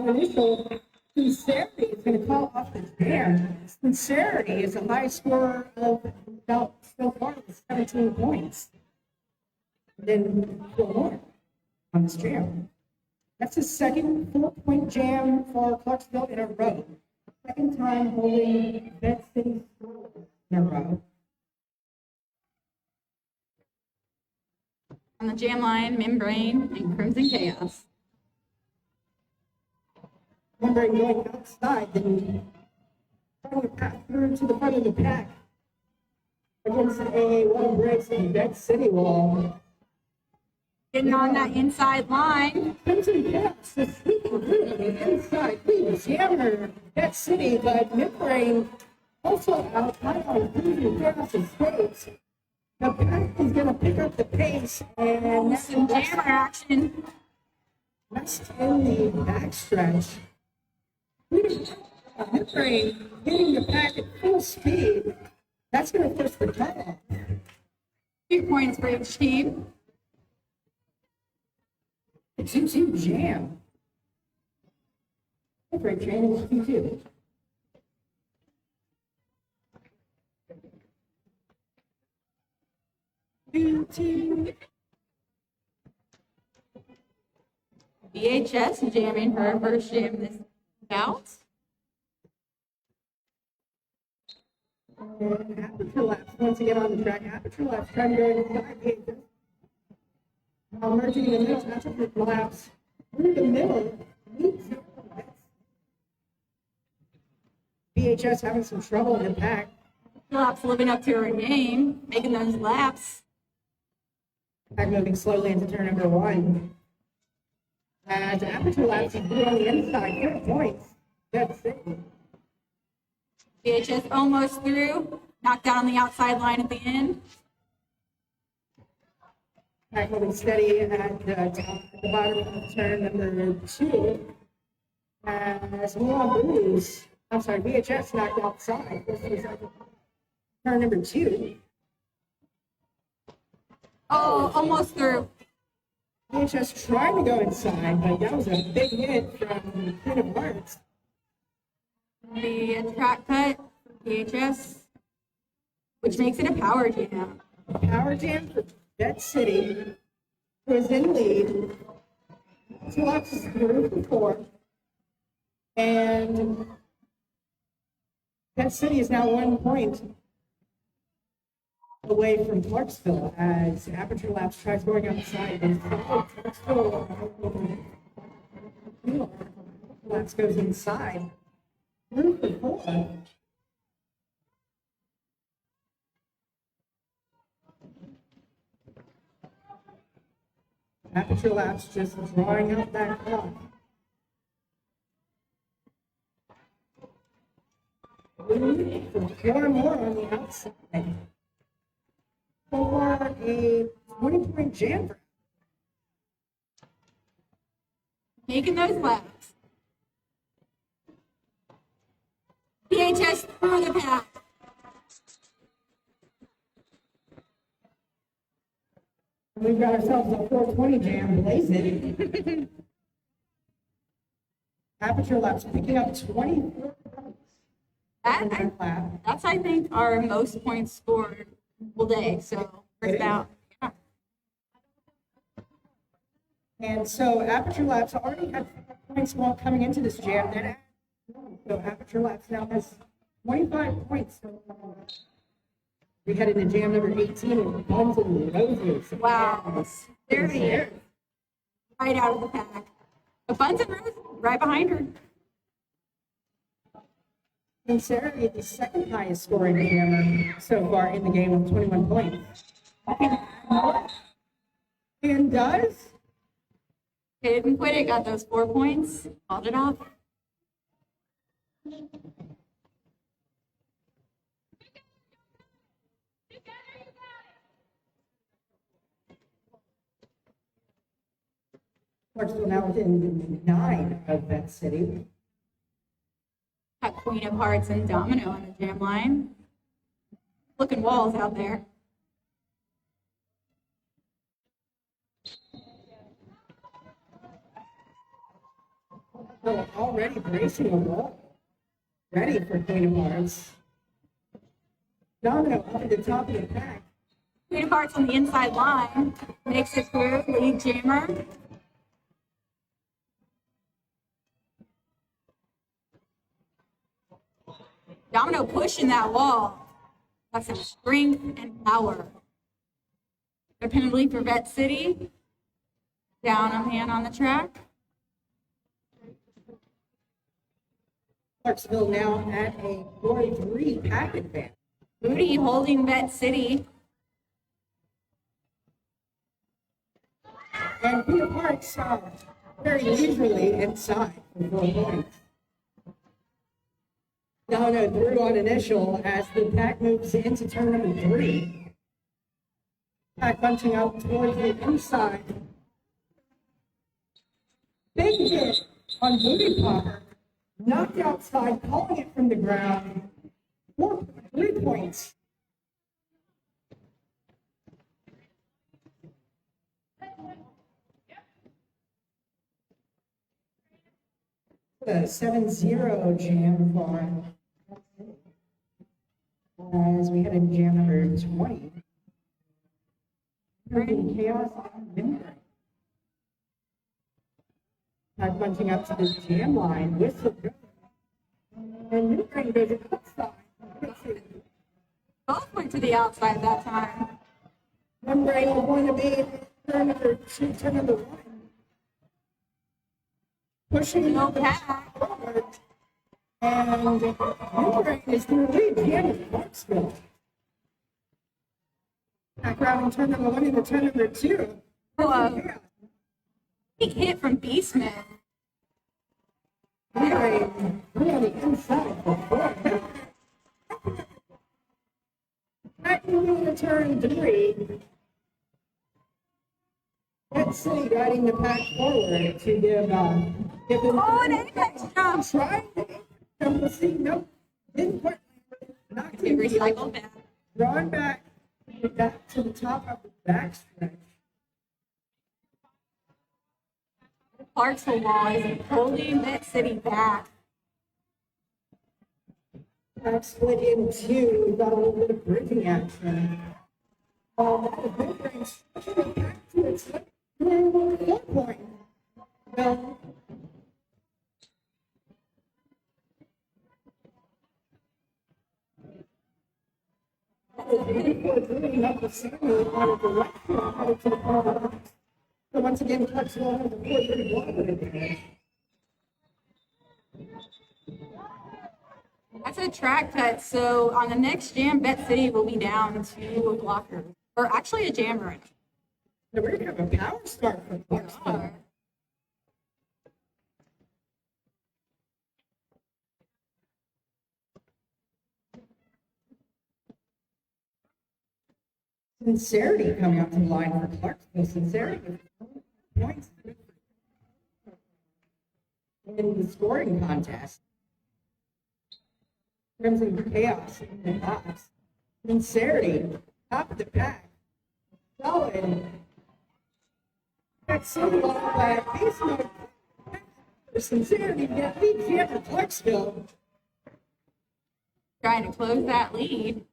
initial. Sincerity is going to call off the jam. Sincerity is a high score of about so far with 17 points. And then 4 more on this jam. That's the second 4-point jam for Clarksville in a row. Second time holding Vet City in a row.
On the jam line, Membrane and Crimson Chaos.
Remembering going outside, then trying to pass through to the front of the pack against a one breaks the Vet City wall.
Getting on that inside line.
Crimson Caps, the sneaking through the inside lead jammer Vet City, but Midbrain also out on Crimson Caps and States. The pack is going to pick up the pace and
Some jammer action.
West in the backstretch. Midbrain hitting the pack at full speed. That's going to force the cutoff.
2 points for each team.
The 2-2 jam. Midbrain training is 2-2.
VHS jamming her first jam this bout.
And Aperture Laps once again on the track. Aperture Laps trying to go inside the eighth. Now merging in the middle. Aperture Laps through the middle. VHS having some trouble in the pack.
Laps living up to her name, making those laps.
Pack moving slowly into turn number 1. As Aperture Labs is blue on the inside, 4 points. That's it.
VHS almost through, knocked down on the outside line at the end.
Pack moving steady at the bottom of turn number 2. As VHS knocked outside. Turn number 2.
Oh, almost through.
VHS trying to go inside, but that was a big hit from Queen of Hearts.
The track cut, VHS, which makes it a power jam.
Power jam for Vet City, who is in lead. 2 laps is through for 4. And Vet City is now 1 point away from Clarksville as Aperture Labs tries going outside. And Clarksville Labs goes inside. Through for 4. Aperture Labs just drawing out that clock. For 4 more on the outside. For a 20-point jam.
Making those laps. VHS through the pack.
We've got ourselves a 420 jam blazing. Aperture Labs picking up 24 points.
That's, I think, our most points scored all day. So, first out. Yeah.
And so Aperture Labs already had 5 points while coming into this jam. Then so Aperture Labs now has 25 points. We headed to jam number 18, Guns and Roses.
Wow. There he is. Right out of the pack. But Buns and Roses right behind her.
And Sarah is the second highest scoring jammer so far in the game with 21 points. And does.
Didn't quit it, got those 4 points, called it off.
Clarksville now within 9 of that city.
Got Queen of Hearts and Domino on the jam line. Looking walls out there.
So already bracing a wall. Ready for Queen of Hearts. Domino up at the top of the pack.
Queen of Hearts on the inside line. Makes it through, lead jammer. Domino pushing that wall. That's some strength and power. A penalty for Vet City. Down on hand on the track.
Clarksville now at a 4-3 pack advantage.
Moody holding Vet City.
And Peter Parks very leisurely inside for 4 points. Dono through on initial as the pack moves into turn number 3. Pack bunching up towards the inside. Big hit on Booty Popper. Knocked outside, calling it from the ground. 3 points. The 7-0 jam for as we head in jam number 20. Bringing chaos on Midnight. Pack bunching up to the jam line. Whistle goes. And Midnight goes outside.
Both went to the outside that time.
Number 8 is going to be turn number 2, turn number 1. Pushing
No
the
pack.
forward. And Midnight is the lead jam in Clarksville. Back around turn number 1 into turn number 2.
Oh, big hit from Beastman.
Midnight on the inside for 4. Back moving to turn 3. Let's see, guiding the pack forward to give them
Oh, an apex jump.
trying to jump the seat. Nope. Didn't quite knocked
They
him
recycled back.
drawn back to the top of the backstretch.
Clarksville wall is holding Vet City back.
Back split in 2. We've got a little bit of bridging action. The big range switching it back to its 4 point. Well, bringing up the Sammy out of the direction, headed to the corner. So once again, Clarksville has a 4-3 advantage.
That's a track cut. So on the next jam, Bet City will be down 2 blockers. Or actually a jammer. In it.
So we're gonna have a power start for Clarksville. Sincerity coming up to the line for Clarksville. Sincerity with points in the scoring contest. Crimson Chaos in the box. Sincerity, top of the pack. Solid. That's so like Beast Mode. Sincerity, that lead jam for Clarksville.
Trying to close that lead.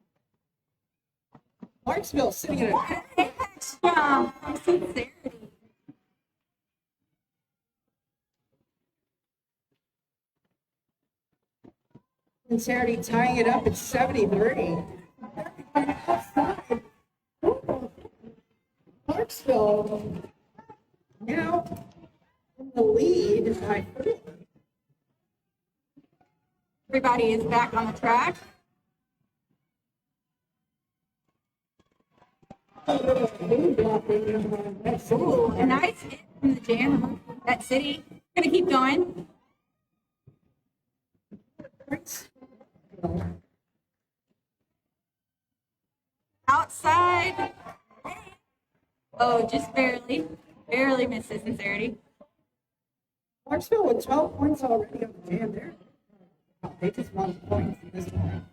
Clarksville sitting in a
Apex jump from Sincerity.
Sincerity tying it up at 73. Outside. Clarksville now in the lead by 4.
Everybody is back on the track. Ooh, a nice hit from the jam. Bet City. Gonna keep going. Outside. Oh, just barely. Barely misses Sincerity.
Clarksville with 12 points already on the jam there. Oh, they just won points at this point.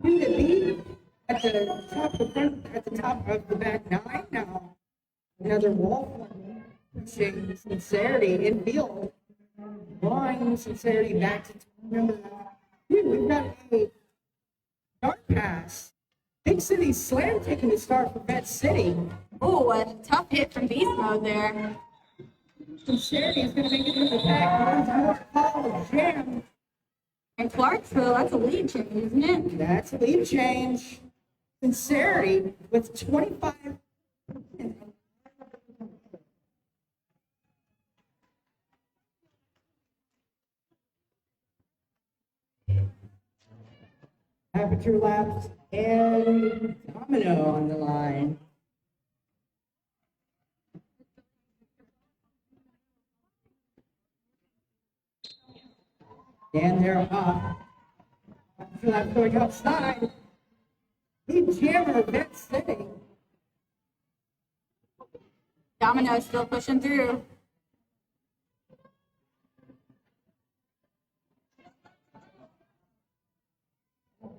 Who to beat at the top of the front, at the top of the back 9 now. Another wall pushing Sincerity in field. Drawing Sincerity back to number 2. We've got a dark pass. Big City Slam taking the start for Bet City.
Oh, a tough hit from Beast Mode there.
Sincerity is going to make it to the back. One more call jam.
And Clarksville, that's a lead change, isn't it?
That's a lead change. Sincerity with 25. aperture laps, and domino on the line. And they're off. Aperture lap going outside. Big jammer, Vet City.
Domino still pushing through.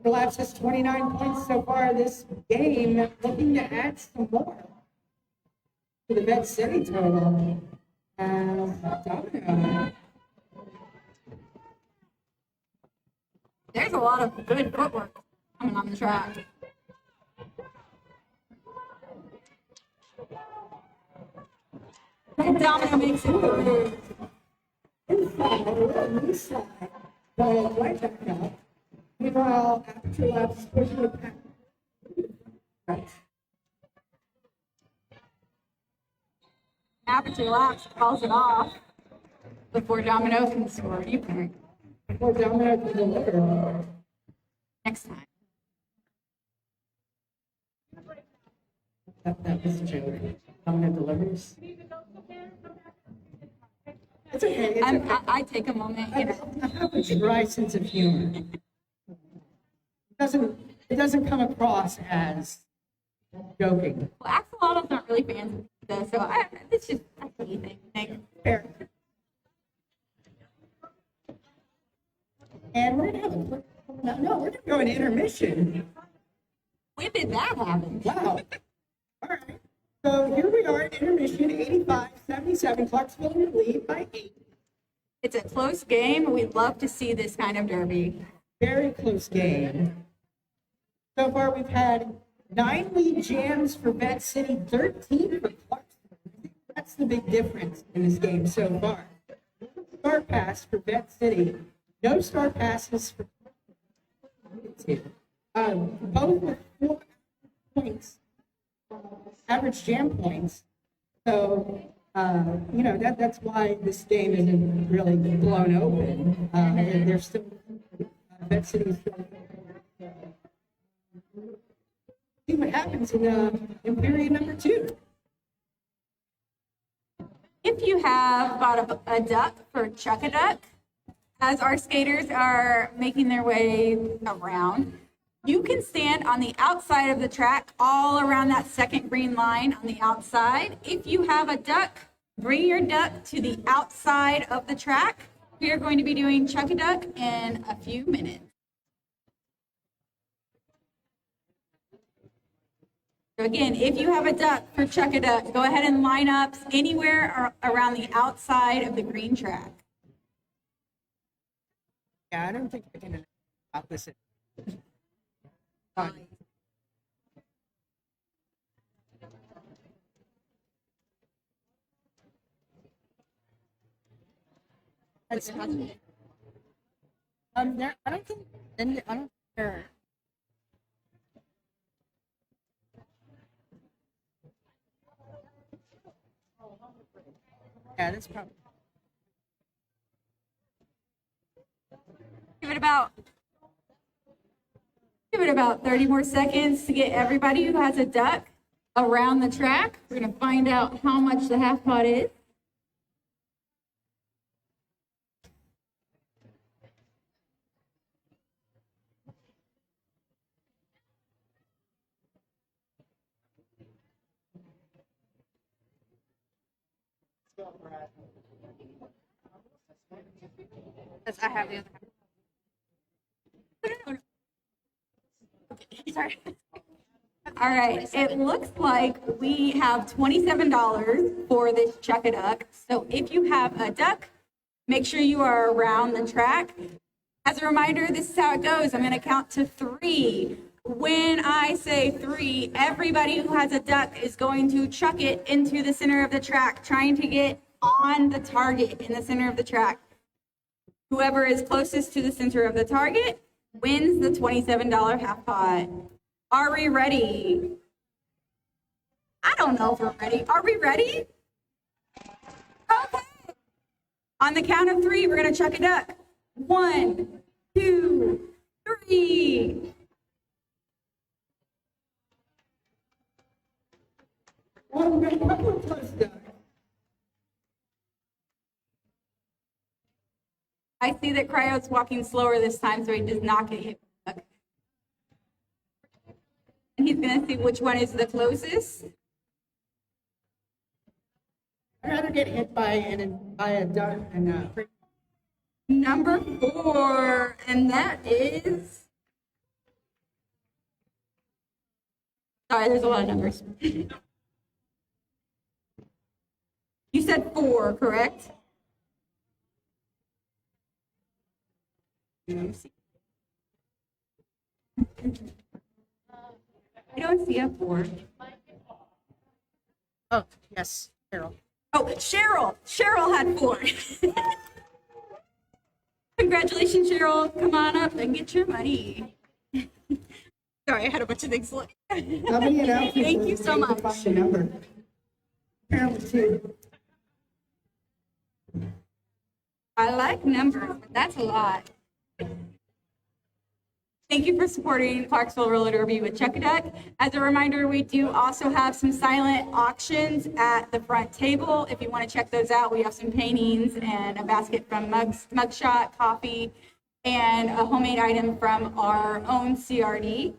Laps has 29 points so far this game, looking to add some more to the Vet City total. Domino.
There's a lot of good footwork coming on the track. And Domino makes it through.
Inside, a little knee slide, but right back up. Meanwhile, aperture laps is pushing the pack. Right.
Aperture laps calls it off before Domino can score a new point.
Before Domino can deliver.
Next time.
That was a joke. Domino delivers. It's okay. It's okay.
I take a moment, you know.
I have a dry sense of humor. It doesn't come across as joking.
Well, axolotls aren't really fans of pizza, so it's just a key thing.
Fair. And we're gonna have we're gonna go into intermission.
When did that happen?
Wow. All right. So here we are at intermission, 85-77. Clarksville in the lead by 8.
It's a close game. We'd love to see this kind of derby.
Very close game. So far, we've had 9 lead jams for Vet City, 13 for Clarksville. That's the big difference in this game so far. Start pass for Vet City. No start passes for both with 4 points, average jam points. So, that's why this game isn't really blown open. They're still, Vet City is still. See what happens in period number 2.
If you have got a duck for chuck-a-duck, as our skaters are making their way around, you can stand on the outside of the track, all around that second green line on the outside. If you have a duck, bring your duck to the outside of the track. We are going to be doing chuck-a-duck in a few minutes. So again, if you have a duck for chuck-a-duck, go ahead and line up anywhere around the outside of the green track.
Yeah, I don't think I can stop this.
That's possible.
I don't think, and I don't care. Yeah, that's probably.
Give it about 30 more seconds to get everybody who has a duck around the track. We're going to find out how much the half pot is.
I have the other half.
Sorry. All right, it looks like we have $27 for this chuck-a-duck. So if you have a duck, make sure you are around the track. As a reminder, this is how it goes. I'm going to count to 3. When I say 3, everybody who has a duck is going to chuck it into the center of the track, trying to get on the target in the center of the track. Whoever is closest to the center of the target wins the $27 half pot. Are we ready? I don't know if we're ready. Are we ready? Okay. On the count of 3, we're going to chuck a duck. 1, 2, 3.
got a couple of touchdowns.
I see that Cryo's walking slower this time, so he does not get hit. Okay. And he's gonna see which one is the closest.
I'd rather get hit by a duck and
Number 4, and that is. Sorry, there's a lot of numbers. You said 4, correct? I don't see a 4.
Oh, yes, Carol.
Oh, Cheryl. Cheryl had 4. Congratulations, Cheryl. Come on up and get your money. Sorry, I had a bunch of things.
how many announcements?
Thank you so much.
Find the number. Apparently 2.
I like numbers, but that's a lot. Thank you for supporting Clarksville Roller Derby with Chuck a Duck. As a reminder, we do also have some silent auctions at the front table. If you want to check those out, we have some paintings and a basket from Mugshot, coffee, and a homemade item from our own CRD.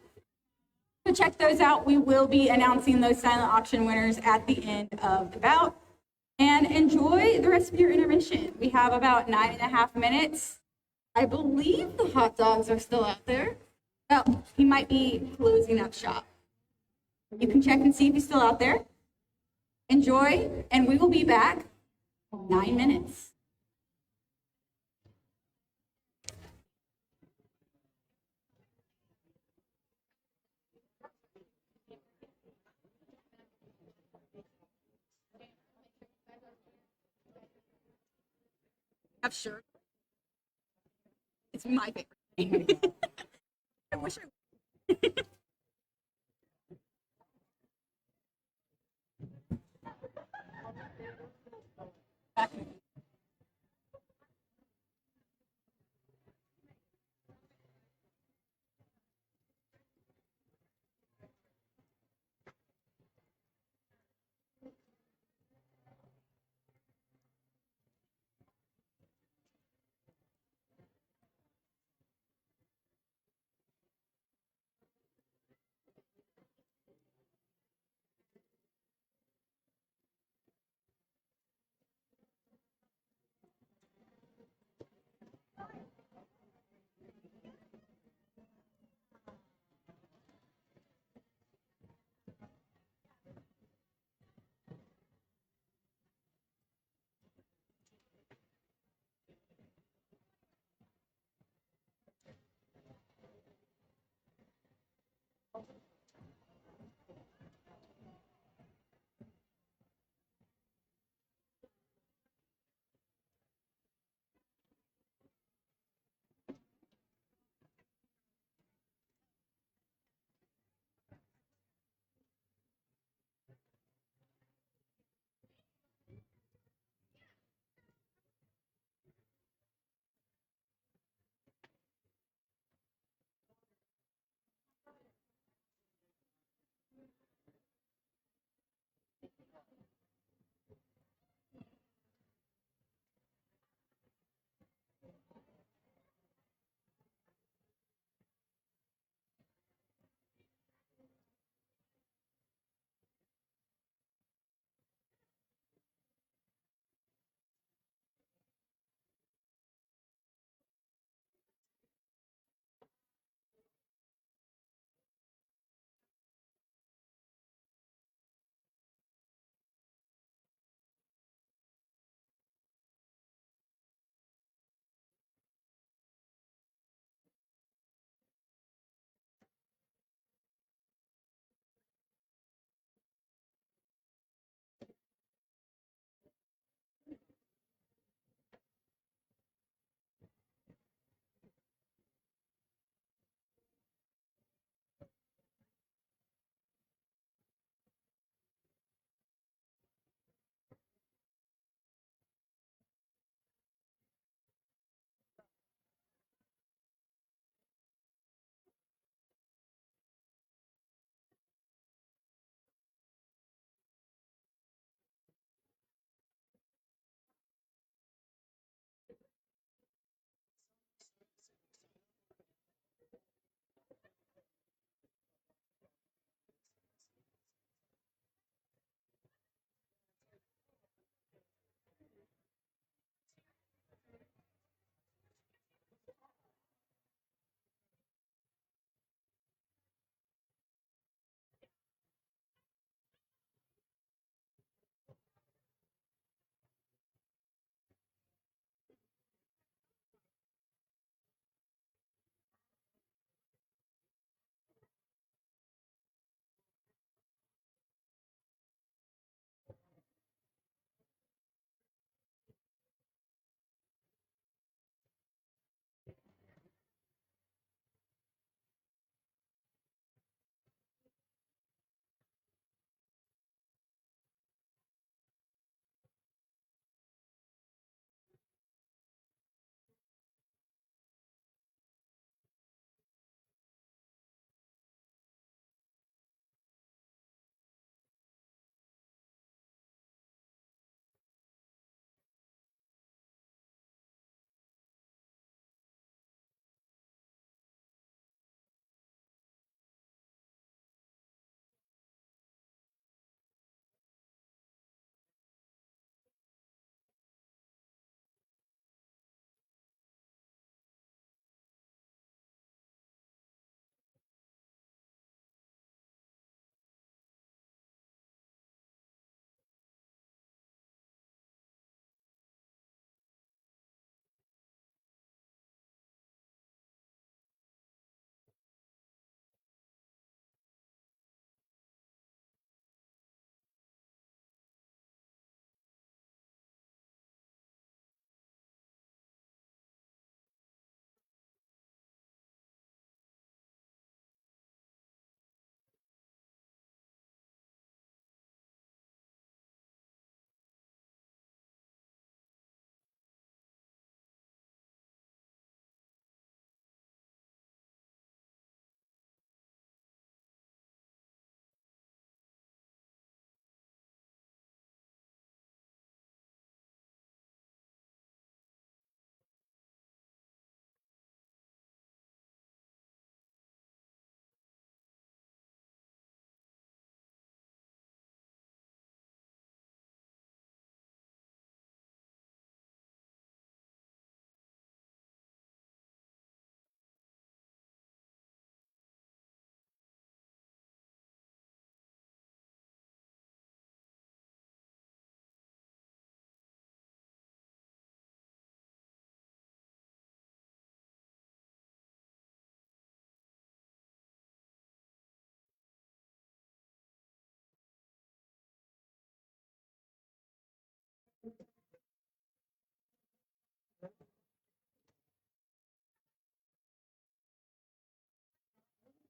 So check those out. We will be announcing those silent auction winners at the end of the bout. And enjoy the rest of your intermission. We have about 9.5 minutes. I believe the hot dogs are still out there. Oh, he might be closing up shop. You can check and see if he's still out there. Enjoy, and we will be back in 9 minutes. I'm sure. It's my favorite thing. I wish I.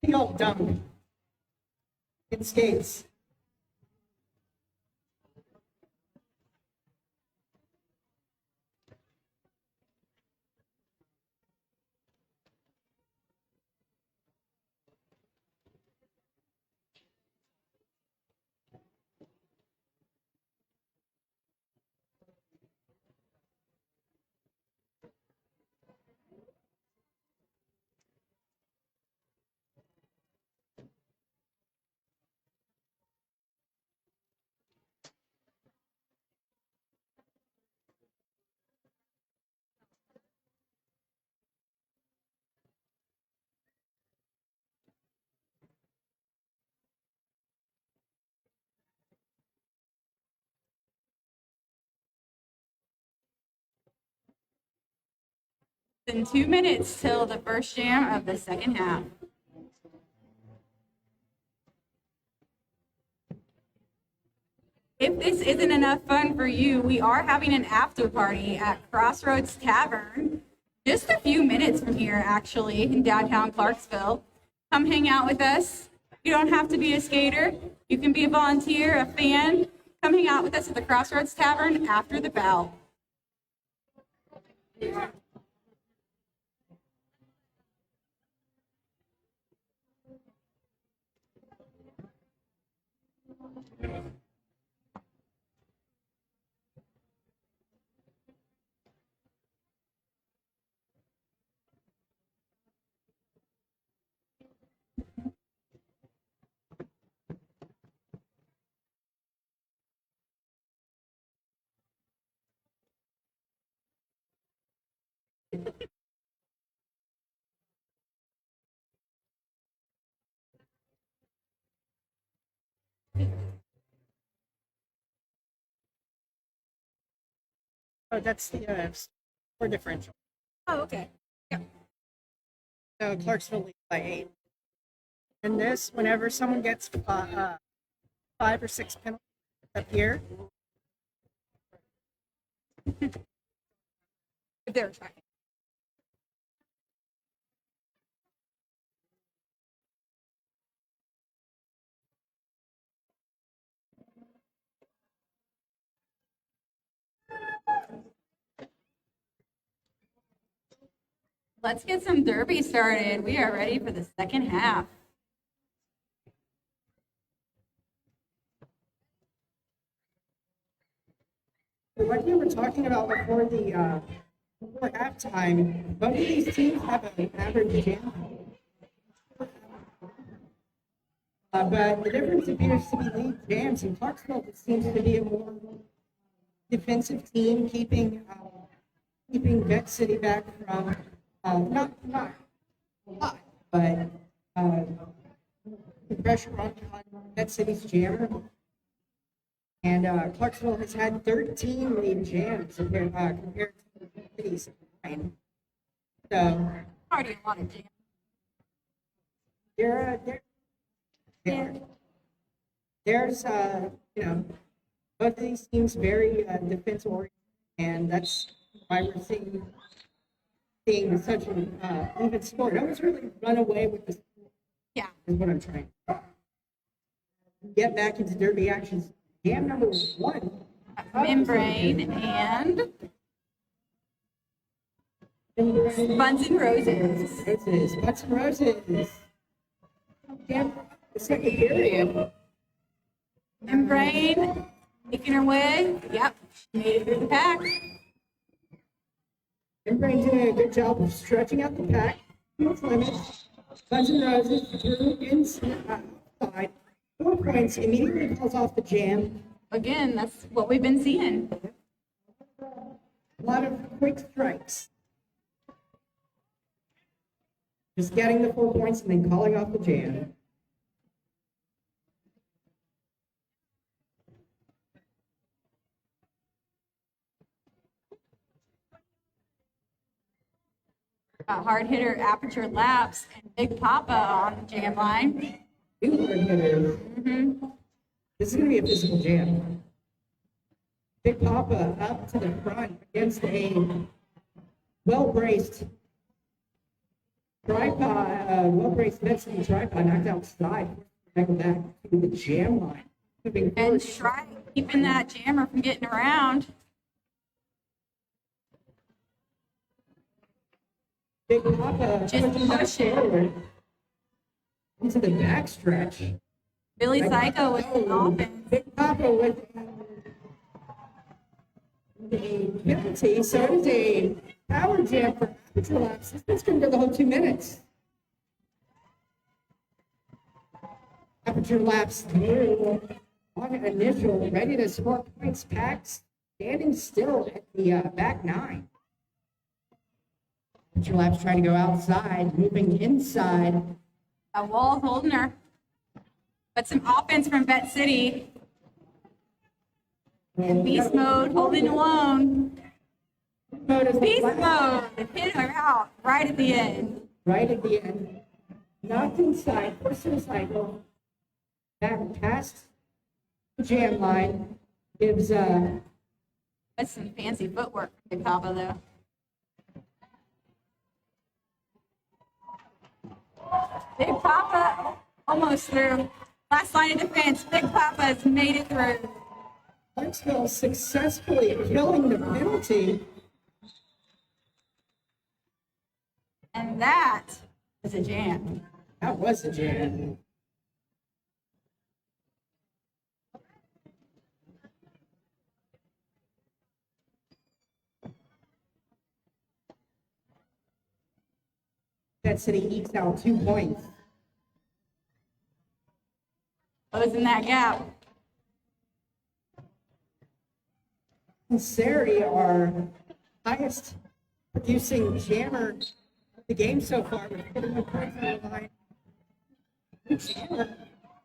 The old dunk. It skates.
In 2 minutes till the first jam of the second half. If this isn't enough fun for you, we are having an after party at Crossroads Tavern, just a few minutes from here, actually, in downtown Clarksville. Come hang out with us. You don't have to be a skater. You can be a volunteer, a fan. Come hang out with us at the Crossroads Tavern after the bout.
Oh, that's the score differential.
Oh, okay.
So Clarksville leads by 8. And this, whenever someone gets 5 or 6 penalties up here,
They're trying. Let's get some derby started. We are ready for the second half.
Like we were talking about before before halftime, both of these teams have an average jam. But the difference appears to be lead jams. In Clarksville, it seems to be a more defensive team, keeping Vet City back from not a lot, but the pressure on Vet City's jammer. And Clarksville has had 13 lead jams compared to the city's 9. So
Already a lot of jam.
there's both of these teams very defense oriented, and that's why we're seeing such an even score. No one's really run away with this.
Yeah.
Is what I'm trying to get back into derby actions. Jam number 1.
Membrane and Buns and Roses.
Roses. Buns and Roses. Jam the second period.
Membrane making her way. Yep, she made it through the pack.
Membrane doing a good job of stretching out the pack to its limits. Buns and Roses through inside. 4 points, immediately calls off the jam.
Again, that's what we've been seeing.
A lot of quick strikes. Just getting the 4 points and then calling off the jam.
A hard hitter, Aperture Laps, and Big Papa on the jam line.
Two hard hitters. This is going to be a physical jam. Big Papa up to the front against a well-braced Well-braced Benson tripod knocked outside. Back to the jam line. Moving
And
forward.
try keeping that jammer from getting around.
Big Papa
Just
pushing that
push it.
forward into the backstretch.
Billy Psycho with the offense.
Big Papa with a penalty, so it is a power jam for aperture laps. This one's going to go the whole 2 minutes. Aperture laps through on initial, ready to score points. Packs standing still at the back 9. Aperture laps trying to go outside, moving inside.
A wall holding her. But some offense from Bet City. And beast mode holding alone. Beast mode. Hit her out right at the end.
Right at the end. Knocked inside, personal cycle. Back past the jam line. Gives
That's some fancy footwork from Big Papa though. Big Papa almost through. Last line of defense. Big Papa has made it through.
Clarksville successfully killing the penalty.
And that is a jam.
That was a jam. That City ekes out 2 points.
Closing that gap.
Sincerity, our highest producing jammer of the game so far, with 41 points on the line. Jammer,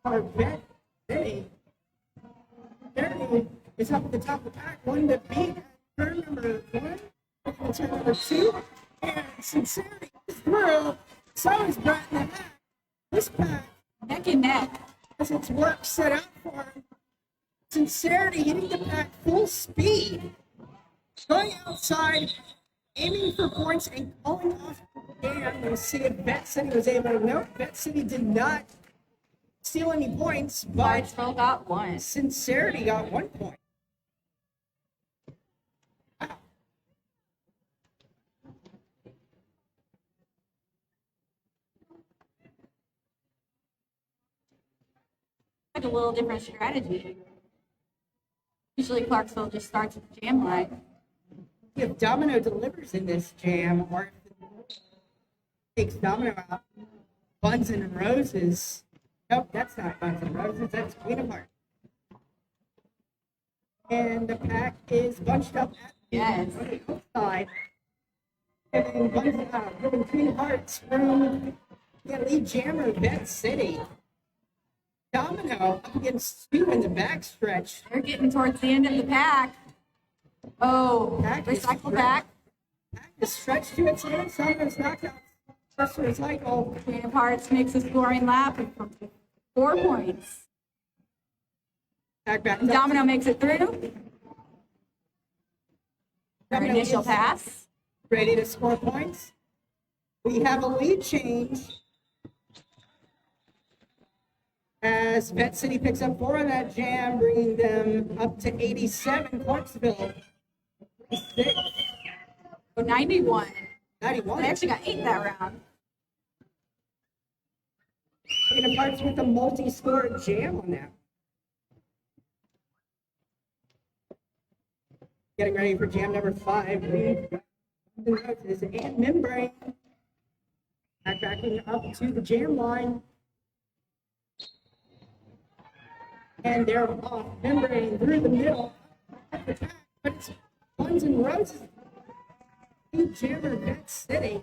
our vet City. Sincerity is up at the top of the pack, one to beat turn number 1, and turn number 2. And Sincerity is through. So is Brett in the back. This pack
Neck and neck.
has its work set out for him. Sincerity hitting the pack full speed, going outside, aiming for points and calling off the jam. We'll see if Bet City was able to. Nope, Bet City did not steal any points, but
Clarksville got one.
Sincerity got 1 point. Wow.
Like a little different strategy. Usually Clarksville just starts at the jam line.
If Domino delivers in this jam, or if it takes Domino out, Buns and Roses. Nope, that's not Buns and Roses, that's Queen of Hearts. And the pack is bunched up at
Yes.
the outside. And Buns, giving Queen of Hearts from the lead jammer, Bet City. Domino up against 2 in the backstretch.
They're getting towards the end of the pack. Oh,
Pack is
recycle back.
Pack is stretched to its limit. Domino's knocked out. First recycle.
Queen of Hearts makes a scoring lap of 4 points.
Pack back up.
Domino makes it through. Their
Domino
initial
is
pass.
ready to score points. We have a lead change as Bet City picks up 4 on that jam, bringing them up to 87. Clarksville, 6,
Oh, 91.
91.
They actually got 8 that round.
Queen of Hearts with a multi-score jam on that. Getting ready for jam number 5. We've got the Roses and Membrane. Backing up to the jam line. And they're off. Membrane through the middle. At the back, but it's Buns and Roses. Two jammer Bet City.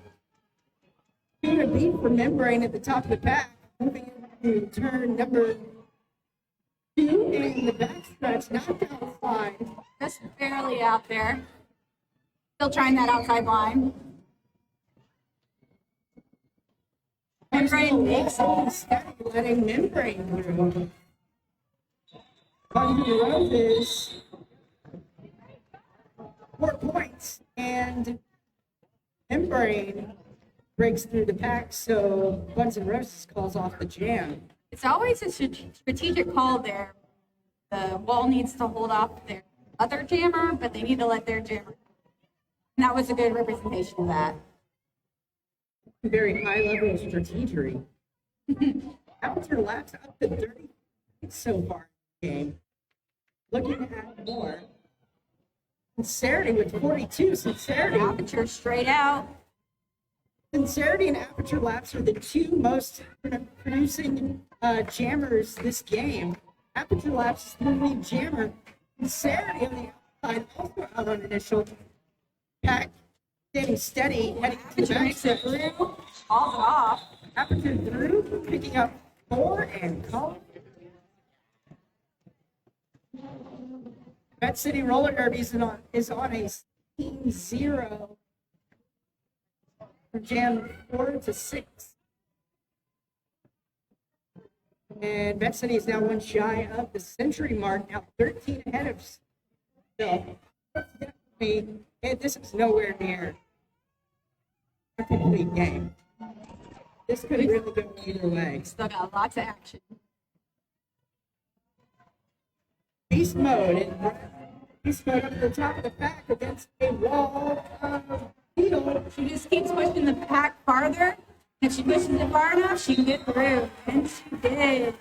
Doing a beat for Membrane at the top of the pack. Moving into turn number 2 and the backstretch knocked outside.
Just barely out there. Still trying that outside line. Membrane makes it.
Steady, letting Membrane through. Buns and Roses. 4 points and Membrane breaks through the pack, so Buns and Roses calls off the jam.
It's always a strategic call there. The wall needs to hold off their other jammer, but they need to let their jammer. And that was a good representation of that.
Very high level of strategery. Aperture laps up to 30 so far in the game. Looking at more. Sincerity with 42. Sincerity.
Aperture straight out.
Sincerity and Aperture laps are the two most producing jammers this game. Aperture laps is the lead jammer. Sincerity on the outside, also out on initial. Pack standing steady, heading to the
Aperture
back
makes it
stretch.
through. Falls it off.
Aperture through, picking up 4 and calling. Vet City Roller Derby is on a 16-0 from jam 4 to 6. And Vet City is now one shy of the century mark, now 13 ahead of Phil. And this is nowhere near a complete game. This could really go either way.
Still got lots of action.
Beast mode and beast mode up at the top of the pack against a wall of steel.
She just keeps pushing the pack farther. If she pushes it far enough, she can get through. And she did.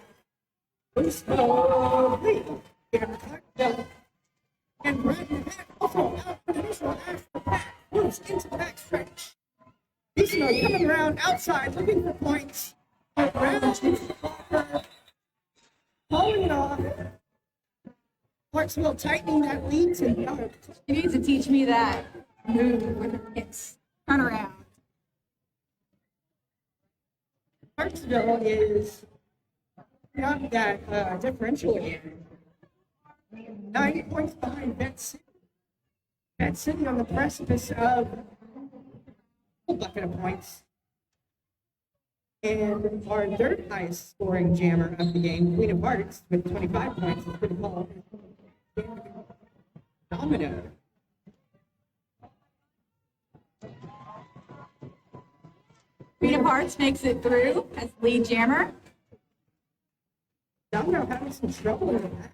Beast mode lead. And Clarksville and right in the back also out for the initial as the pack moves into the back stretch. Beast mode coming around outside looking for points. Around into the blocker. Pulling it off. Clarksville tightening that lead to no.
She needs to teach me that move with her hips. Turn around.
Clarksville is not that differential again. 9 points behind Vet City. Vet City on the precipice of a bucket of points. And our third highest scoring jammer of the game, Queen of Hearts, with 25 points, is pretty cool. Domino.
Queen of Hearts makes it through as lead jammer.
Domino having some trouble in the back.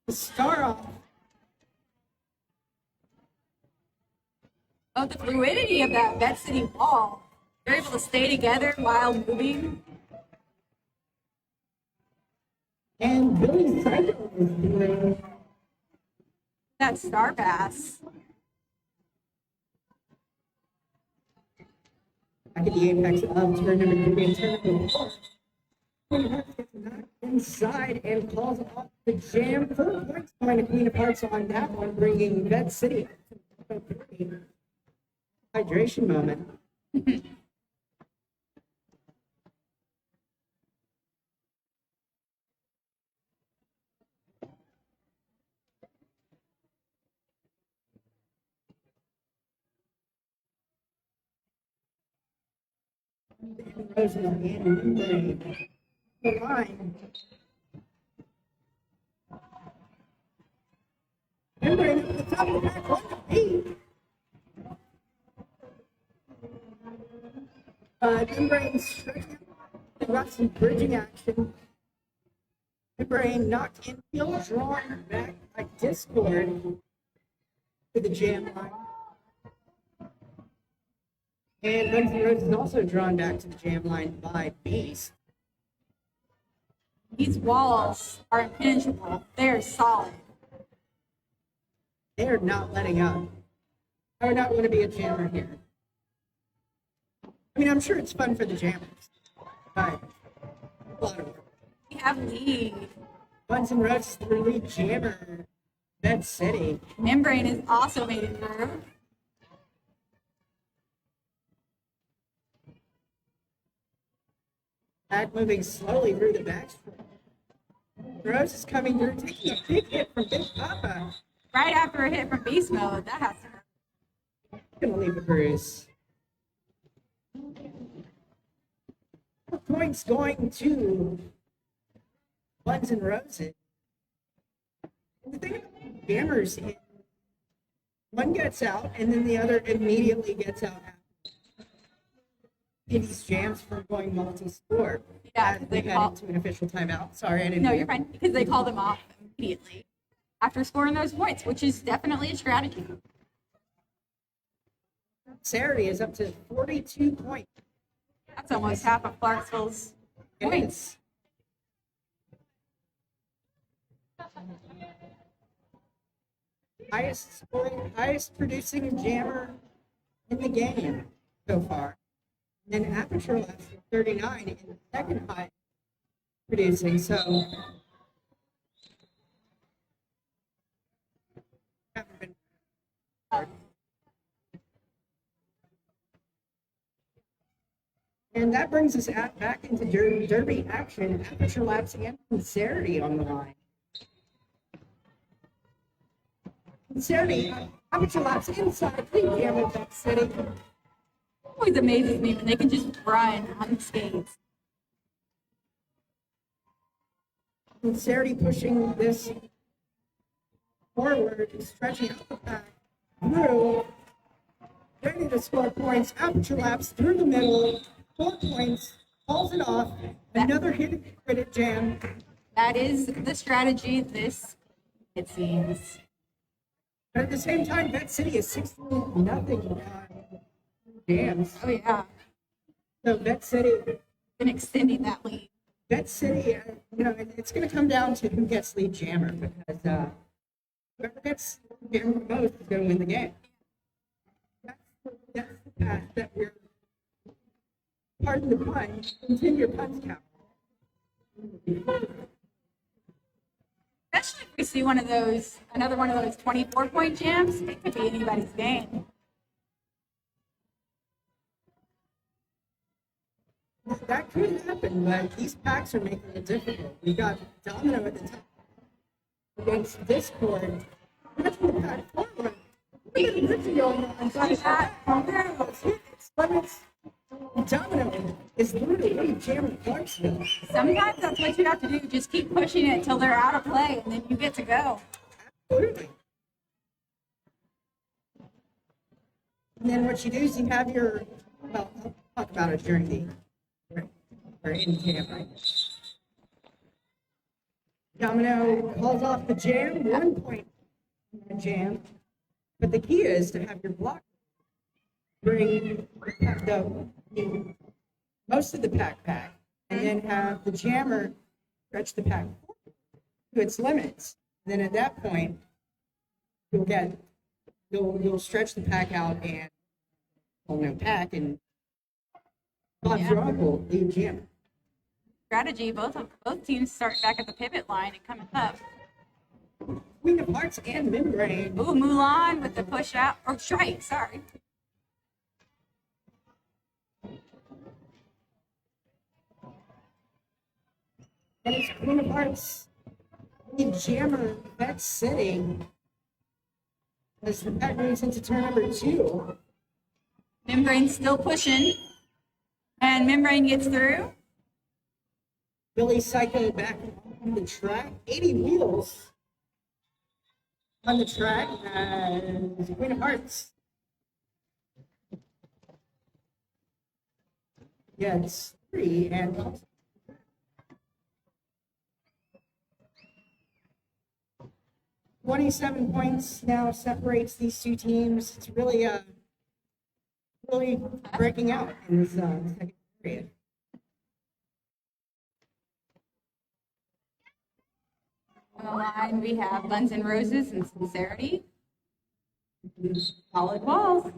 To start off,
Oh, the fluidity of that Vet City wall. They're able to stay together while moving.
and Billy Cycle is doing
That star pass.
back at the apex of turn number 3 and turn number 4. Queen of Hearts gets knocked inside and calls off the jam. 4 points behind the Queen of Hearts on that one, bringing Vet City to 3. Hydration moment. Roses and membrane. The line. Membrane at the top of the back, 1 to 8. Membrane stretching out. Got some bridging action. Membrane knocked infield, drawn back by Discord to the jam line. And Guns N' Roses is also drawn back to the jam line by Beast.
These walls are impenetrable. They're solid.
They're not letting up. I would not want to be a jammer here. I mean, I'm sure it's fun for the jammers, but a lot of work.
We have lead.
Guns N' Roses, the lead jammer, Vet City.
Membrane has also made it through.
Back moving slowly through the backstretch. Rose is coming through, taking a big hit from Big Papa.
Right after a hit from beast mode. That has to hurt.
Gonna leave a bruise. Points going to Buns and Roses. And the thing about jammers is one gets out and then the other immediately gets out after.
these jams from going multi-score.
Yeah,
As
they
we head
call-
into an official timeout. Sorry, I didn't.
No,
hear.
you're fine, because they call them off immediately after scoring those points, which is definitely a strategy.
Saturday is up to 42 points.
That's almost half of Clarksville's points.
Highest scoring, highest producing jammer in the game so far. And Aperture Labs with 39 in the second high producing. So haven't been hard. And that brings us back into derby action. Aperture Labs and Sincerity on the line. Sincerity, Aperture Labs inside the jam of that city.
Always amazes me when they can just run on skates.
Sincerity pushing this forward, stretching out the back, through, ready to score points. Aperture Labs through the middle, 4 points, pulls it off. Another hit credit jam.
That is the strategy this, it seems.
But at the same time, that city is 16-0 jams.
Oh, yeah.
So that city,
Been extending that lead.
it's going to come down to who gets lead jammer because whoever gets jammer the most is going to win the game. That's the path that we're, pardon the pun, continue your puns count.
Especially if we see another one of those 24-point jams, it could be anybody's game.
That could happen, but these packs are making it difficult. We got Domino at the top against Discord. That's the pack forward. We got Richie going on. Limits. Domino is literally jamming Clarksville.
Sometimes that's what you have to do. Just keep pushing it until they're out of play, and then you get to go.
Absolutely. And then what you do is you have your, well, I'll talk about it during the, or in jam, right? Domino calls off the jam, 1 point in the jam. But the key is to have your block bring most of the pack, and then have the jammer stretch the pack to its limits. Then at that point, you'll stretch the pack out and pack and Bob's your uncle, lead jammer.
Strategy, both teams starting back at the pivot line and coming up.
Queen of Hearts and Membrane.
Ooh, Mulan with the push out, or strike, sorry.
And it's Queen of Hearts, lead jammer, that's sitting. As the pack moves into turn number 2.
Membrane's still pushing, and Membrane gets through.
Billy Psycho back on the track. 80 wheels on the track as Queen of Hearts. Yeah, it's 3 and 27 points now separates these two teams. It's really breaking out in this second period.
On the line, we have Buns and Roses and Sincerity. Solid walls.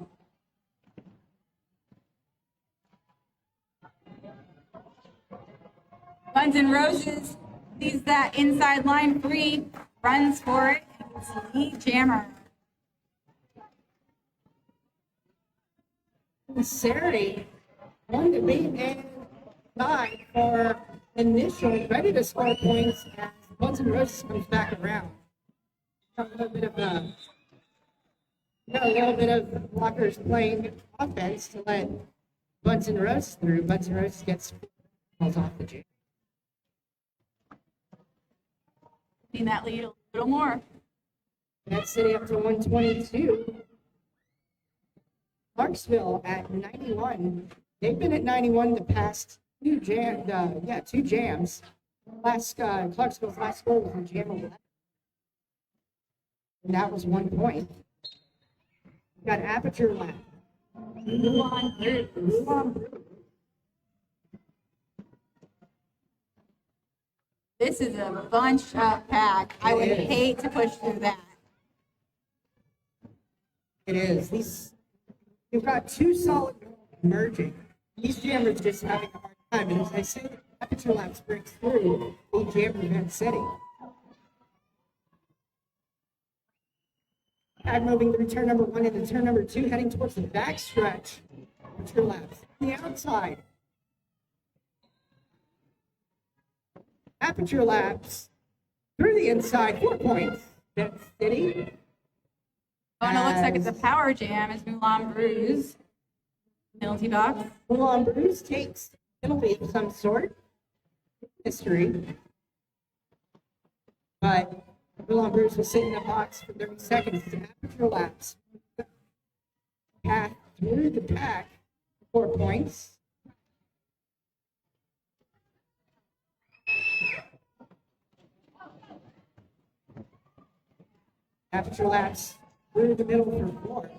Buns and Roses sees that inside line 3, runs for it, and it's lead jammer.
Sincerity, one to beat and tied for initial, ready to score points as Buns and Roses comes back around. Got a little bit of blockers playing offense to let Buns and Roses through. Buns and Roses gets falls off the jam.
Seen that lead a little more.
That's City up to 122. Clarksville at 91 They've been at 91 the past two jams. Clarksville's last score was in jam 11. And that was 1 point. Got Aperture Lab.
This is a bunch up pack. I would hate to push through that.
It is. You've got two solid merging. These jammers just having a hard time. And as I say, the Aperture Labs breaks through a jammer event setting. Tag moving through turn number 1 into turn number 2, heading towards the back stretch. Aperture Labs. The outside. Aperture Labs through the inside, 4 points. That's City.
Oh, and it looks like it's a power jam. It's Moulin Bruise. Penalty box.
Moulin Bruise takes penalty of some sort. History. But Moulin Bruise will sit in the box for 30 seconds to Aperture Labs. Path through the pack, 4 points. Aperture Labs through the middle for 4.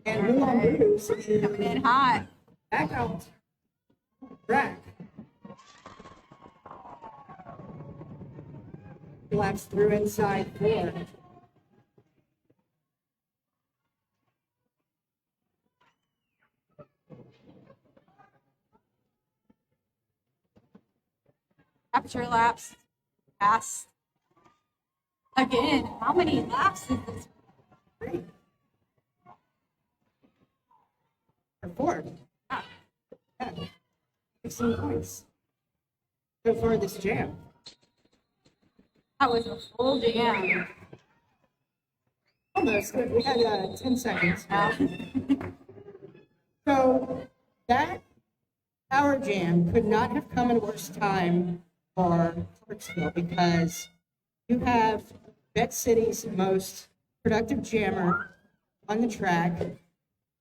And Moulin Bruise is
Coming in hot.
back out. Track. Labs through inside 4.
Aperture laps. Pass. Again, how many laps is this?
3. Or 4. Yeah. 16 points. So far this jam.
That was a full jam.
Almost. We had 10 seconds. So that power jam could not have come at a worse time for Clarksville because you have Bet City's most productive jammer on the track,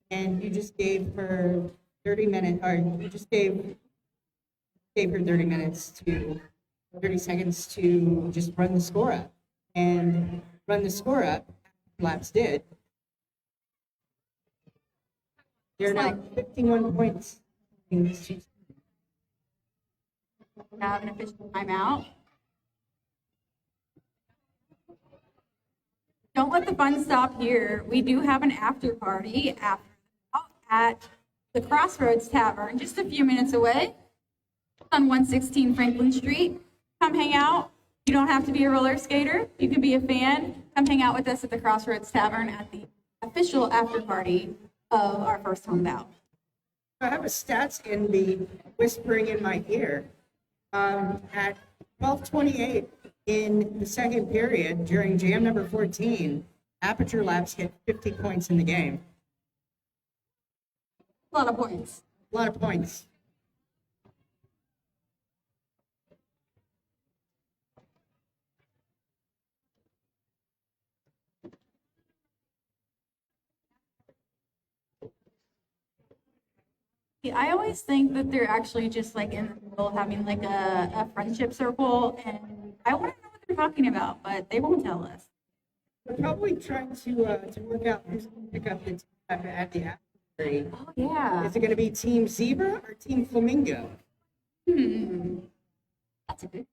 and you just gave her 30 minutes, or you just gave her 30 minutes to 30 seconds to just run the score up. And run the score up, Labs did. They're now 51 points.
Have an official timeout. Don't let the fun stop here. We do have an after party at the Crossroads Tavern, just a few minutes away on 116 Franklin Street. Come hang out. You don't have to be a roller skater. You can be a fan. Come hang out with us at the Crossroads Tavern at the official after party of our first home bout.
I have a stats envy whispering in my ear. At 12:28 in the second period during jam number 14, Aperture Labs hit 50 points in the game.
A lot of points.
A lot of points.
Yeah, I always think that they're actually just like in the middle having like a friendship circle, and I want to know what they're talking about, but they won't tell us.
We're probably trying to work out who's going to pick up the team at the after party.
Oh, yeah.
Is it going to be Team Zebra or Team Flamingo?
That's a good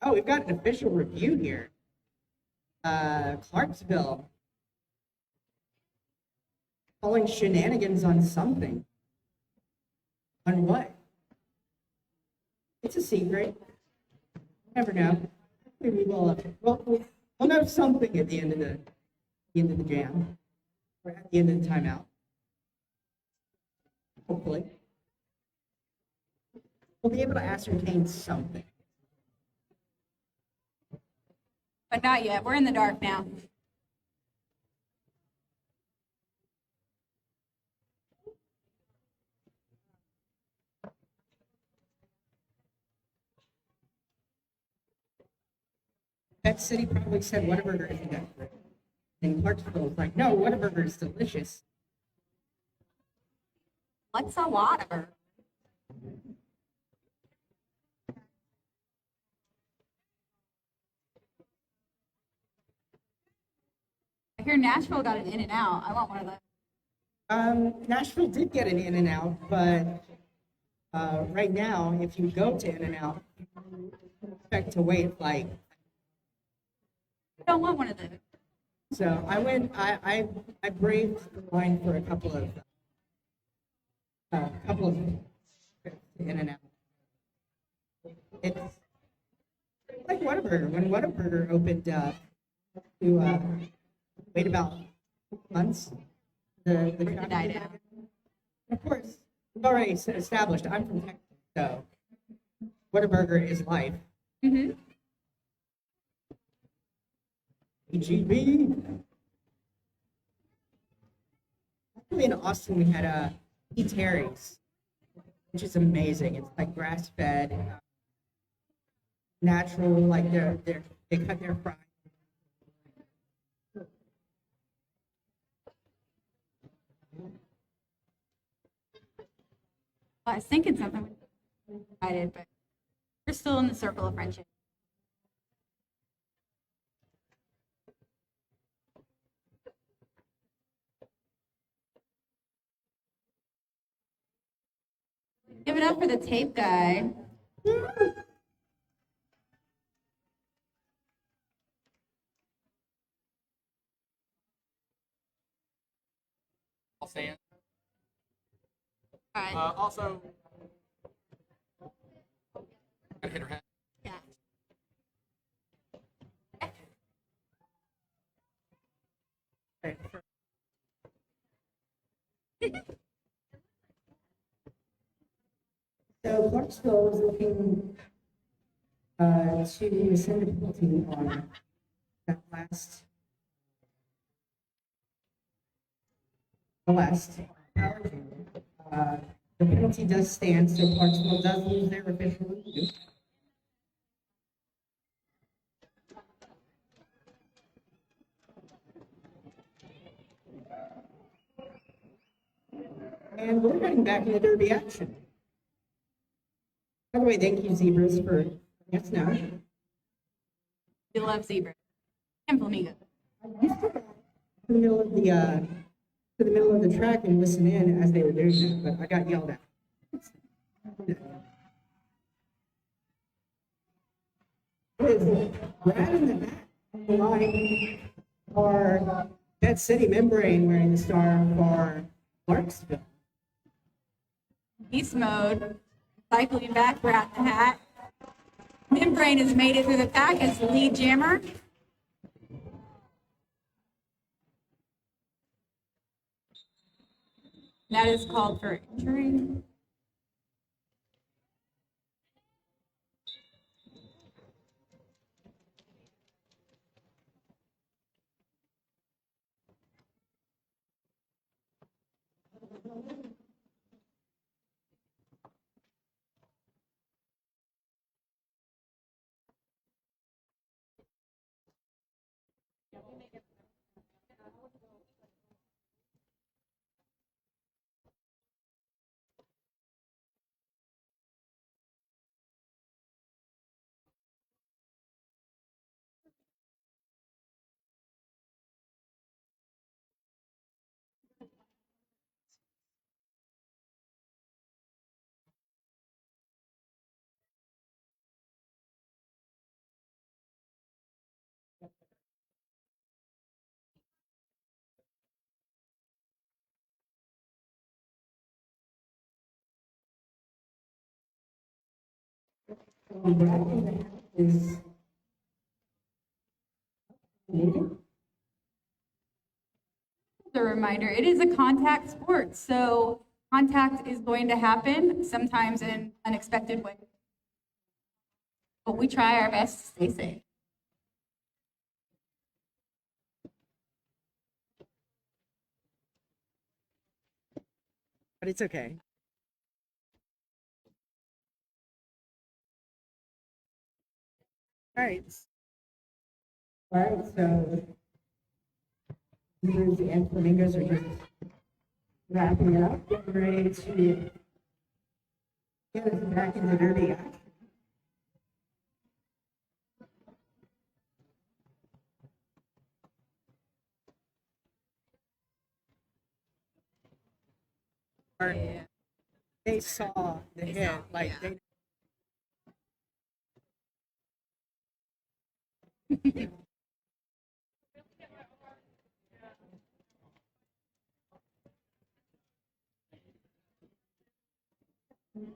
Oh, we've got an official review here. Clarksville calling shenanigans on something. On what? It's a secret. Never know. Maybe we'll know something at the end of the jam, or at the end of the timeout. Hopefully, we'll be able to ascertain something.
But not yet. We're in the dark now.
Pet City probably said Whataburger isn't that great. And Clarksville was like, no, Whataburger is delicious.
What's a Whataburger? I hear Nashville got an In-N-Out. I want one of those.
Nashville did get an In-N-Out, but right now, if you go to In-N-Out, you expect to wait like.
I don't want one of those.
So I went. I braved the line for a couple of trips to In-N-Out. It's like Whataburger. When Whataburger opened up, you wait about months. The
It died out.
Of course, we've already established I'm from Texas, so Whataburger is life.
Mm-hmm.
EGB. Actually, in Austin, we had E. Terry's, which is amazing. It's like grass fed, natural, like they cut their fries.
I was thinking something excited, but we're still in the circle of friendship. Give it up for the tape guy.
I'll stand.
All right.
Also, gotta hit her head.
Yeah.
So Clarksville is looking to rescind the penalty on that last power unit. The penalty does stand, so Clarksville does lose their official review. And we're getting back into derby action. By the way, thank you, Zebras, for yes, now.
We love zebra and flamingo.
Used to go to the middle of the track and listen in as they were doing it, but I got yelled at. Is Brad in the back of the line for Pet City Membrane wearing the star for Clarksville.
Beast mode. Cycling back, we're at the hat. Membrane has made it through the pack as the lead jammer. That is called for injury.
Brad in the hat is needed.
As a reminder, it is a contact sport, so contact is going to happen sometimes in unexpected ways. But we try our best to stay safe.
But it's okay. All right.
All right, so Beavers and Flamingos are just wrapping it up, getting ready to get us back into Derby action.
They saw the hit, like they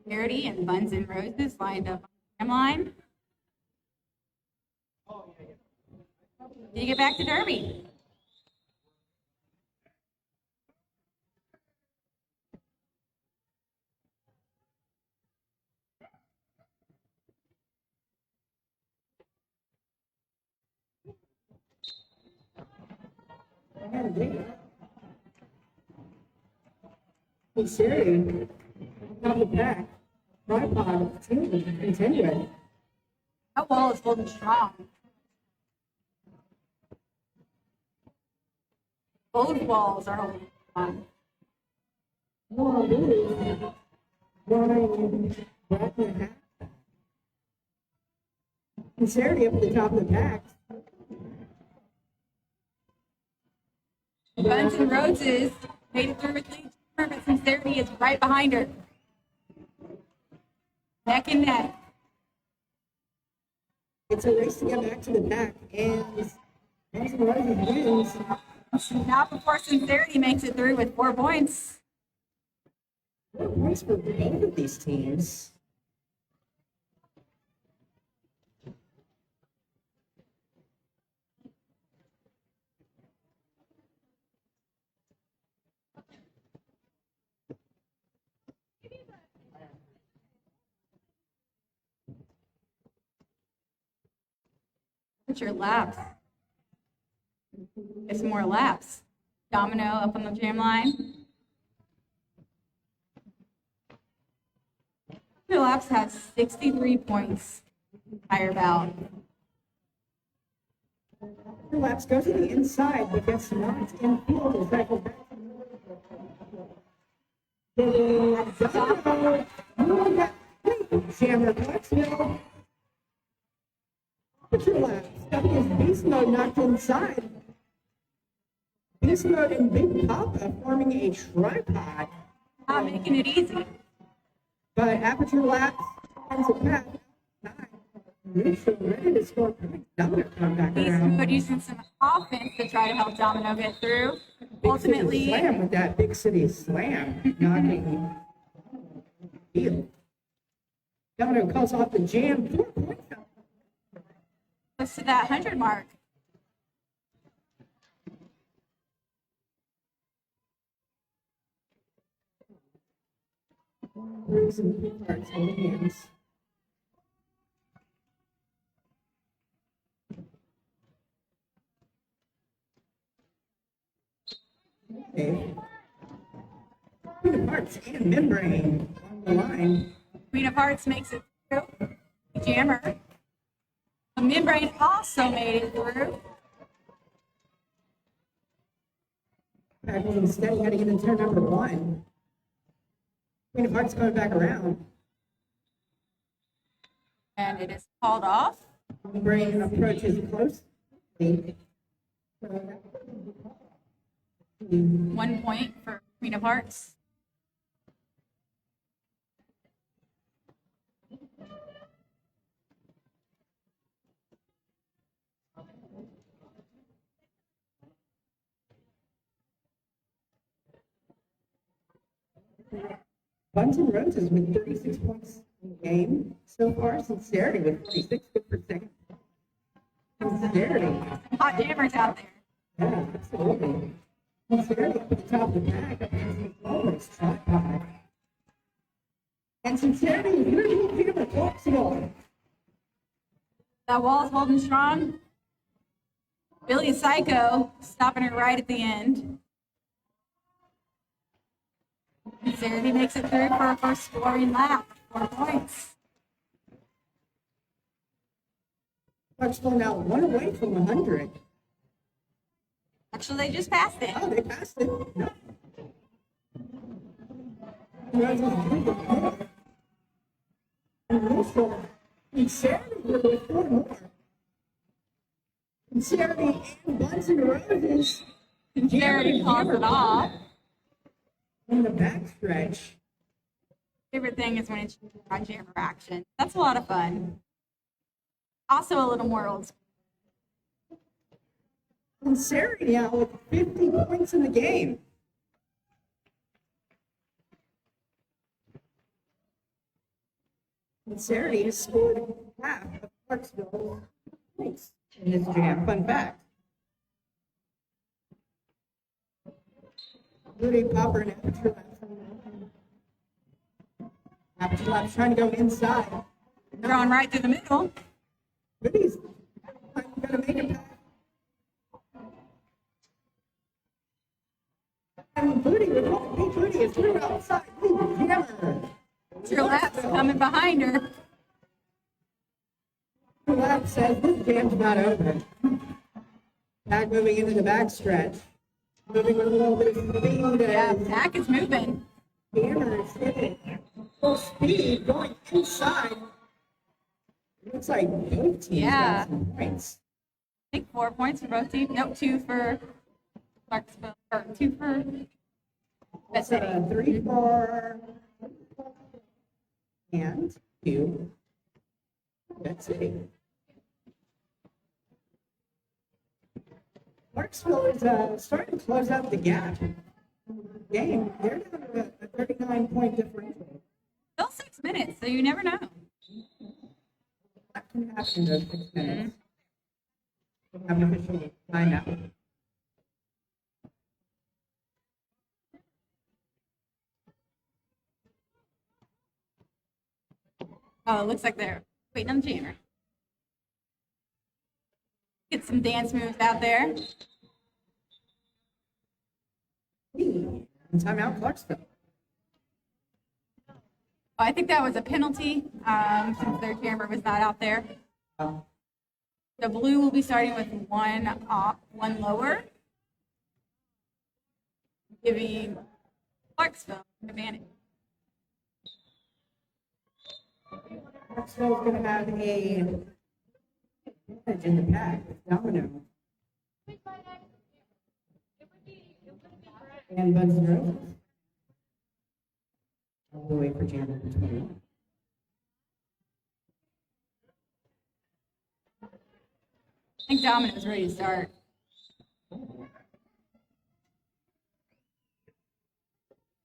Charity and Buns and Roses lined up on the line. You get back to Derby.
Hey, Siri, top of the pack, tripod, continuing.
That wall is holding strong. Both walls are holding strong.
One, back and a half. And Siri up at the top of the pack.
Buns and Roses made it through with lead, but Sincerity is right behind her. Neck and neck.
It's a race to get back to the pack, and Buns and Roses wins.
Not before Sincerity makes it through with 4 points.
4 points for both of these teams.
Put your laps. Get some more laps. Domino up on the jam line. Your laps has 63 points. Higher bound.
Laps go to the inside, but gets knocked in field and cycle back. Jammer Clarksville. Picture laps. W's beast mode knocked inside. Beast mode and Big Papa forming a tripod.
Not making it easy.
But aperture laps ends a pack. 9. Neutral, ready to score. Domino come back
Beast
around.
Mode using some offense to try to help Domino get through.
Big City
Ultimately,
slam with that big city slam, knocking field. Domino calls off the jam. 4 points.
close to that 100 mark.
Brings some good parts in the hands. Okay. Queen of Hearts and Membrane on the line.
Queen of Hearts makes it through. Jammer. The Membrane also made it through.
Packing steady heading into turn number 1. Queen of Hearts coming back around.
And it is called off.
Membrane approaches closely.
1 point for Queen of Hearts.
Buns and Roses with 36 points in the game so far. Sincerity with 46, good for second. Sincerity.
Hot jammers out there.
Yeah, absolutely. Sincerity up at the top of the pack up against the lowest tripod. And Sincerity is going to be here for Clarksville.
That wall's holding strong. Billy Psycho stopping her right at the end. Sincerity makes it through for her first scoring lap. 4 points.
Clarksville now one away from 100.
Actually, they just passed it.
Oh, they passed it. No. Roses moving more. And Russell and Saturday were with 4 more. And Saturday and Buns and Roses.
Charity calls it off.
In the backstretch.
Favorite thing is when it's on jammer action. That's a lot of fun. Also a little more old school.
And Saturday now with 50 points in the game. And Saturday has scored half of Clarksville's points in this jam. Fun fact. Rudy Popper and Aperture Labs. Aperture Labs trying to go inside.
Drawn right through the middle.
Rudy's going to make it back. And Booty with one. Big Booty is through outside. Hammer.
Your lap's coming behind her.
Lab says this jam's not over. Back moving into the backstretch. Moving with a little bit of speed.
Yeah, Zach is moving.
Hammer is hitting full speed, going inside. Looks like both teams
Yeah.
got some points.
I think 4 points for both teams. Nope, 2 for Clarksville, or 2 for Bed City.
3 for and 2. That's it. Clarksville is starting to close out the gap. Game. They're down to a 39-point differential.
Still 6 minutes, so you never know.
That can happen in those 6 minutes. We'll have an official timeout.
Oh, it looks like they're waiting on the jammer. Get some dance moves out there.
Timeout, Clarksville.
Oh, I think that was a penalty since their jammer was not out there. The blue will be starting with 1 off, 1 lower, giving Clarksville advantage.
Clarksville's going to have a advantage in the pack with Domino. And Buds and Roses. All the way for jam number 21.
I think Domino's ready to start.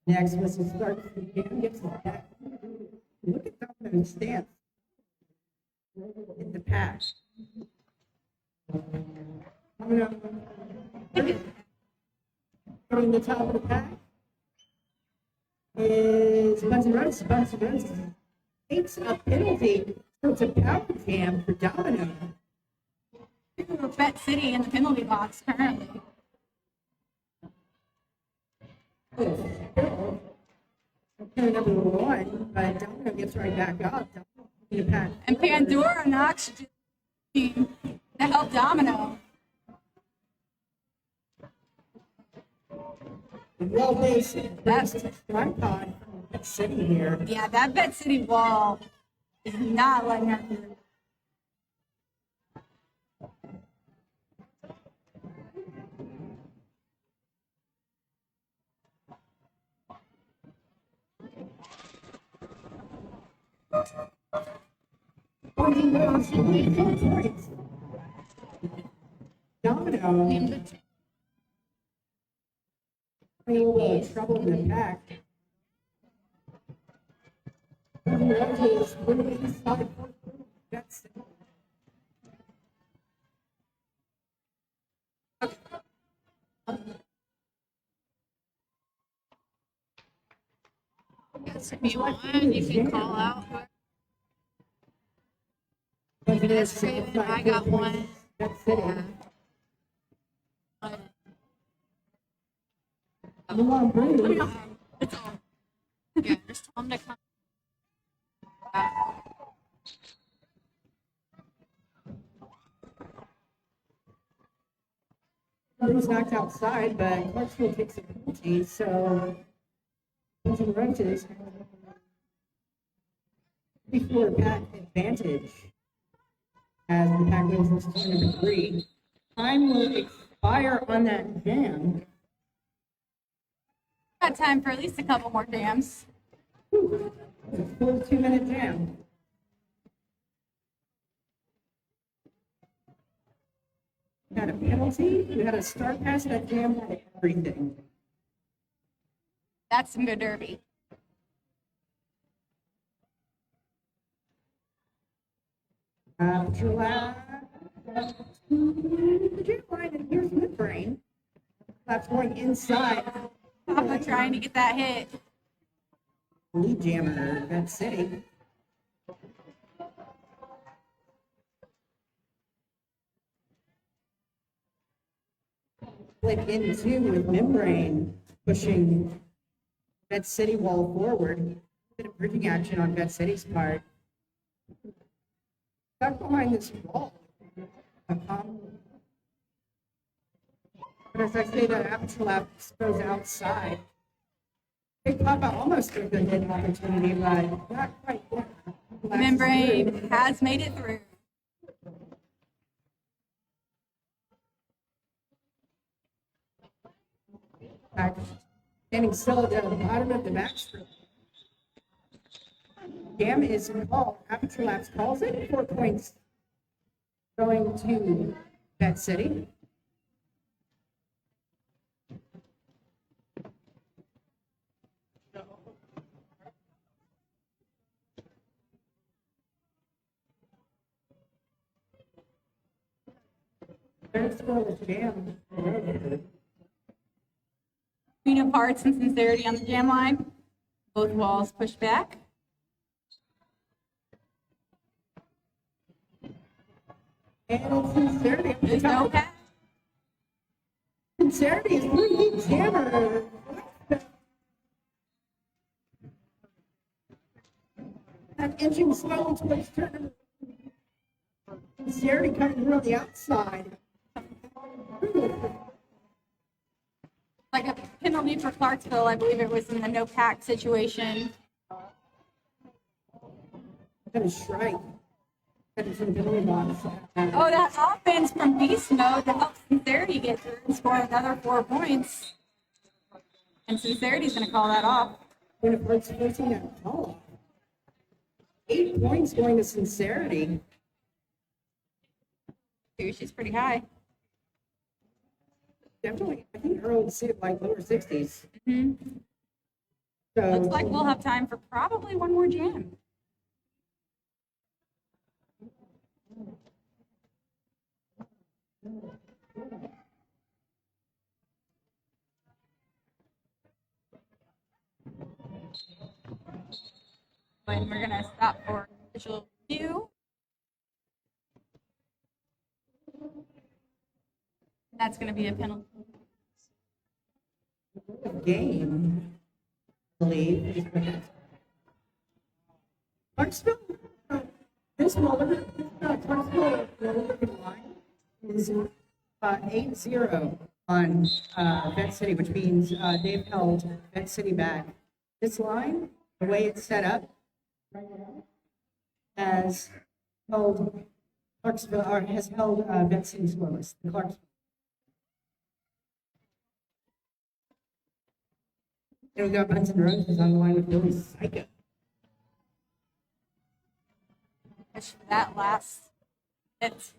Next whistle starts the jam, gets it back. Look at Domino's stance in the pack. Domino getting the top of the pack is Buns and Roses. Buns and Roses takes a penalty, so it's a power jam for Domino.
Bet City in the penalty box currently.
Turn number 1, but Domino gets right back up. Domino in the pack.
And Pandora and Oxygen team to help Domino.
Well, that's a tripod from City here.
Yeah, that Bet City wall is not letting her through.
Domino in a little trouble in the pack. Roses winning inside. That's
Yes, if you want, you can call out. I got one.
That's it. Come on, Brady.
It's all. Yeah, just tell them to come.
was knocked outside, but Clarksville takes a penalty, so Guns N' Roses have a 34 pack advantage as the pack wins this tournament 3. Time will expire on that jam.
Got time for at least a couple more jams.
Whew, it's a full 2-minute jam. We had a penalty, we had a start pass, that jam had everything.
That's some good derby.
July the jam line, and here's midbrain. That's going inside.
Papa trying to get that hit.
Lead jammer, Vet City. Split into with membrane, pushing Vet City wall forward. Bit of bridging action on Vet City's part. Stuck behind this wall. But as I say, the aperture lap goes outside. Big Papa almost took the hit opportunity, but not quite there.
Membrane has made it through.
Standing still at the bottom of the backstrom. Jam is called. Aperture Labs calls it. 4 points going to Vet City. Third score was Jam.
Queen of Hearts and Sincerity on the jam line. Both walls pushed back.
And it's Sincerity.
There's no pass.
Sincerity is pretty jammer. That inching slow towards turn. Sincerity coming through on the outside.
Like a penalty for Clarksville, I believe it was in the no pack situation.
That is strike. That is in the penalty box.
Oh, that offense from beast mode to help Sincerity get through and score another 4 points. And Sincerity's going to call that off.
When it hurts forcing that call. 8 points going to Sincerity.
Dude, she's pretty high.
Definitely, I think Earl would see it like lower 60s.
hmm
So
Looks like we'll have time for probably one more jam. And we're gonna stop for official review. That's gonna be a penalty.
game, I believe. Clarksville, this Clarksville line is 8-0 on Vet City, which means they've held Vet City back. This line, the way it's set up, has held Clarksville, or has held Vet City scoreless. Clarksville. Here we go, Guns N' Roses on the line with Billy Psycho.
Push for that last hit.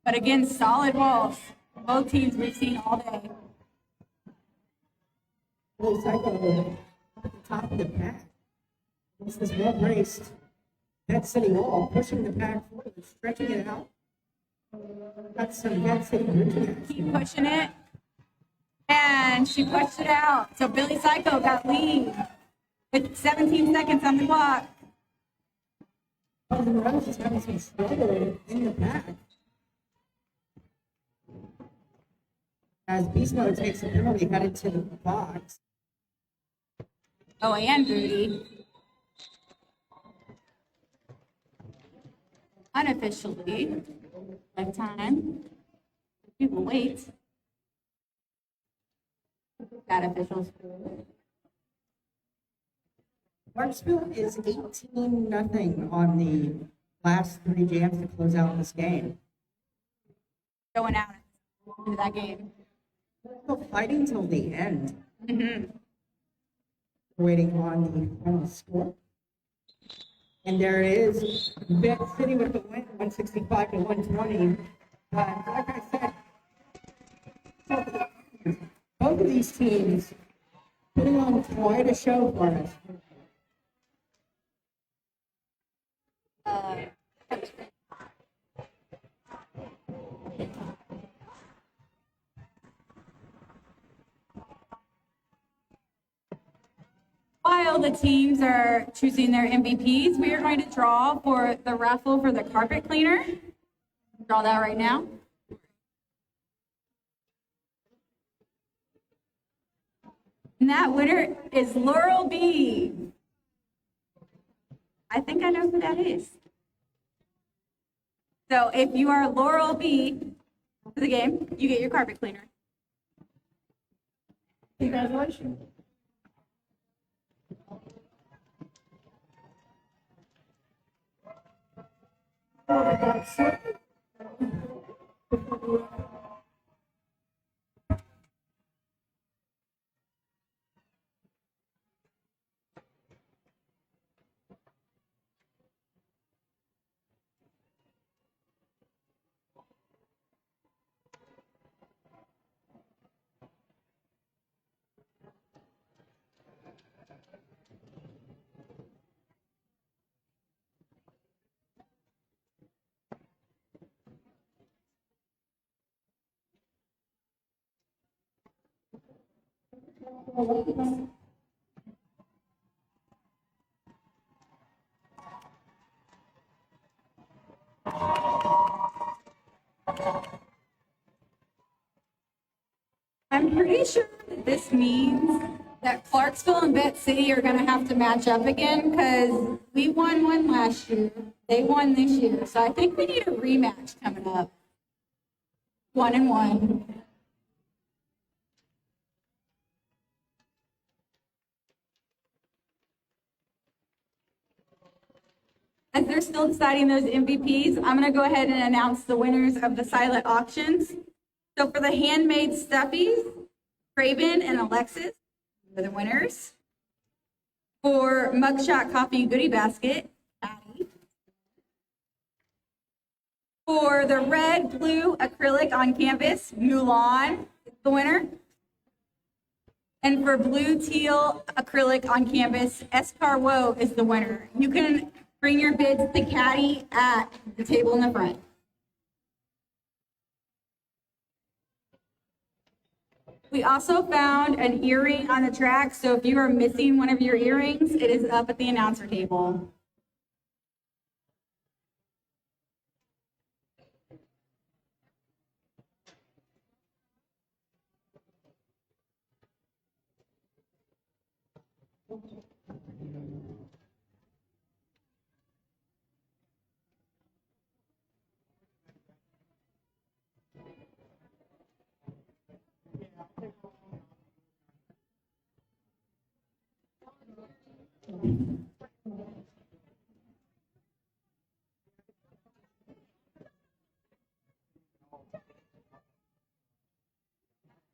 But again, solid walls. Both teams we've seen all day.
Billy Psycho at the top of the pack. It's this well-braced Vet City wall, pushing the pack forward, stretching it out. Got some Vet City bridging.
Keep pushing it. And she pushed it out. So Billy Psycho got lead with 17 seconds on the clock.
Guns N' Roses having some struggle in the pack. As Beast Mode takes a penalty headed to the box.
Oh, and Booty. Unofficially, lifetime. We will wait. that official score.
Clarksville is 18-0 on the last three jams to close out this game.
Going out into that game.
Still fighting till the end.
Mm-hmm.
Waiting on the final score. And there it is. Vet City with the win, 165 to 120. Like I said, both of these teams putting on quite a show for us.
While the teams are choosing their MVPs, we are going to draw for the raffle for the carpet cleaner. Draw that right now. And that winner is Laurel B. I think I know who that is. So if you are Laurel B for the game, you get your carpet cleaner.
Congratulations.
I'm pretty sure that this means that Clarksville and Bet City are going to have to match up again because we won one last year. They won this year. So I think we need a rematch coming up. 1-1. As they're still deciding those MVPs, I'm going to go ahead and announce the winners of the silent auctions. So for the handmade stuffies, Craven and Alexis are the winners. For Mugshot Coffee Goodie Basket, Patty. For the red, blue acrylic on canvas, Mulan is the winner. And for blue, teal acrylic on canvas, Escarwo is the winner. You can bring your bids to Caddy at the table in the front. We also found an earring on the track, so if you are missing one of your earrings, it is up at the announcer table.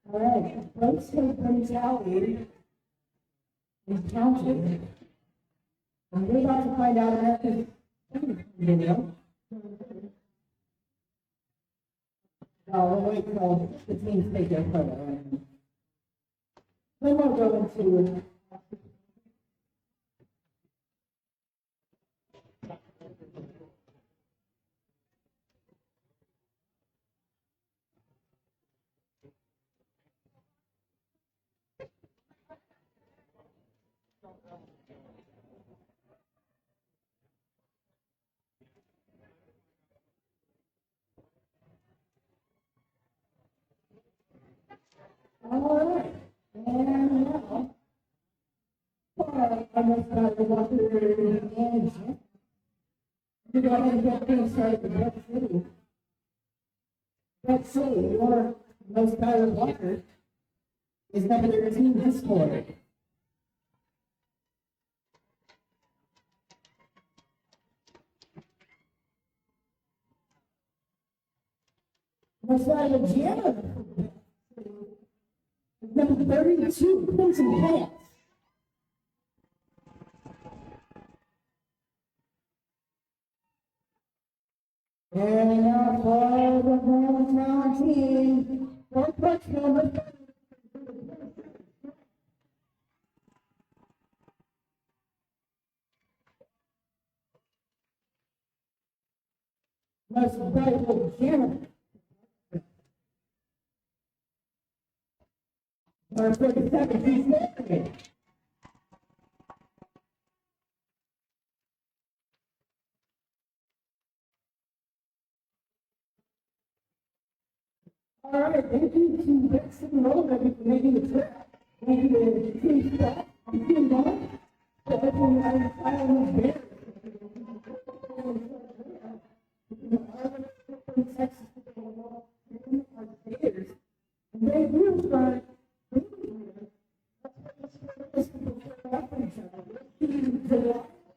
All right, votes have been tallied and counted. And we're about to find out America's video. We'll wait till the teams take their photo. And then we'll go into all right. And now, I'm going to start with Dr. Management. We're going to get things started with Red City. Red City, your most valuable Walker, is number 13, Discord. Next line of Gianna. Number 32, Crimson Pants. And now for the hometown team, for coach number. Let's play with Gianna. Number 47, he's there. All right, thank you to Dixon Road for making the trip. Thank you to Team Scott and Team Don for opening our island there. Texas, and they do for July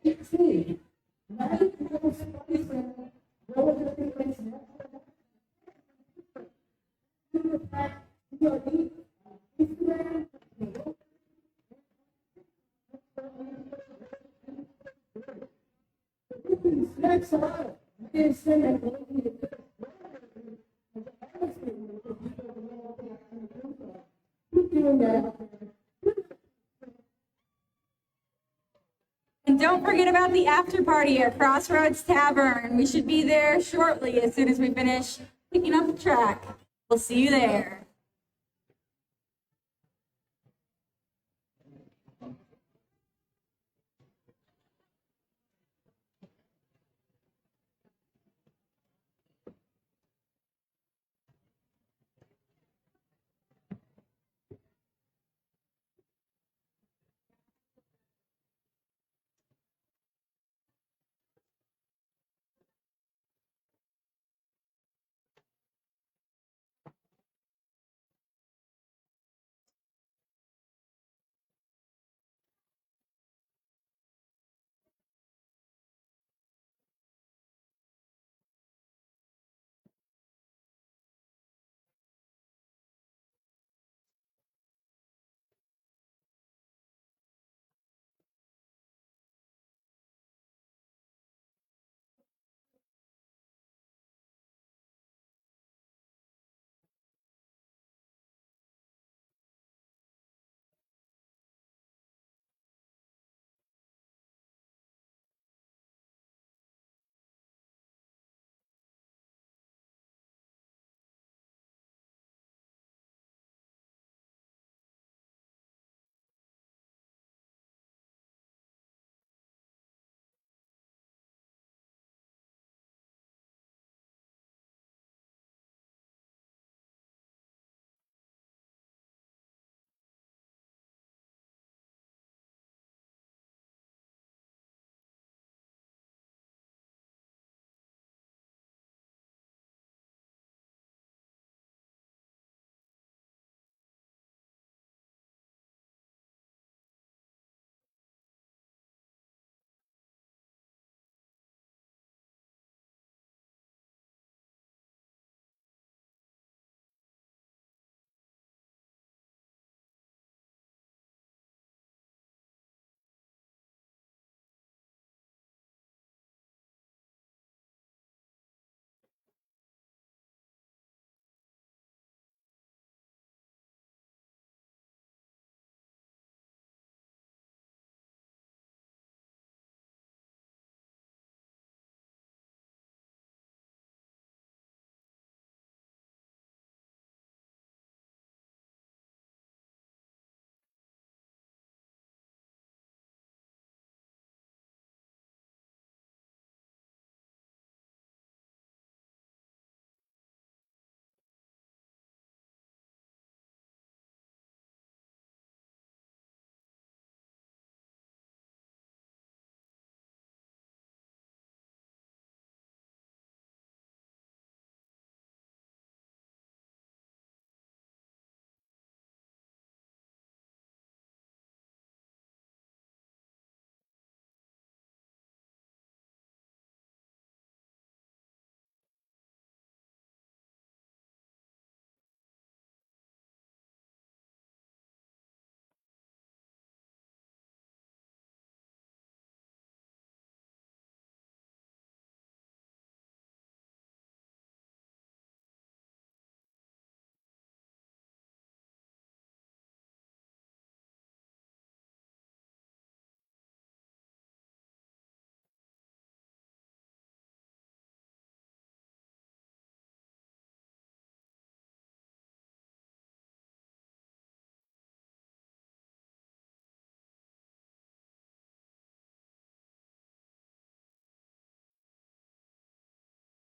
18. Next up is
And don't forget about the after party at Crossroads Tavern. We should be there shortly as soon as we finish picking up the track. We'll see you there.